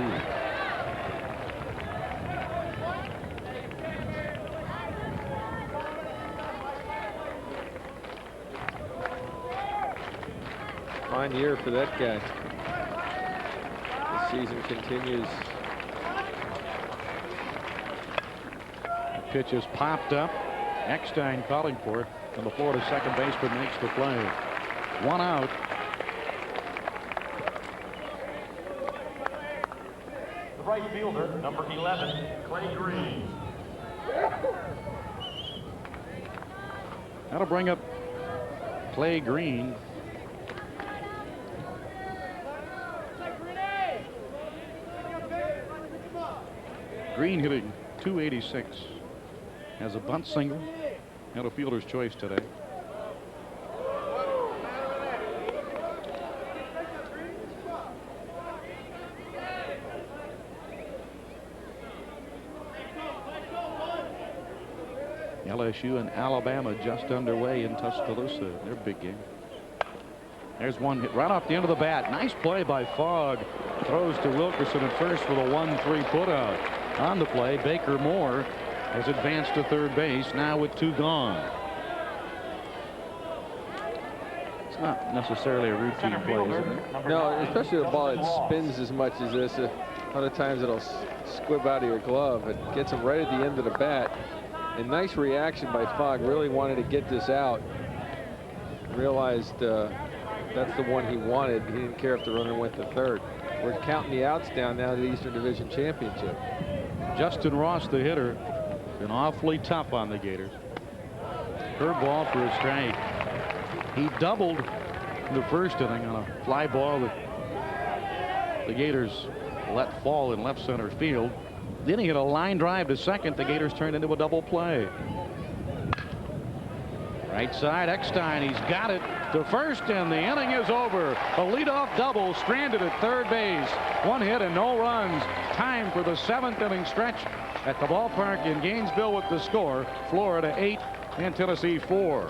Fine year for that guy. The season continues.
The pitch is popped up. Eckstein calling for it, and the Florida second baseman makes the play. 1 out.
The right fielder, number 11, Clay Green.
That'll bring up Clay Green. Green hitting .286, has a bunt single and a fielder's choice today. LSU and Alabama just underway in Tuscaloosa, their big game. There's one hit right off the end of the bat. Nice play by Fogg. Throws to Wilkerson at first with a 1-3 putout. On the play, Baker Moore has advanced to third base now with 2 gone. It's not necessarily a routine play, is it?
No, especially a ball that spins as much as this. A lot of times it'll squib out of your glove. It gets him right at the end of the bat. And nice reaction by Fogg. Really wanted to get this out. Realized that's the one he wanted. He didn't care if the runner went to third. We're counting the outs down now to the Eastern Division Championship.
Justin Ross, the hitter, been awfully tough on the Gators. Curveball for a strike. He doubled in the first inning on a fly ball that the Gators let fall in left center field. Then he hit a line drive to second. The Gators turned into a double play. Right side, Eckstein. He's got it to first, and the inning is over. A leadoff double, stranded at third base. 1 hit and no runs. Time for the 7th inning stretch at the ballpark in Gainesville with the score: Florida 8 and Tennessee 4.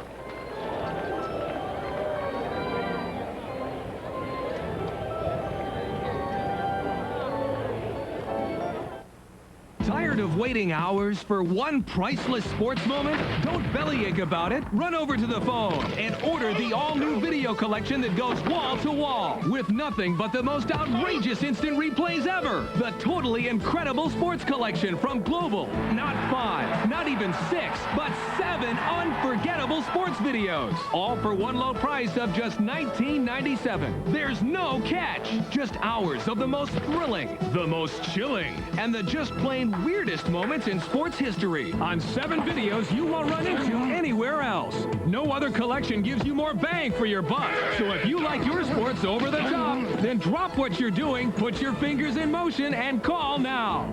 Tired of waiting hours for one priceless sports moment? Don't bellyache about it. Run over to the phone and order the all-new video collection that goes wall to wall with nothing but the most outrageous instant replays ever. The totally incredible sports collection from Global. Not 5, not even 6, but 7 unforgettable sports videos. All for one low price of just $19.97. There's no catch. Just hours of the most thrilling, the most chilling, and the just plain weirdest moments in sports history on 7 videos you won't run into anywhere else. No other collection gives you more bang for your buck. So if you like your sports over the top, then drop what you're doing, put your fingers in motion, and call now.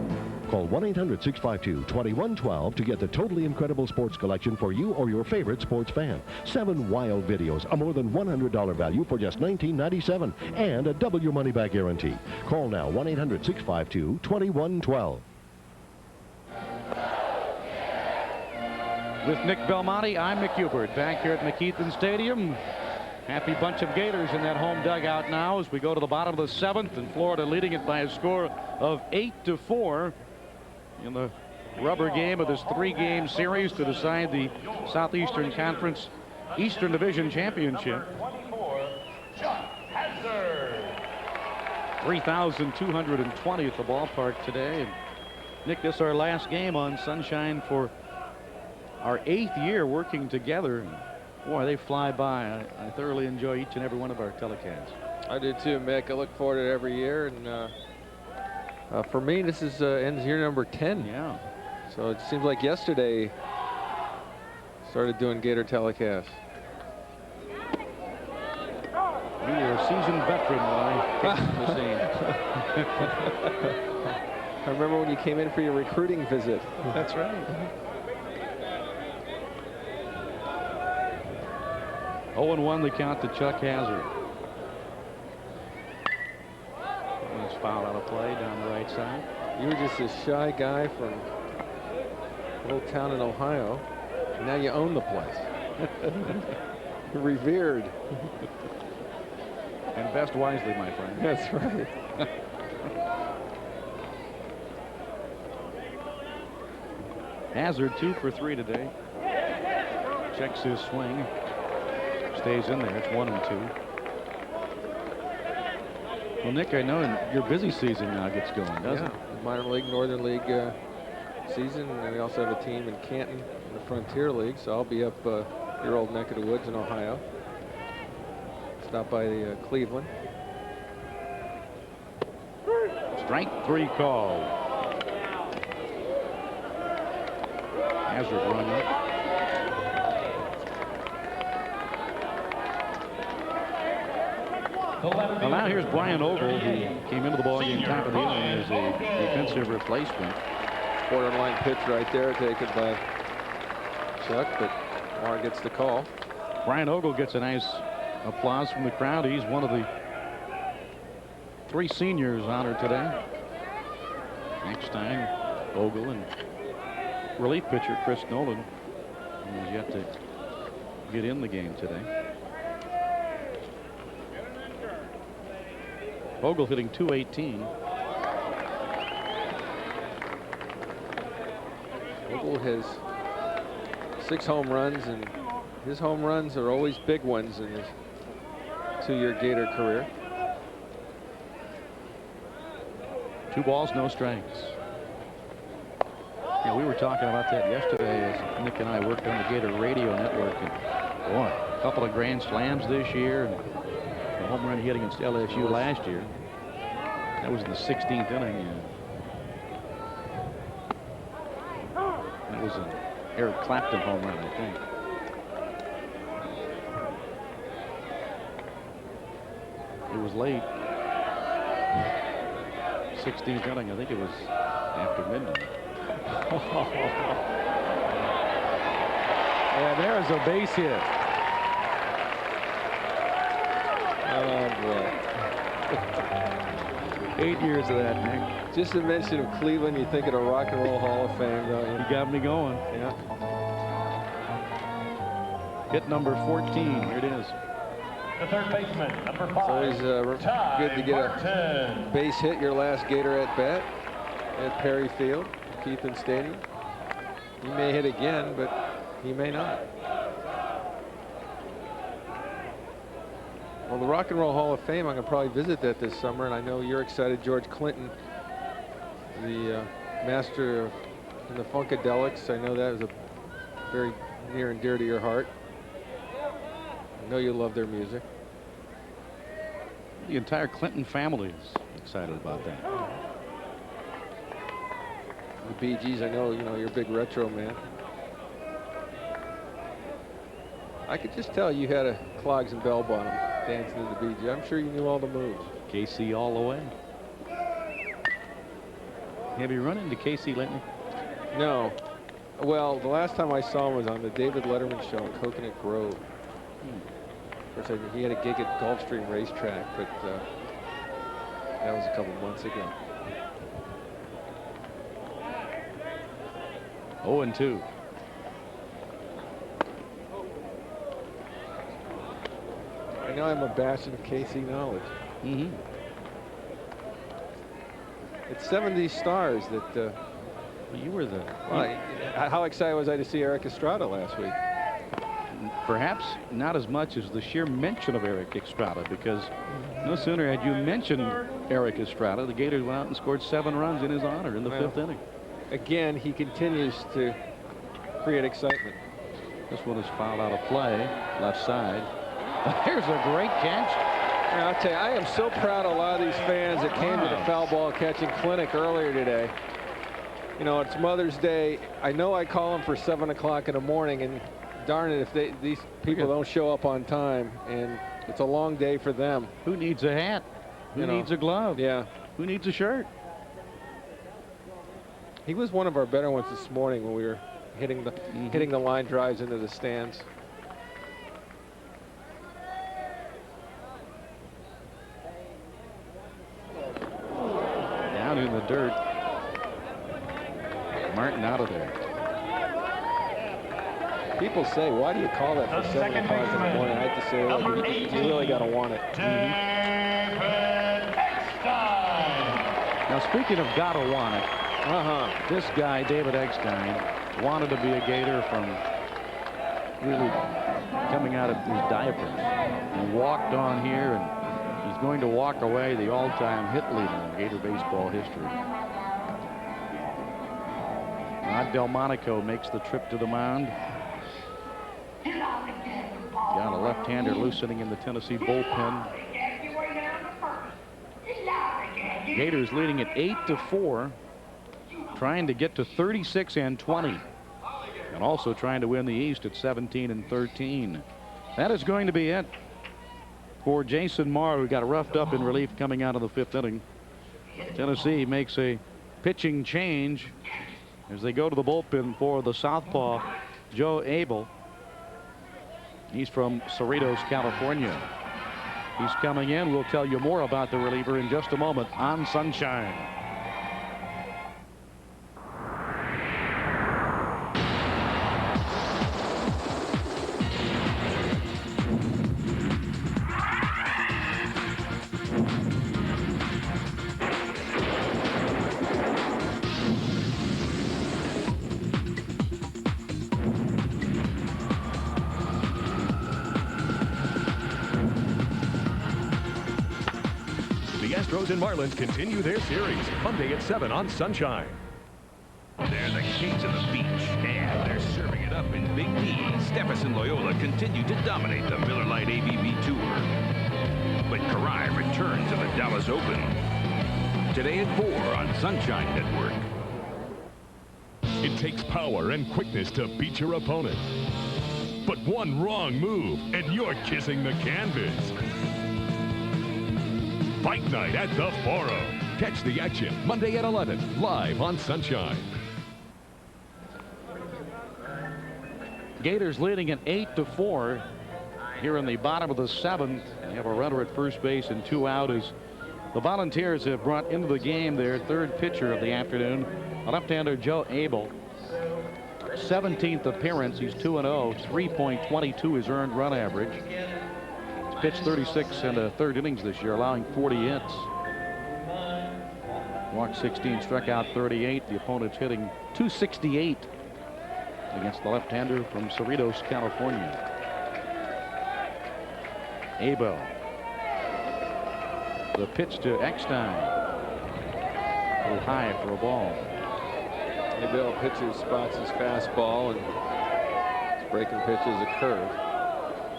Call 1-800-652-2112 to get the totally incredible sports collection for you or your favorite sports fan. 7 wild videos, a more than $100 value for just $19.97, and a double your money back guarantee. Call now, 1-800-652-2112. With Nick Belmonte, I'm Mick Hubert, back here at McKeithen Stadium
Happy bunch of Gators in that home dugout now as we go to the bottom of the 7th, and Florida leading it by a score of 8-4 in the rubber game of this 3-game series to decide the Southeastern Conference Eastern Division Championship. 3,220 at the ballpark today. And Nick, this is our last game on Sunshine for our 8th year working together. Boy, they fly by. I thoroughly enjoy each and every one of our telecasts.
I do too, Mick. I look forward to it every year, and for me, this is ends year number 10.
Yeah.
So it seems like yesterday started doing Gator telecasts.
You're a seasoned veteran when I came to the scene.
I remember when you came in for your recruiting visit.
That's right. 0-1 the count to Chuck Hazard. He's fouled out of play down the right side.
You were just a shy guy from a little town in Ohio. And now you own the place. Revered.
Invest wisely, my friend.
That's right.
Hazard 2 for 3 today. Checks his swing. Stays in there. It's 1-2. Well, Nick, I know your busy season now gets going, doesn't it?
Minor league, Northern League season, and we also have a team in Canton in the Frontier League, so I'll be up your old neck of the woods in Ohio. Stop by the Cleveland.
Strike 3 call. Hazard run up. Well, now here's Brian Ogle, who came into the ballgame top of the inning as a defensive replacement.
Borderline pitch right there taken by Chuck, but Marr gets the call.
Brian Ogle gets a nice applause from the crowd. He's one of the 3 seniors honored today. Eckstein, Ogle, and relief pitcher Chris Nolan, who has yet to get in the game today. Ogle hitting .218.
Ogle has 6 home runs, and his home runs are always big ones in his 2-year Gator career.
2 balls, no strikes. Yeah, we were talking about that yesterday as Nick and I worked on the Gator radio network, and boy, a couple of grand slams this year, and the home run he hit against LSU last year. That was in the 16th inning. That was an Eric Clapton home run, I think. It was late. 16th inning, I think it was after midnight.
And there's a base hit. Oh, boy.
8 years of that, Nick.
Just a mention of Cleveland, you think of the Rock and Roll Hall of Fame, don't you?
You got me going.
Yeah.
Hit number 14. Here it is.
The third baseman, number 5.
It's always good to get a base hit your last Gator at bat at Perry Field, Keithlin Stadium. He may hit again, but he may not. Well, the Rock and Roll Hall of Fame, I'm going to probably visit that this summer, and I know you're excited. George Clinton, the master in the Funkadelics. I know that was a very near and dear to your heart. I know you love their music.
The entire Clinton family is excited about that.
The Bee Gees, I know, you're a big retro man. I could just tell you had a clogs and bell bottom dancing to the Bee Gees. I'm sure you knew all the moves.
KC all the way. Have you run into KC lately?
No. Well, the last time I saw him was on the David Letterman show in Coconut Grove. Of course, he had a gig at Gulfstream Racetrack, but that was a couple months ago.
0-2.
now I'm a bastion of KC knowledge.
Mm-hmm.
It's 70 stars that.
You were the.
Well, how excited was I to see Eric Estrada last week?
Perhaps not as much as the sheer mention of Eric Estrada, because no sooner had you mentioned Eric Estrada, the Gators went out and scored 7 runs in his honor in the 5th inning.
Again, he continues to create excitement.
This one is fouled out of play, left side. Here's a great catch.
And I'll tell you, I am so proud of a lot of these fans that came to the foul ball catching clinic earlier today. You know, it's Mother's Day. I know I call them for 7 o'clock in the morning, and darn it if these people don't show up on time, and it's a long day for them.
Who needs a hat? Who needs a glove?
Yeah.
Who needs a shirt?
He was one of our better ones this morning when we were hitting the line drives into the stands.
Down in the dirt. Martin out of there.
People say, why do you call that for 7 o'clock in the morning? I have to say, look, you really got to want it.
Now, speaking of gotta want it, this guy, David Eckstein, wanted to be a Gator from really coming out of his diapers. He walked on here, and he's going to walk away the all-time hit leader in Gator baseball history. Rod Delmonico makes the trip to the mound. Got a left-hander loosening in the Tennessee bullpen. Gators leading at 8-4, trying to get to 36 and 20, and also trying to win the East at 17 and 13. That is going to be it for Jason Marr, who got roughed up in relief coming out of the 5th inning. Tennessee makes a pitching change as they go to the bullpen for the southpaw, Joe Abel. He's from Cerritos, California. He's coming in. We'll tell you more about the reliever in just a moment on Sunshine.
Astros and Marlins continue their series Monday at 7 on Sunshine.
They're the kings of the beach, and they're serving it up in Big D. Stephenson Loyola continue to dominate the Miller Lite ABB Tour. But Karai returns to the Dallas Open. Today at 4 on Sunshine Network.
It takes power and quickness to beat your opponent. But one wrong move, and you're kissing the canvas. Fight Night at the Forum. Catch the action Monday at 11, live on Sunshine.
Gators leading at 8-4 here in the bottom of the 7th. They have a runner at first base and 2 out as the Volunteers have brought into the game their 3rd pitcher of the afternoon, a left-hander Joe Abel. 17th appearance. He's 2-0, 3.22 his earned run average. Pitched 36 and a 3rd innings this year, allowing 40 hits. Walked 16, struck out 38. The opponent's hitting .268 against the left-hander from Cerritos, California. Abel. The pitch to Eckstein. A little high for a ball.
Abel pitcher spots his fastball, and his breaking pitch is a curve.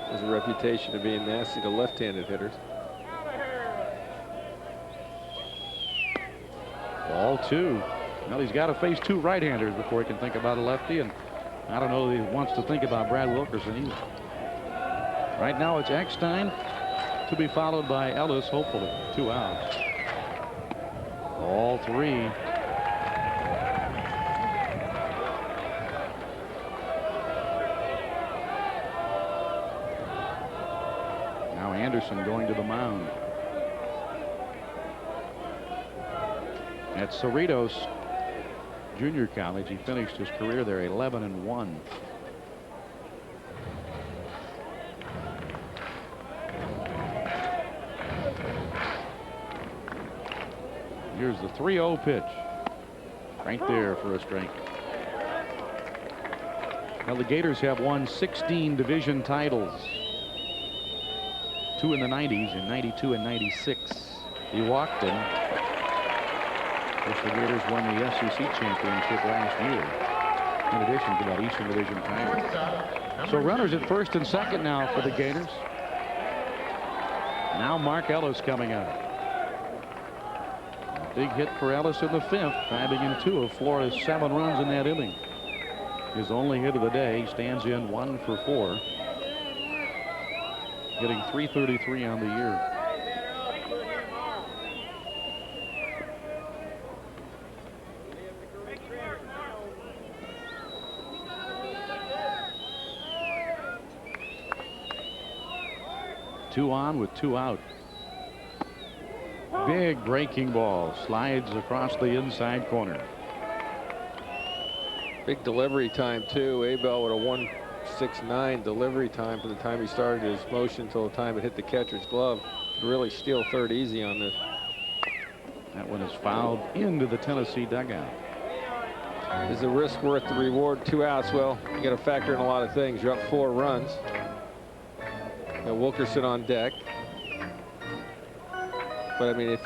Has a reputation of being nasty to left-handed hitters.
Ball 2. Well, he's got to face 2 right-handers before he can think about a lefty, and I don't know that he wants to think about Brad Wilkerson either. Right now it's Eckstein to be followed by Ellis, hopefully. 2 outs. Ball 3. Anderson going to the mound. At Cerritos Junior College, he finished his career there 11-1. Here's the 3-0 pitch. Right there for a strike. Now the Gators have won 16 division titles. 2 in the 90s, in 92 and 96. He walked in. Of course, the Gators won the SEC championship last year, in addition to that Eastern Division title. So runners at first and second now for the Gators. Now Mark Ellis coming up. Big hit for Ellis in the 5th, driving in 2 of Florida's 7 runs in that inning. His only hit of the day. He stands in 1 for 4. Hitting .333 on the year. Two on with 2 out. Big breaking ball slides across the inside corner.
Big delivery time too. Abel with a 1.69 delivery time from the time he started his motion until the time it hit the catcher's glove. Could really steal third easy on this.
That one is fouled into the Tennessee dugout.
Is the risk worth the reward? 2 outs. Well, you got to factor in a lot of things. You're up 4 runs. You got Wilkerson on deck. But I mean, if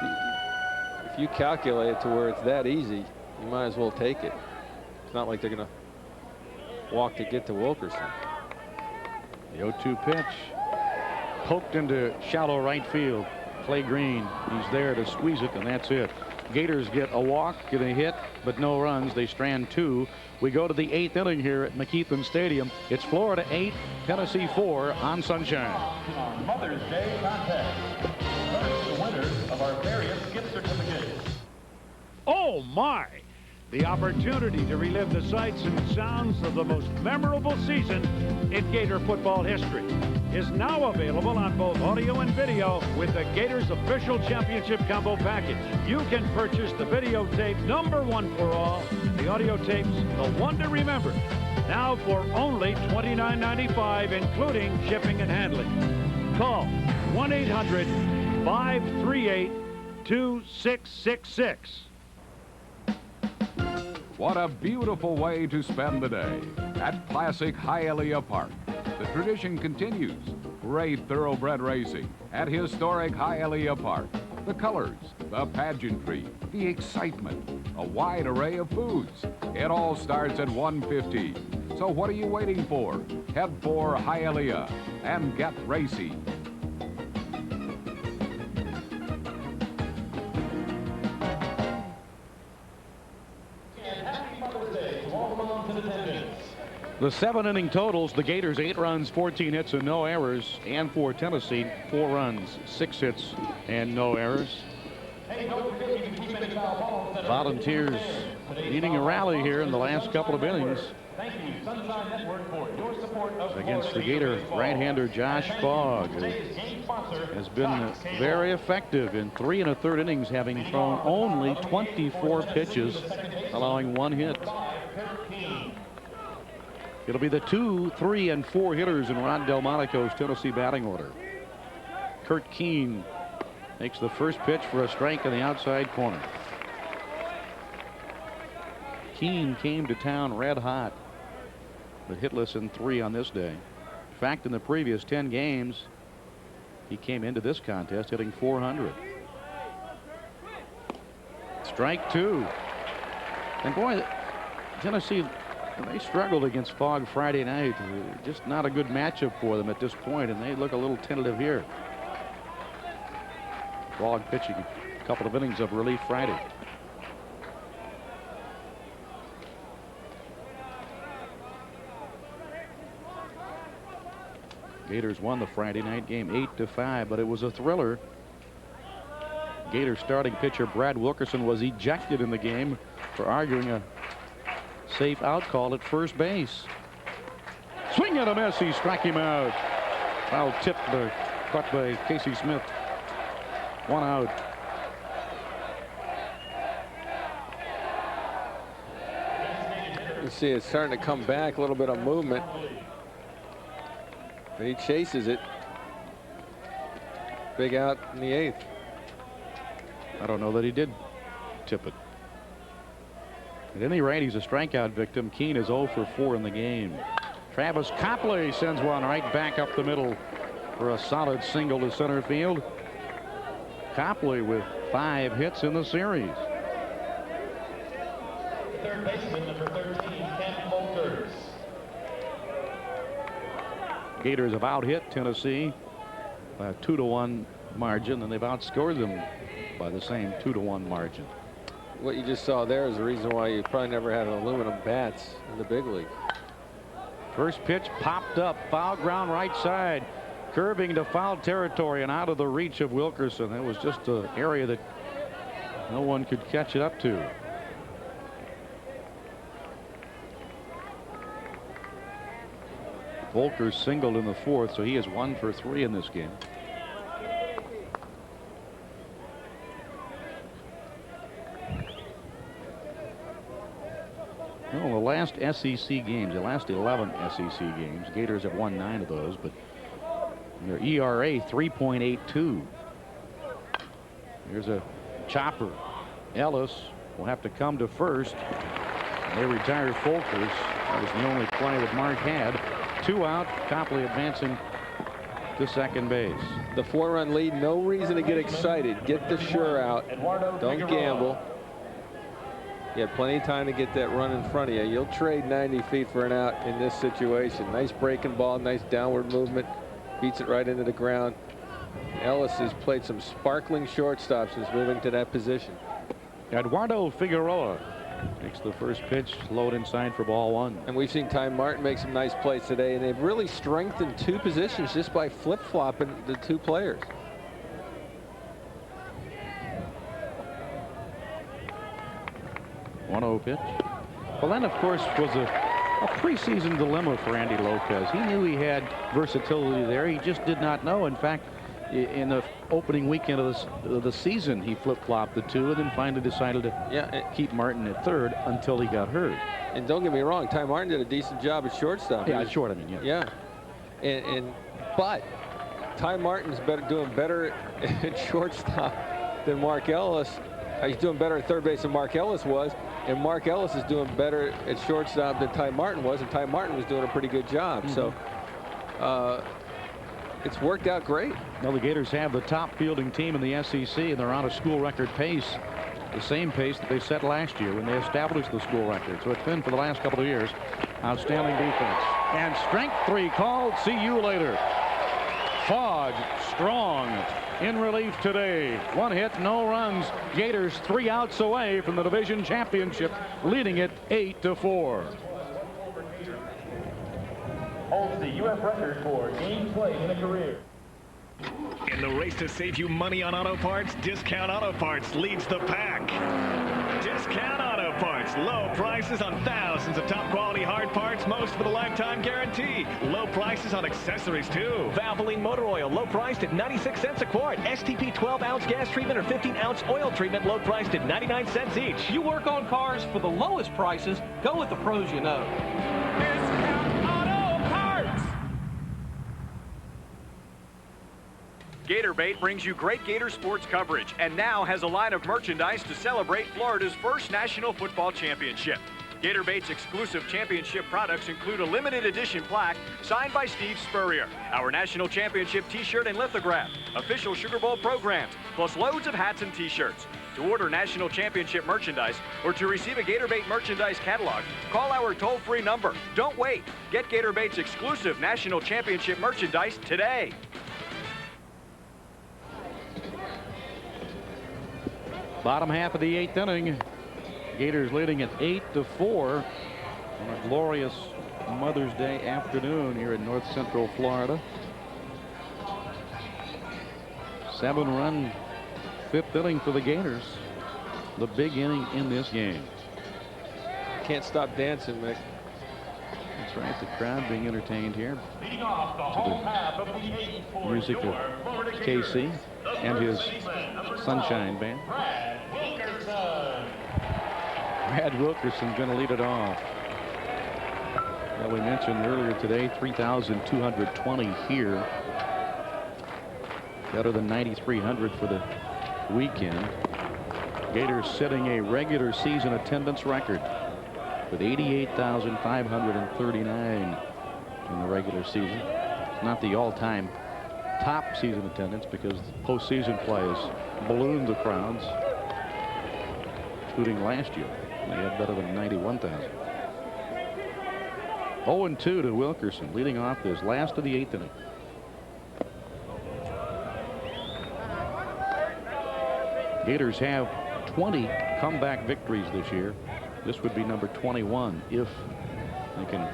you calculate it to where it's that easy, you might as well take it. It's not like they're going to walk to get to Wilkerson.
The 0-2 pitch poked into shallow right field. Clay Green, he's there to squeeze it, and that's it. Gators get a walk, get a hit, but no runs. They strand 2. We go to the 8th inning here at McKeithen Stadium. It's Florida 8, Tennessee 4 on Sunshine.
Our Mother's Day contest. First, the winners of our various gift certificates.
Oh, my! The opportunity to relive the sights and sounds of the most memorable season in Gator football history is now available on both audio and video with the Gators official championship combo package. You can purchase the videotape #1 for all, the audio tapes, the one to remember, now for only $29.95, including shipping and handling. Call 1-800-538-2666.
What a beautiful way to spend the day at classic Hialeah Park. The tradition continues. Great thoroughbred racing at historic Hialeah Park. The colors, the pageantry, the excitement, a wide array of foods. It all starts at 1:15. So what are you waiting for? Head for Hialeah and get racy.
The 7-inning totals, the Gators 8 runs, 14 hits and no errors, and for Tennessee 4 runs, 6 hits and no errors. Volunteers leading a rally here in the last couple of innings against the Gator right-hander Josh Fogg, who has been very effective in 3 1/3 innings, having thrown only 24 pitches, allowing 1 hit. It'll be the 2, 3, and 4 hitters in Ron Delmonico's Tennessee batting order. Kurt Keene makes the first pitch for a strike in the outside corner. Keene came to town red hot, but hitless in 3 on this day. In fact, in the previous 10 games, he came into this contest hitting .400. Strike 2. And boy, Tennessee, they struggled against Fogg Friday night. Just not a good matchup for them at this point, and they look a little tentative here. Fogg pitching a couple of innings of relief Friday. Gators won the Friday night game 8-5, but it was a thriller. Gators starting pitcher Brad Wilkerson was ejected in the game for arguing a safe out call at first base. Swing and a miss. He struck him out. Foul tipped, caught by Casey Smith. 1 out.
You see it's starting to come back, a little bit of movement. But he chases it. Big out in the 8th.
I don't know that he did Tippett. At any rate, he's a strikeout victim. Keene is 0 for 4 in the game. Travis Copley sends one right back up the middle for a solid single to center field. Copley with 5 hits in the series.
Third baseman, number 13, Kent Volkers.
Gators have out-hit Tennessee by a 2-1 margin, and they've outscored them by the same 2-1 margin.
What you just saw there is the reason why you probably never had aluminum bats in the big league.
First pitch popped up, foul ground right side, curving to foul territory and out of the reach of Wilkerson. That was just an area that no one could catch it up to. Volker singled in the 4th, so he is 1 for 3 in this game. Well, the last SEC games, the last 11 SEC games, Gators have won 9 of those, but their ERA 3.82. Here's a chopper. Ellis will have to come to first. They retired Folkers. That was the only play that Mark had. 2 out. Copley advancing to second base.
The 4-run lead, no reason to get excited. Get the sure out. Don't gamble. You had plenty of time to get that run in front of you. You'll trade 90 feet for an out in this situation. Nice breaking ball, nice downward movement. Beats it right into the ground. Ellis has played some sparkling shortstops since moving to that position.
Eduardo Figueroa takes the first pitch, low inside for ball 1.
And we've seen Ty Martin make some nice plays today, and they've really strengthened 2 positions just by flip-flopping the 2 players.
One-0 pitch. Well, that, of course, was a preseason dilemma for Andy Lopez. He knew he had versatility there. He just did not know. In fact, in the opening weekend of the season, he flip-flopped the 2 and then finally decided to keep Martin at third until he got hurt.
And don't get me wrong, Ty Martin did a decent job at shortstop.
Yeah, short, I mean, yeah.
Yeah. But Ty Martin's doing better at shortstop than Mark Ellis. He's doing better at third base than Mark Ellis was. And Mark Ellis is doing better at shortstop than Ty Martin was, and Ty Martin was doing a pretty good job. So it's worked out great.
Well, the Gators have the top fielding team in the SEC, and they're on a school record pace, the same pace that they set last year when they established the school record. So it's been for the last couple of years. Outstanding defense. And strength 3 called. See you later. Fogg strong in relief today. 1 hit, no runs. Gators 3 outs away from the division championship, leading it 8-4.
Holds the U.S. record for games played in a career.
In the race to save you money on auto parts, Discount Auto Parts leads the pack. Discount Auto Parts. Low prices on thousands of top quality hard parts, most with a lifetime guarantee. Low prices on accessories, too.
Valvoline motor oil, low priced at 96 cents a quart. STP 12-ounce gas treatment or 15-ounce oil treatment, low priced at 99 cents each. You work on cars for the lowest prices. Go with the pros you know. Discount Auto Parts.
Gator Bait brings you great Gator sports coverage and now has a line of merchandise to celebrate Florida's first National Football Championship. Gator Bait's exclusive championship products include a limited edition plaque signed by Steve Spurrier, our National Championship t-shirt and lithograph, official Sugar Bowl programs, plus loads of hats and t-shirts. To order National Championship merchandise or to receive a Gator Bait merchandise catalog, call our toll-free number. Don't wait. Get Gator Bait's exclusive National Championship merchandise today.
Bottom half of the 8th inning. Gators leading at 8-4 on a glorious Mother's Day afternoon here in North Central Florida. 7-run 5th inning for the Gators. The big inning in this game.
Can't stop dancing, Mick.
That's right, the crowd being entertained here to the music of KC and his Sunshine Band. Brad Wilkerson going to lead it off. Well, we mentioned earlier today 3,220 here. Better than 9,300 for the weekend. Gators setting a regular season attendance record with 88,539 in the regular season. It's not the all-time top season attendance because postseason play has ballooned the crowds, including last year. They had better than 91,000. 0-2 to Wilkerson, leading off this last of the 8th inning. Gators have 20 comeback victories this year. This would be number 21 if they can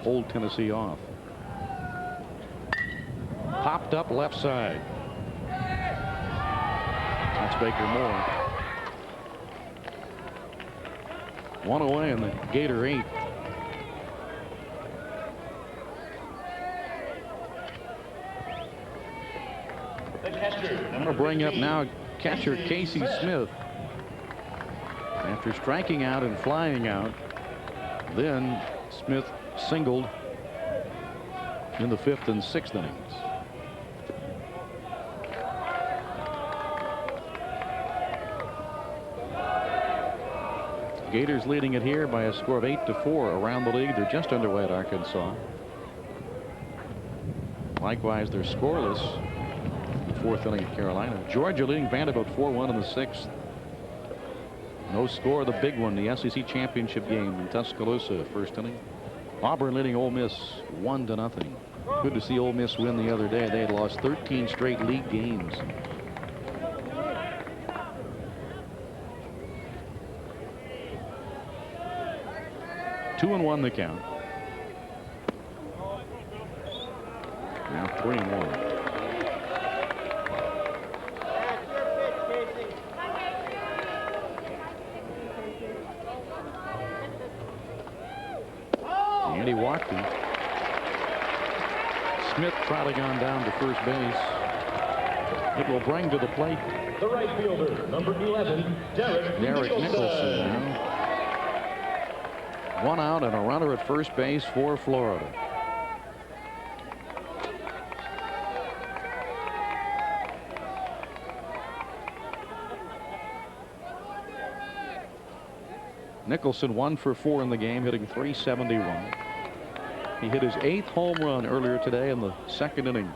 hold Tennessee off. Popped up left side. That's Baker Moore. One away in the Gator 8th. I'm going to bring up now catcher Casey Smith. After striking out and flying out, then Smith singled in the 5th and 6th innings. Gators leading it here by a score of 8-4 around the league. They're just underway at Arkansas. Likewise, they're scoreless in the 4th inning at Carolina. Georgia leading Vanderbilt 4-1 in the 6th. No score, the big one, the SEC championship game in Tuscaloosa, 1st inning. Auburn leading Ole Miss 1-0. Good to see Ole Miss win the other day. They had lost 13 straight league games. Two and 1 the count. Now 3-1. Andy Watkins. Smith trotting on down to first base. It will bring to the plate
The right fielder, number 11, Derek
Nicholson. Now. 1 out and a runner at first base for Florida. Nicholson 1 for 4 in the game, hitting .371. He hit his 8th home run earlier today in the 2nd inning.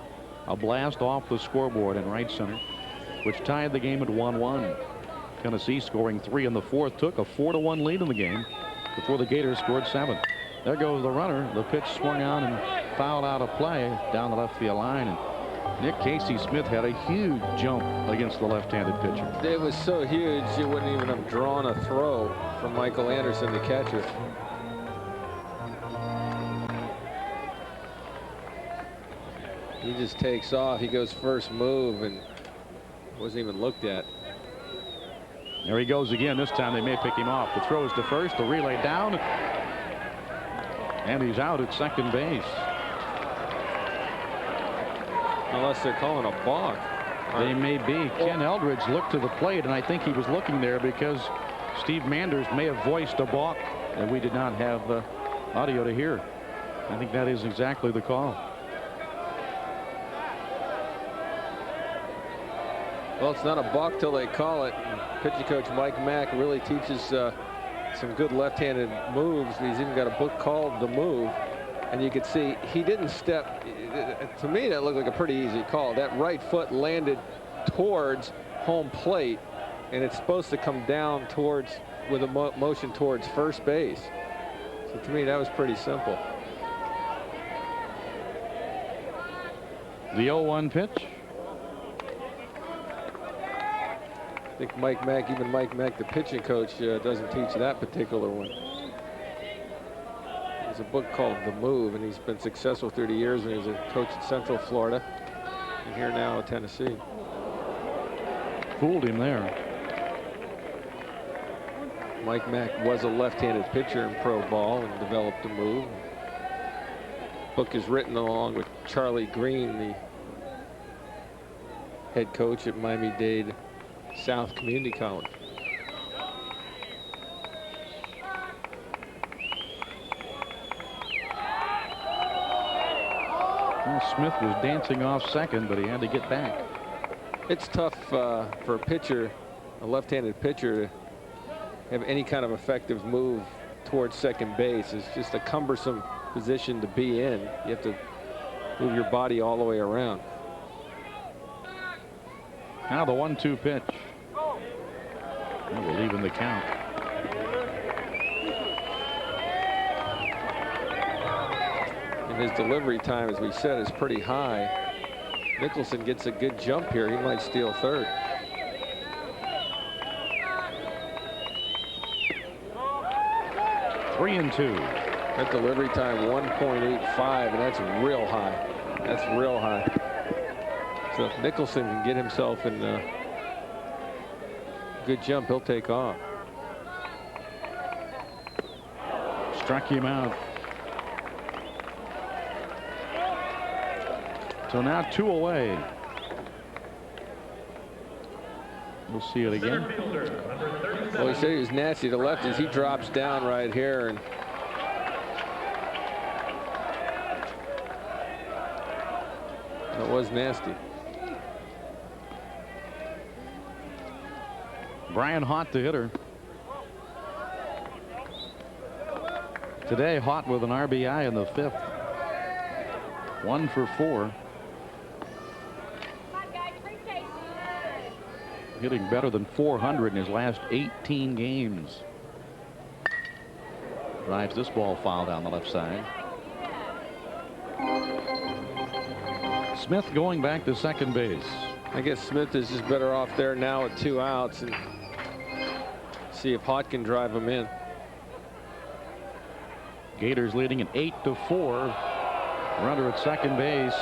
A blast off the scoreboard in right center, which tied the game at 1-1. Tennessee scoring 3 in the 4th took a 4-1 lead in the game before the Gators scored 7. There goes the runner. The pitch swung on and fouled out of play down the left field line. And Nick Casey Smith had a huge jump against the left-handed pitcher.
It was so huge you wouldn't even have drawn a throw from Michael Anderson, the catcher. He just takes off. He goes first move and wasn't even looked at.
There he goes again. This time they may pick him off. The throw is to first. The relay down. And he's out at second base.
Unless they're calling a balk.
They may be. Ken Eldridge looked to the plate, and I think he was looking there because Steve Manders may have voiced a balk, and we did not have audio to hear. I think that is exactly the call.
Well, it's not a balk till they call it. Pitching coach Mike Mack really teaches some good left-handed moves. He's even got a book called The Move. And you could see he didn't step. To me, that looked like a pretty easy call. That right foot landed towards home plate, and it's supposed to come down towards with a motion towards first base. So to me, that was pretty simple.
The 0-1 pitch.
I think Mike Mack, even Mike Mack, the pitching coach, doesn't teach that particular one. There's a book called The Move, and he's been successful through the years when he was a coach at Central Florida and here now at Tennessee.
Fooled him there.
Mike Mack was a left-handed pitcher in pro ball and developed The Move. The book is written along with Charlie Green, the head coach at Miami-Dade South Community College.
Well, Smith was dancing off second, but he had to get back.
It's tough for a pitcher a left-handed pitcher to have any kind of effective move towards second base. It's just a cumbersome position to be in. You have to move your body all the way around.
Now the 1-2 pitch. And we're leaving the count.
And his delivery time, as we said, is pretty high. Nicholson gets a good jump here. He might steal third.
Three and two.
That delivery time 1.85, and that's real high. That's real high. So if Nicholson can get himself in a good jump, he'll take off.
Struck him out. So now 2 away. We'll see it again.
Well, he said he was nasty to lefties. He drops down right here, and it was nasty.
Brian Hott, the hitter. Today, Hott with an RBI in the 5th. 1 for 4. Hitting better than 400 in his last 18 games. Drives this ball foul down the left side. Smith going back to second base.
I guess Smith is just better off there now at 2 outs and see if Hott can drive him in.
Gators leading at 8-4. Runner at second base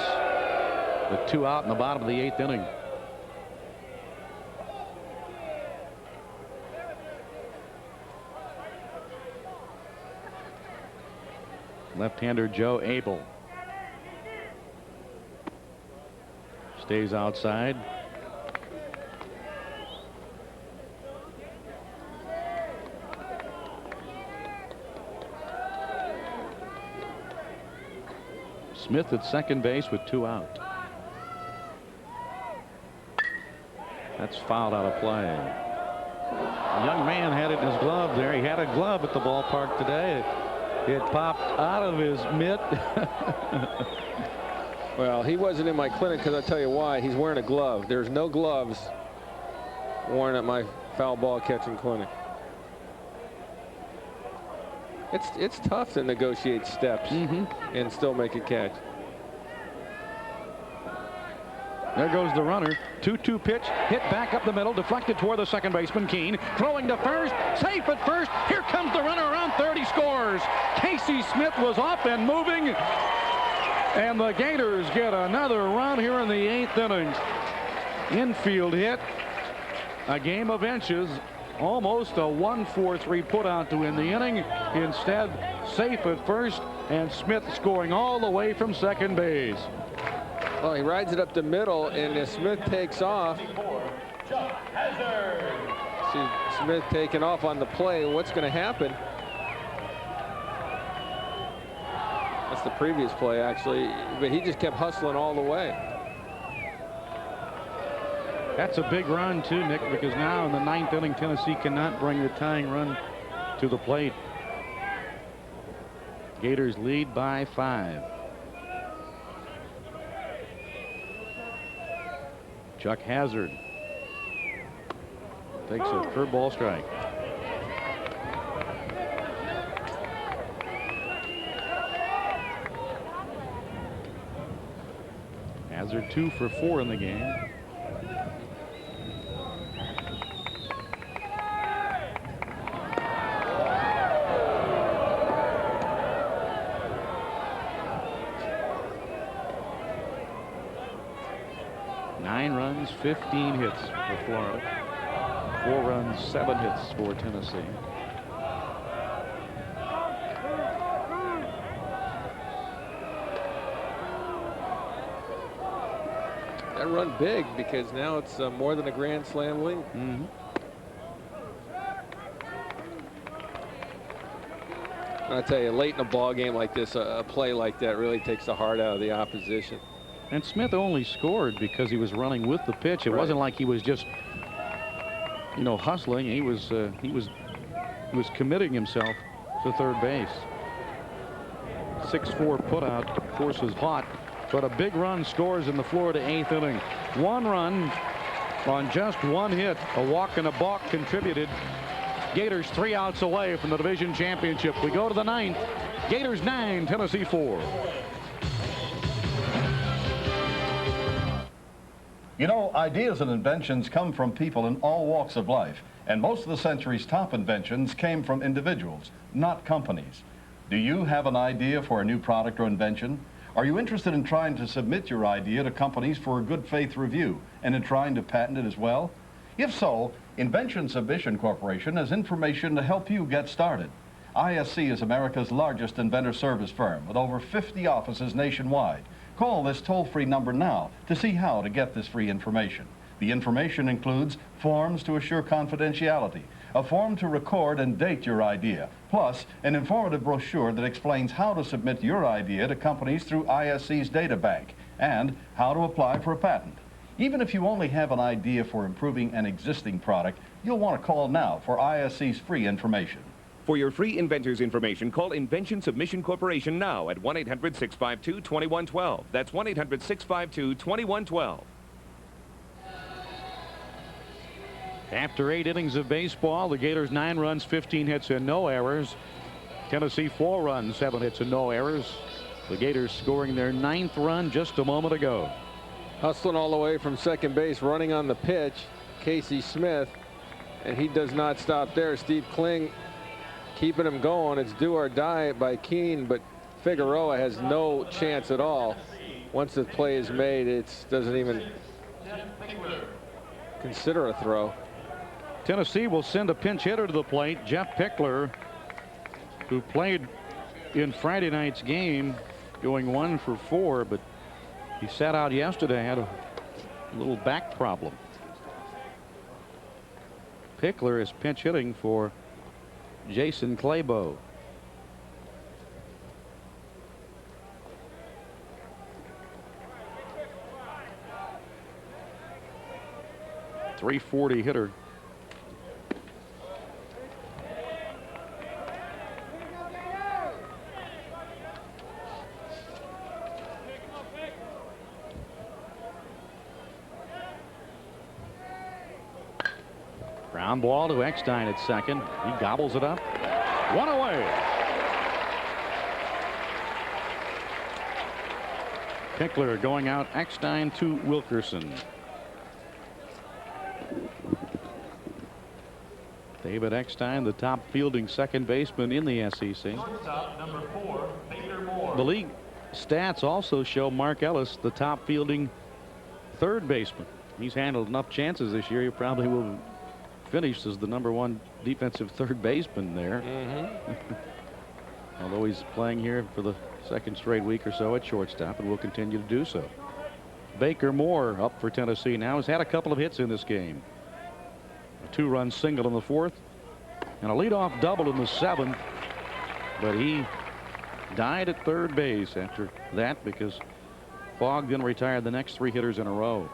with 2 out in the bottom of the 8th inning. Left-hander Joe Abel stays outside. Smith at second base with 2 out. That's fouled out of play. A young man had it in his glove there. He had a glove at the ballpark today. It popped out of his mitt.
Well, he wasn't in my clinic because I'll tell you why. He's wearing a glove. There's no gloves worn at my foul ball catching clinic. It's tough to negotiate steps and still make a catch.
There goes the runner. 2-2 pitch, hit back up the middle, deflected toward the second baseman Keene, throwing to first, safe at first. Here comes the runner around third. He scores. Casey Smith was up and moving, and the Gators get another run here in the 8th inning. Infield hit, a game of inches, almost a 1-4-3 put out to win the inning. Instead, safe at first, and Smith scoring all the way from second base.
Well, he rides it up the middle, and as Smith takes off, see Smith taking off on the play. What's going to happen? That's the previous play, actually, but he just kept hustling all the way.
That's a big run, too, Nick, because now in the 9th inning, Tennessee cannot bring the tying run to the plate. Gators lead by 5. Chuck Hazard takes a curveball strike. Hazard 2 for 4 in the game. Nine runs, 15 hits for Florida. 4 runs, 7 hits for Tennessee.
That run big because now it's more than a grand slam lead. I tell you, late in a ball game like this, a play like that really takes the heart out of the opposition.
And Smith only scored because he was running with the pitch. It wasn't like he was just you know, hustling. He was committing himself to third base. 6-4 putout forces Haught, but a big run scores in the Florida 8th inning. 1 run on just 1 hit. A walk and a balk contributed. Gators 3 outs away from the division championship. We go to the 9th. Gators 9, Tennessee 4.
You know, ideas and inventions come from people in all walks of life, and most of the century's top inventions came from individuals, not companies. Do you have an idea for a new product or invention? Are you interested in trying to submit your idea to companies for a good faith review and in trying to patent it as well? If so, Invention Submission Corporation has information to help you get started. ISC is America's largest inventor service firm with over 50 offices nationwide. Call this toll-free number now to see how to get this free information. The information includes forms to assure confidentiality, a form to record and date your idea, plus an informative brochure that explains how to submit your idea to companies through ISC's data bank and how to apply for a patent. Even if you only have an idea for improving an existing product, you'll want to call now for ISC's free information.
For your free inventor's information, call Invention Submission Corporation now at 1-800-652-2112. That's 1-800-652-2112.
After 8 innings of baseball, the Gators 9 runs, 15 hits, and no errors. Tennessee 4 runs, 7 hits, and no errors. The Gators scoring their 9th run just a moment ago.
Hustling all the way from second base, running on the pitch, Casey Smith, and he does not stop there. Steve Kling keeping him going. It's do or die by Keene, but Figueroa has no chance at all. Once the play is made, it doesn't even consider a throw.
Tennessee will send a pinch hitter to the plate. Jeff Pickler, who played in Friday night's game, going 1 for 4, but he sat out yesterday, had a little back problem. Pickler is pinch hitting for Jason Claybo. .340 hitter. Ground ball to Eckstein at second. He gobbles it up. 1 away. Pickler going out. Eckstein to Wilkerson. David Eckstein, the top fielding second baseman in the SEC.
Number 4, Baker Moore.
The league stats also show Mark Ellis, the top fielding third baseman. He's handled enough chances this year. He probably will finish as the #1 defensive third baseman there. Although he's playing here for the second straight week or so at shortstop and will continue to do so. Baker Moore up for Tennessee now. Has had a couple of hits in this game. A 2-run single in the 4th and a leadoff double in the 7th, but he died at third base after that because Fogg then retired the next 3 hitters in a row.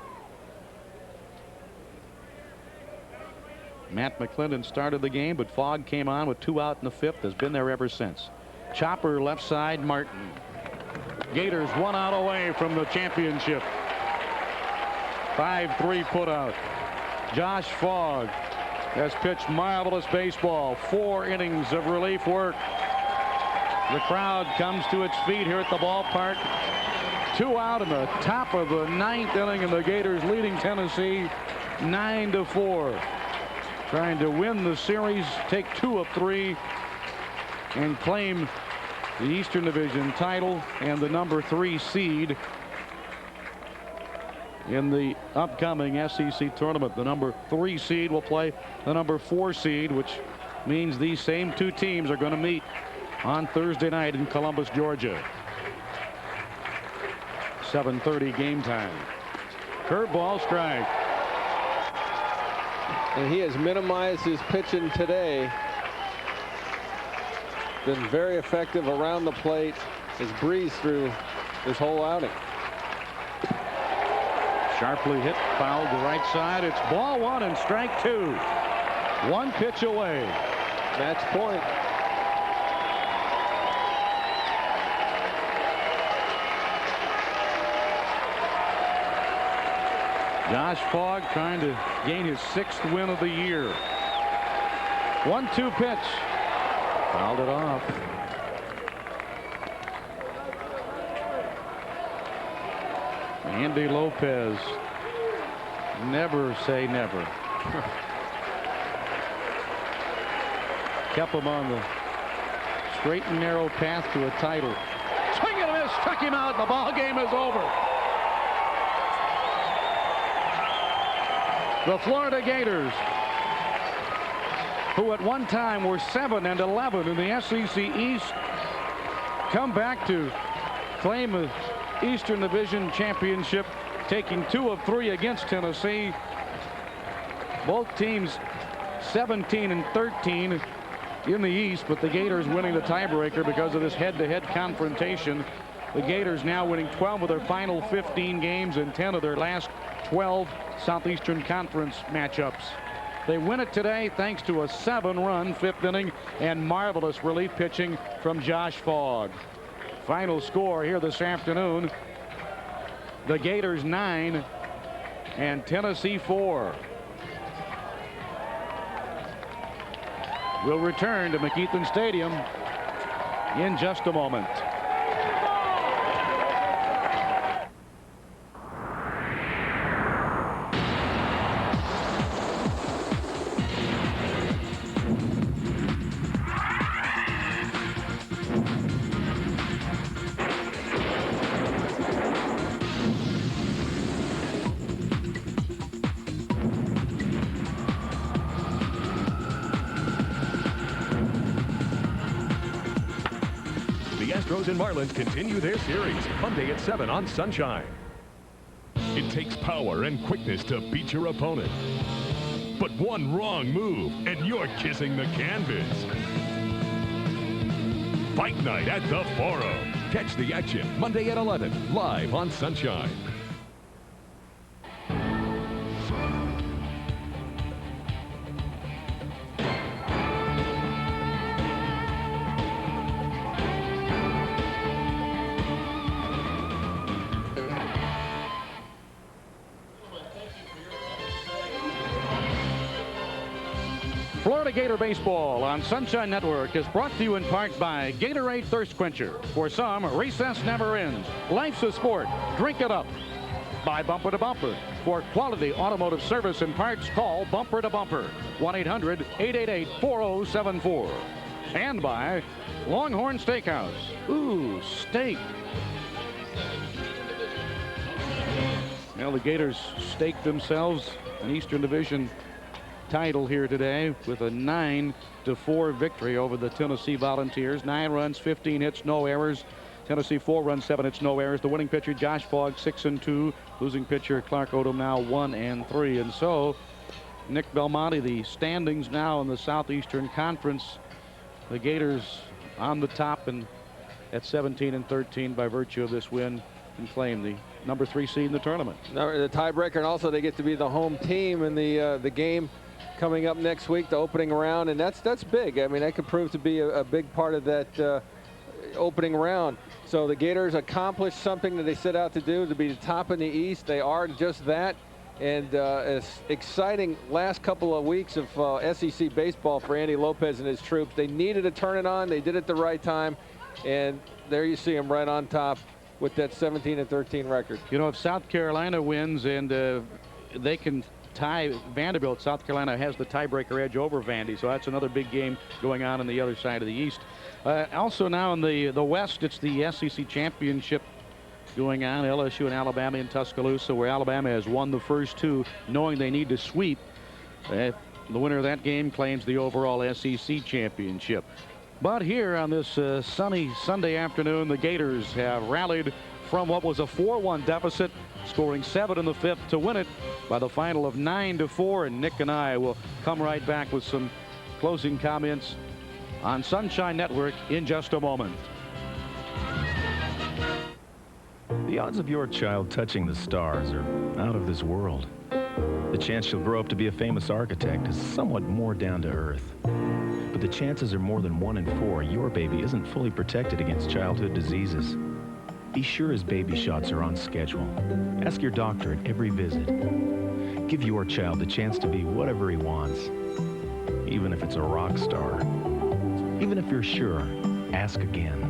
Matt McClendon started the game, but Fogg came on with 2 out in the 5th, has been there ever since. Chopper left side, Martin. Gators 1 out away from the championship. 5-3 put out. Josh Fogg has pitched marvelous baseball. 4 innings of relief work. The crowd comes to its feet here at the ballpark. 2 out in the top of the 9th inning, and the Gators leading Tennessee 9-4. Trying to win the series, take 2 of 3, and claim the Eastern Division title and the #3 seed in the upcoming SEC tournament. The #3 seed will play the #4 seed, which means these same 2 teams are going to meet on Thursday night in Columbus, Georgia. 7:30 game time. Curveball strike.
And he has minimized his pitching today. Been very effective around the plate. Has breezed through this whole outing.
Sharply hit, fouled to right side. It's ball 1 and strike 2. One pitch away.
Match point.
Josh Fogg trying to gain his 6th win of the year. 1-2 pitch. Fouled it off. Andy Lopez. Never say never. Kept him on the straight and narrow path to a title. Swing and a miss. Struck him out. The ball game is over. The Florida Gators, who at one time were 7-11 in the SEC East, come back to claim an Eastern Division championship, taking 2 of 3 against Tennessee. Both teams 17-13 in the East, but the Gators winning the tiebreaker because of this head-to-head confrontation. The Gators now winning 12 of their final 15 games and 10 of their last 12 Southeastern Conference matchups. They win it today thanks to a 7-run 5th inning and marvelous relief pitching from Josh Fogg. Final score here this afternoon: the Gators 9 and Tennessee 4. We'll return to McKeithen Stadium in just a moment.
Astros and Marlins continue their series Monday at 7 on Sunshine. It takes power and quickness to beat your opponent. But one wrong move and you're kissing the canvas. Fight Night at the Forum. Catch the action Monday at 11 live on Sunshine.
Florida Gator Baseball on Sunshine Network is brought to you in part by Gatorade Thirst Quencher. For some, recess never ends. Life's a sport. Drink it up. By Bumper to Bumper. For quality automotive service and parts, call Bumper to Bumper. 1-800-888-4074. And by Longhorn Steakhouse. Ooh, steak. Well, the Gators staked themselves an Eastern Division title here today with a 9-4 victory over the Tennessee Volunteers. 9 runs, 15 hits, no errors. Tennessee 4 runs, 7 hits, no errors. The winning pitcher Josh Fogg 6-2. Losing pitcher Clark Odom now 1-3. And so Nick Belmonte, the standings now in the Southeastern Conference. The Gators on the top and at 17-13 by virtue of this win and claim the number 3 seed in the tournament.
The tiebreaker, and also they get to be the home team in the game coming up next week, the opening round, and that's big. I mean, that could prove to be a big part of that opening round. So the Gators accomplished something that they set out to do, to be the top in the East. They are just that. And it's exciting last couple of weeks of SEC baseball for Andy Lopez and his troops. They needed to turn it on. They did it the right time. And there you see them right on top with that 17-13 record.
You know, if South Carolina wins and they can tie Vanderbilt, South Carolina has the tiebreaker edge over Vandy, so that's another big game going on the other side of the East. Also now in the West, it's the SEC championship going on. LSU and Alabama in Tuscaloosa, where Alabama has won the first 2, knowing they need to sweep. The winner of that game claims the overall SEC championship. But here on this sunny Sunday afternoon, the Gators have rallied from what was a 4-1 deficit, scoring 7 in the 5th to win it by the final of 9-4. And Nick and I will come right back with some closing comments on Sunshine Network in just a moment.
The odds of your child touching the stars are out of this world. The chance she'll grow up to be a famous architect is somewhat more down to earth. But the chances are more than 1 in 4 your baby isn't fully protected against childhood diseases. Be sure his baby shots are on schedule. Ask your doctor at every visit. Give your child the chance to be whatever he wants, even if it's a rock star. Even if you're sure, ask again.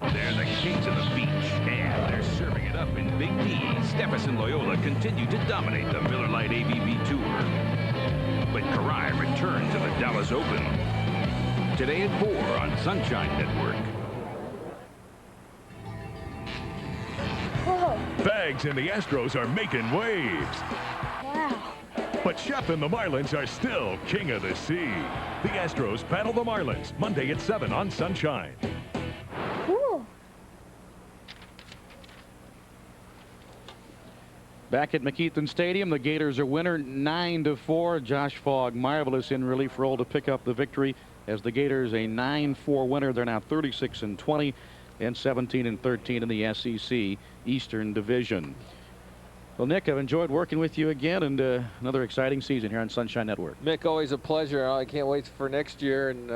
They're the kings of the beach, and they're serving it up in Big D. Stephenson Loyola continue to dominate the Miller Lite ABB Tour. But Karai returned to the Dallas Open. Today at 4 on Sunshine Network.
Whoa. Bags and the Astros are making waves.
Wow.
But Shep and the Marlins are still king of the sea. The Astros battle the Marlins Monday at 7 on Sunshine.
Cool.
Back at McKeithen Stadium, the Gators are winner 9-4. Josh Fogg, marvelous in relief role to pick up the victory as the Gators a 9-4 winner. They're now 36-20 and 17-13 in the SEC Eastern Division. Well, Nick, I've enjoyed working with you again, and another exciting season here on Sunshine Network.
Mick, always a pleasure. I can't wait for next year. And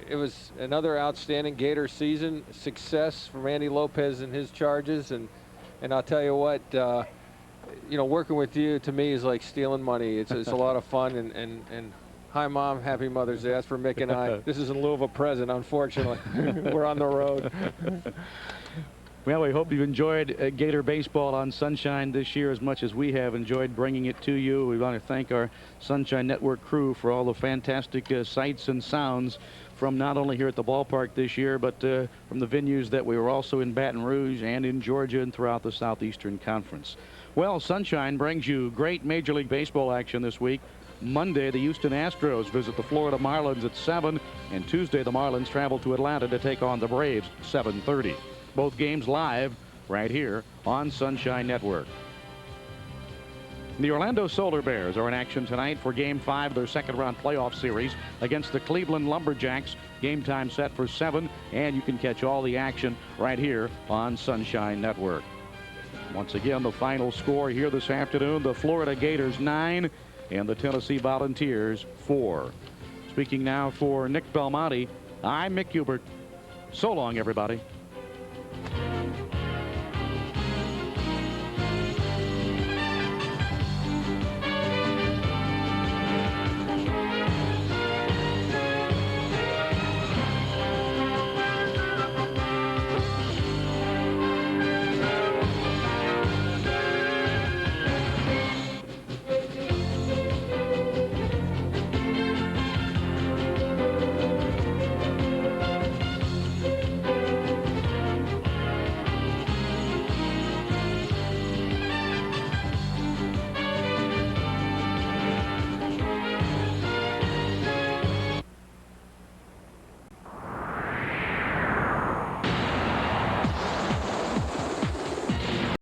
it was another outstanding Gator season. Success from Andy Lopez and his charges. And I'll tell you what, you know, working with you to me is like stealing money. It's a lot of fun. And hi, Mom. Happy Mother's Day. That's for Mick and I. This is in lieu of a present, unfortunately. We're on the road.
Well, we hope you've enjoyed Gator baseball on Sunshine this year as much as we have enjoyed bringing it to you. We want to thank our Sunshine Network crew for all the fantastic sights and sounds from not only here at the ballpark this year, but from the venues that we were also in Baton Rouge and in Georgia and throughout the Southeastern Conference. Well, Sunshine brings you great Major League Baseball action this week. Monday, the Houston Astros visit the Florida Marlins at 7, and Tuesday, the Marlins travel to Atlanta to take on the Braves, 7:30. Both games live right here on Sunshine Network. The Orlando Solar Bears are in action tonight for Game 5 of their second-round playoff series against the Cleveland Lumberjacks. Game time set for 7, and you can catch all the action right here on Sunshine Network. Once again, the final score here this afternoon, the Florida Gators 9 and the Tennessee Volunteers 4. Speaking now for Nick Belmonte, I'm Mick Hubert. So long, everybody.